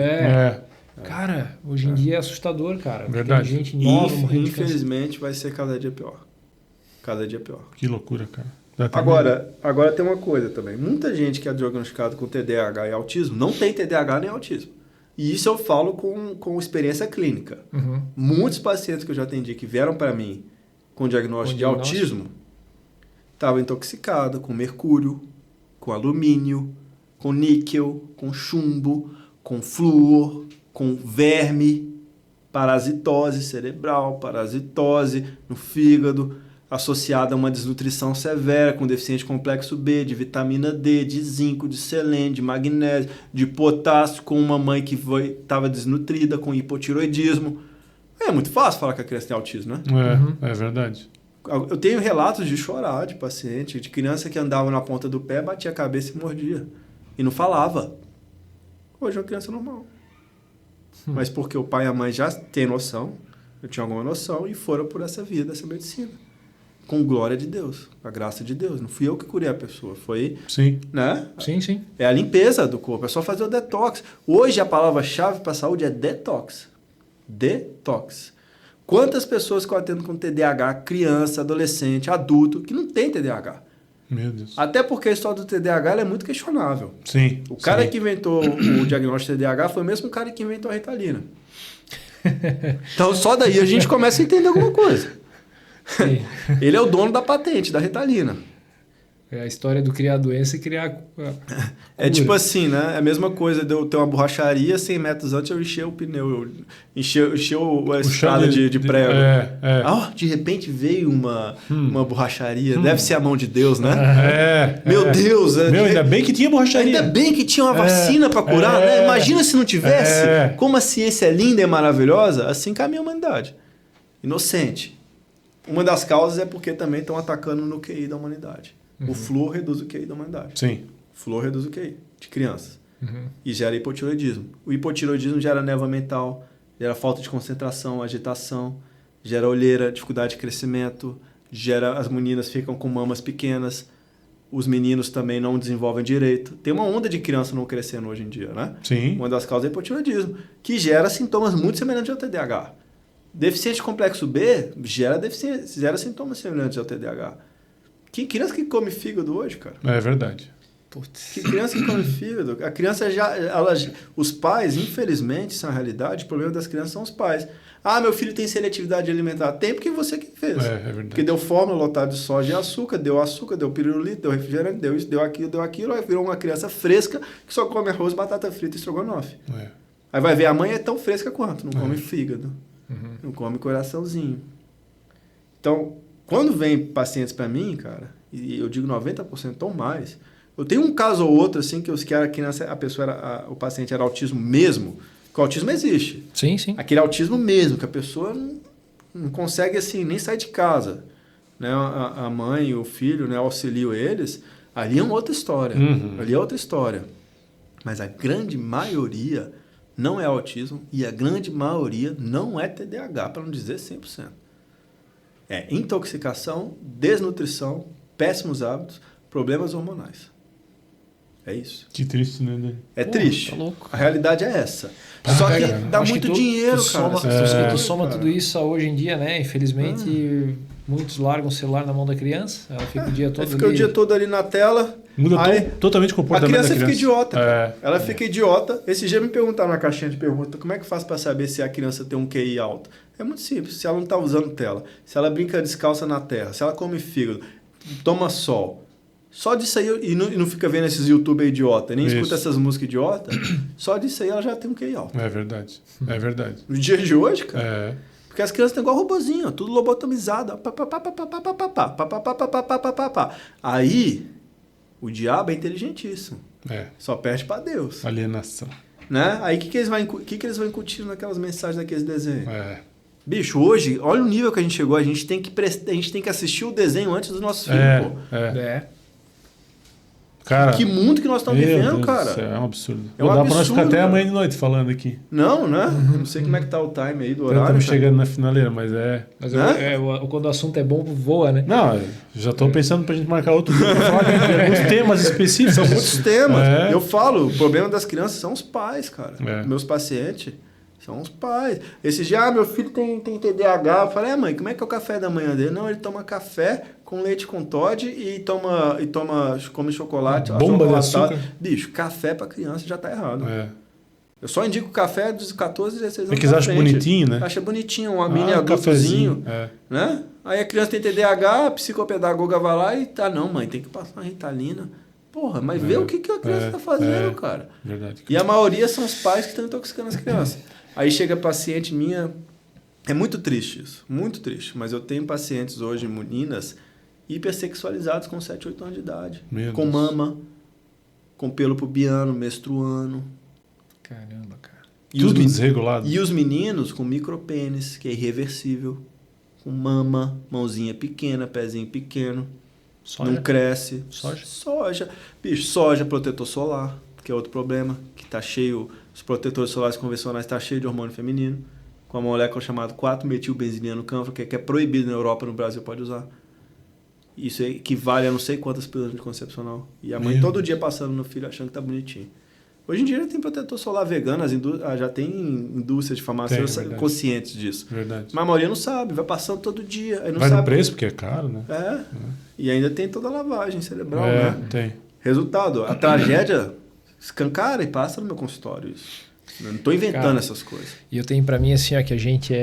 Cara, hoje em dia é assustador, cara. Verdade. Tem gente nova morrendo de câncer. Infelizmente vai ser cada dia pior. Cada dia pior. Que loucura, cara. Agora tem uma coisa também. Muita gente que é diagnosticada com TDAH e autismo não tem TDAH nem autismo. E isso eu falo com experiência clínica. Uhum. Muitos pacientes que eu já atendi que vieram para mim com diagnóstico de autismo estavam intoxicados com mercúrio, com alumínio, com níquel, com chumbo, com flúor, com verme, parasitose cerebral, parasitose no fígado, associada a uma desnutrição severa, com deficiente complexo B, de vitamina D, de zinco, de selênio, de magnésio, de potássio, com uma mãe que estava desnutrida, com hipotiroidismo. É muito fácil falar que a criança tem autismo, né? É verdade. Eu tenho relatos de chorar de paciente, de criança que andava na ponta do pé, batia a cabeça e mordia. E não falava. Hoje é uma criança normal. Mas porque o pai e a mãe já têm noção, eu tinha alguma noção, e foram por essa vida, essa medicina. Com glória de Deus, com a graça de Deus. Não fui eu que curei a pessoa, foi... Sim. Né? Sim. É a limpeza do corpo, é só fazer o detox. Hoje a palavra-chave para a saúde é detox. Detox. Quantas pessoas que eu atendo com TDAH, criança, adolescente, adulto, que não tem TDAH? Meu Deus. Até porque a história do TDAH ela é muito questionável. Sim. O cara que inventou o diagnóstico de TDAH foi o mesmo cara que inventou a Ritalina. Então só daí a gente começa a entender alguma coisa. Sim. Ele é o dono da patente, da Ritalina. É a história do criar a doença e criar É tipo assim, né? É a mesma coisa de eu ter uma borracharia, 100 metros antes eu encher o pneu, encher a estrada de prego. De repente veio uma borracharia. Deve ser a mão de Deus, né? Meu Deus! Ainda bem que tinha borracharia. Ainda bem que tinha uma vacina para curar, né? Imagina se não tivesse. Como a ciência é linda e maravilhosa, assim caminha a humanidade. Inocente. Uma das causas é porque também estão atacando no QI da humanidade. O flúor reduz o QI da humanidade. Sim. O flúor reduz o QI de crianças. E gera hipotiroidismo. O hipotiroidismo gera névoa mental, gera falta de concentração, agitação, gera olheira, dificuldade de crescimento, as meninas ficam com mamas pequenas, os meninos também não desenvolvem direito. Tem uma onda de criança não crescendo hoje em dia, né? Sim. Uma das causas é hipotiroidismo, que gera sintomas muito semelhantes ao TDAH. Deficiente complexo B gera sintomas semelhantes ao TDAH. Que criança que come fígado hoje, cara? É verdade. Putz. Que criança que come fígado? A criança os pais, infelizmente, isso é uma realidade, o problema das crianças são os pais. Ah, meu filho tem seletividade alimentar. Tem porque você que fez. É verdade. Porque deu fórmula lotada de soja e açúcar, deu pirulito, deu refrigerante, deu isso, deu aquilo, aí virou uma criança fresca que só come arroz, batata frita e estrogonofe. Aí vai ver, a mãe é tão fresca quanto, não come fígado, não come coraçãozinho. Então, quando vem pacientes para mim, cara, e eu digo 90% ou mais, eu tenho um caso ou outro assim que a criança, o paciente era autismo mesmo, que o autismo existe. Sim, sim. Aquele autismo mesmo, que a pessoa não consegue assim nem sair de casa, né? A mãe e o filho, né, auxiliam eles. Ali é uma outra história. Ali é outra história. Mas a grande maioria não é autismo e a grande maioria não é TDAH, para não dizer 100%. É intoxicação, desnutrição, péssimos hábitos, problemas hormonais. É isso. Que triste, né, Dani? É triste. Tá louco. A realidade é essa. Só que dá Acho muito que dinheiro, cara. Tu soma tudo isso hoje em dia, né? Infelizmente, muitos largam o celular na mão da criança. Ela fica o dia todo fica o dia todo ali na tela. Muda totalmente o comportamento da criança. A criança fica idiota. Ela fica idiota. Esse dia me perguntaram na caixinha de pergunta, como é que faz para saber se a criança tem um QI alto? É muito simples. Se ela não está usando tela, se ela brinca descalça na terra, se ela come fígado, toma sol. Só disso aí, e não fica vendo esses youtubers idiota, nem escuta essas músicas idiota, só disso aí ela já tem um QI alto. É verdade. É verdade. No dia de hoje, cara. Porque as crianças estão igual robozinho, tudo lobotomizado. Aí, o diabo é inteligentíssimo. Só perde para Deus. Alienação. Né? Aí o que eles vão incutindo naquelas mensagens daqueles desenhos? Bicho, hoje, olha o nível que a gente chegou. A gente tem que assistir o desenho antes dos nossos filhos, pô. Cara, que mundo que nós estamos vivendo, cara. É um absurdo. Dá pra nós ficar até amanhã de noite falando aqui. Não, né? Não sei como é que tá o time aí do horário. Estamos chegando na finaleira, mas quando o assunto é bom, voa, né? Não, já estou pensando pra gente marcar outro dia pra falar de alguns temas específicos. São muitos temas. Eu falo, o problema das crianças são os pais, cara. Meus pacientes são os pais. Esses dias, meu filho tem TDAH. Eu falei, mãe, como é que é o café da manhã dele? Não, ele toma café com leite com Toddy e come chocolate. Bomba de açúcar. Bicho, café para criança já tá errado. Eu só indico café dos 14, 16 anos. É que eles acham bonitinho, né? Acha bonitinho, uma mini adultozinho. Né? Aí a criança tem TDAH, a psicopedagoga vai lá e não, mãe, tem que passar uma Ritalina. Porra, mas vê o que a criança tá fazendo, cara. Verdade. E a maioria são os pais que estão intoxicando as crianças. Aí chega paciente minha. É muito triste isso, muito triste. Mas eu tenho pacientes hoje, meninas, hipersexualizados com 7, 8 anos de idade. Com mama, com pelo pubiano, menstruando. Caramba, cara. Tudo desregulado. E os meninos com micropênis, que é irreversível. Com mama, mãozinha pequena, pezinho pequeno. Soja. Não cresce. Soja. Bicho, soja, protetor solar, que é outro problema, que tá cheio, os protetores solares convencionais tá cheio de hormônio feminino, com a molécula chamada 4-metilbenziliano camfra, que é proibido na Europa, no Brasil pode usar. Isso equivale a não sei quantas pílulas anticoncepcional. E a mãe todo dia passando no filho achando que tá bonitinho. Hoje em dia já tem protetor solar vegano, já tem indústrias de farmácia conscientes disso. Verdade. Mas a maioria não sabe, vai passando todo dia. Aí não vai sabe. no preço, porque é caro, né? E ainda tem toda a lavagem cerebral, né? Tem. Resultado, a tragédia escancara e passa no meu consultório isso. Eu não estou inventando essas coisas. E eu tenho para mim assim, que a gente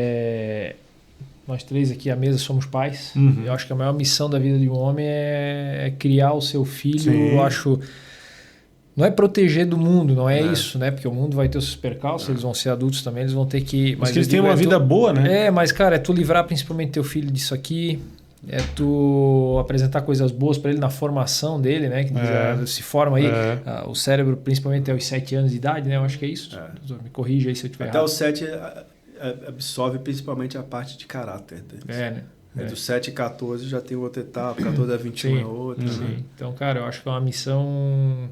nós três aqui à mesa somos pais. Eu acho que a maior missão da vida de um homem é criar o seu filho. Sim. Eu acho... Não é proteger do mundo, não é isso, né? Porque o mundo vai ter os seus percalços, eles vão ser adultos também, eles vão ter que... Mas eles têm uma vida boa, né? Mas cara, é tu livrar principalmente teu filho disso aqui, é tu apresentar coisas boas para ele na formação dele, né? Que se forma aí, o cérebro principalmente até os 7 anos de idade, né? Eu acho que é isso. Me corrija aí se eu estiver errado. Até os 7 absorve principalmente a parte de caráter deles. Né? Dos 7 e 14 já tem outra etapa, 14 a 21 é outra. Né? Então, cara, eu acho que é uma missão...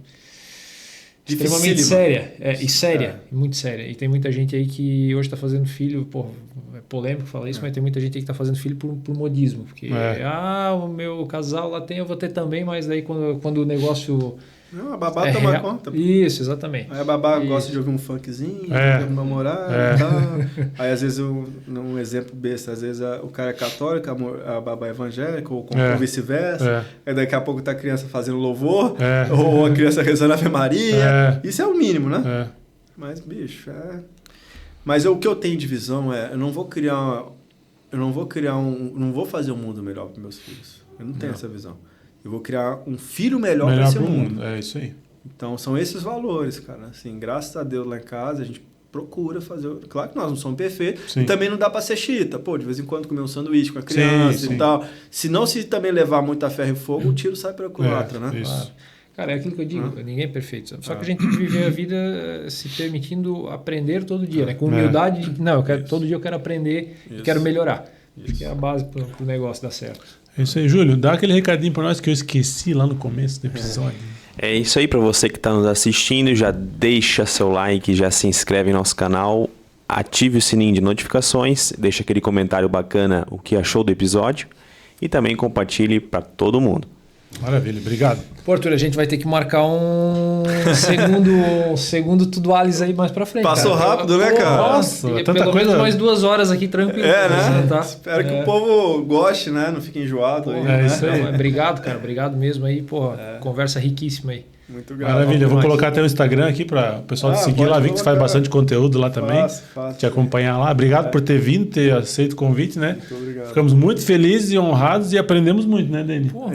extremamente séria, muito séria. E tem muita gente aí que hoje está fazendo filho, é polêmico falar isso, mas tem muita gente aí que está fazendo filho por modismo. Porque, o meu casal lá tem, eu vou ter também, mas daí quando o negócio Não, a babá toma conta. Isso, exatamente. Aí a babá gosta de ouvir um funkzinho, de namorar e tal. Aí às vezes, um exemplo besta, às vezes o cara é católico, a babá é evangélica, ou vice-versa. Aí daqui a pouco tá a criança fazendo louvor, ou a criança rezando Ave Maria. Isso é o mínimo, né? Mas, bicho, Mas o que eu tenho de visão eu não vou fazer um mundo melhor para meus filhos. Eu não tenho essa visão. Eu vou criar um filho melhor para esse mundo. É isso aí. Então, são esses valores, cara. Assim, graças a Deus lá em casa, a gente procura fazer... Claro que nós não somos perfeitos. E também não dá para ser chita. Pô, de vez em quando comer um sanduíche com a criança e tal. Se não se também levar muita ferro e fogo, o tiro sai pela culatra, né? Isso. Claro. Cara, é aquilo que eu digo, ninguém é perfeito. Só que a gente vive a vida se permitindo aprender todo dia, né? Com humildade de que, todo dia eu quero aprender e quero melhorar. Isso que é a base para o negócio dar certo. É isso aí, Júlio. Dá aquele recadinho para nós que eu esqueci lá no começo do episódio. É isso aí, para você que está nos assistindo, já deixa seu like, já se inscreve no nosso canal, ative o sininho de notificações, deixa aquele comentário bacana o que achou do episódio e também compartilhe para todo mundo. Maravilha, obrigado. Pô, Arthur, a gente vai ter que marcar um segundo Tudo Alice aí mais pra frente. Passou rápido, né, cara? Nossa, tanta pelo coisa. Menos mais 2 horas aqui tranquilo. Né? Tá? Espero que o povo goste, né? Não fique enjoado. Aí, isso aí. Obrigado, cara. Obrigado mesmo aí. Conversa riquíssima aí. Muito grato. Maravilha, eu vou colocar até o Instagram aqui para o pessoal te seguir lá, vi que você faz bastante conteúdo lá também. Fácil. Te acompanhar lá. Obrigado por ter vindo, ter aceito o convite, né? Muito obrigado. Ficamos muito felizes e honrados e aprendemos muito, né, Dani? Pô,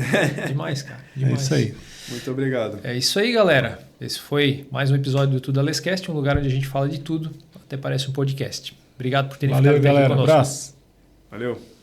demais, cara. Demais. É isso aí. Muito obrigado. É isso aí, galera. Esse foi mais um episódio do Tudo Alescast, um lugar onde a gente fala de tudo, até parece um podcast. Obrigado por terem ficado aqui conosco. Valeu, galera. Abraço. Valeu.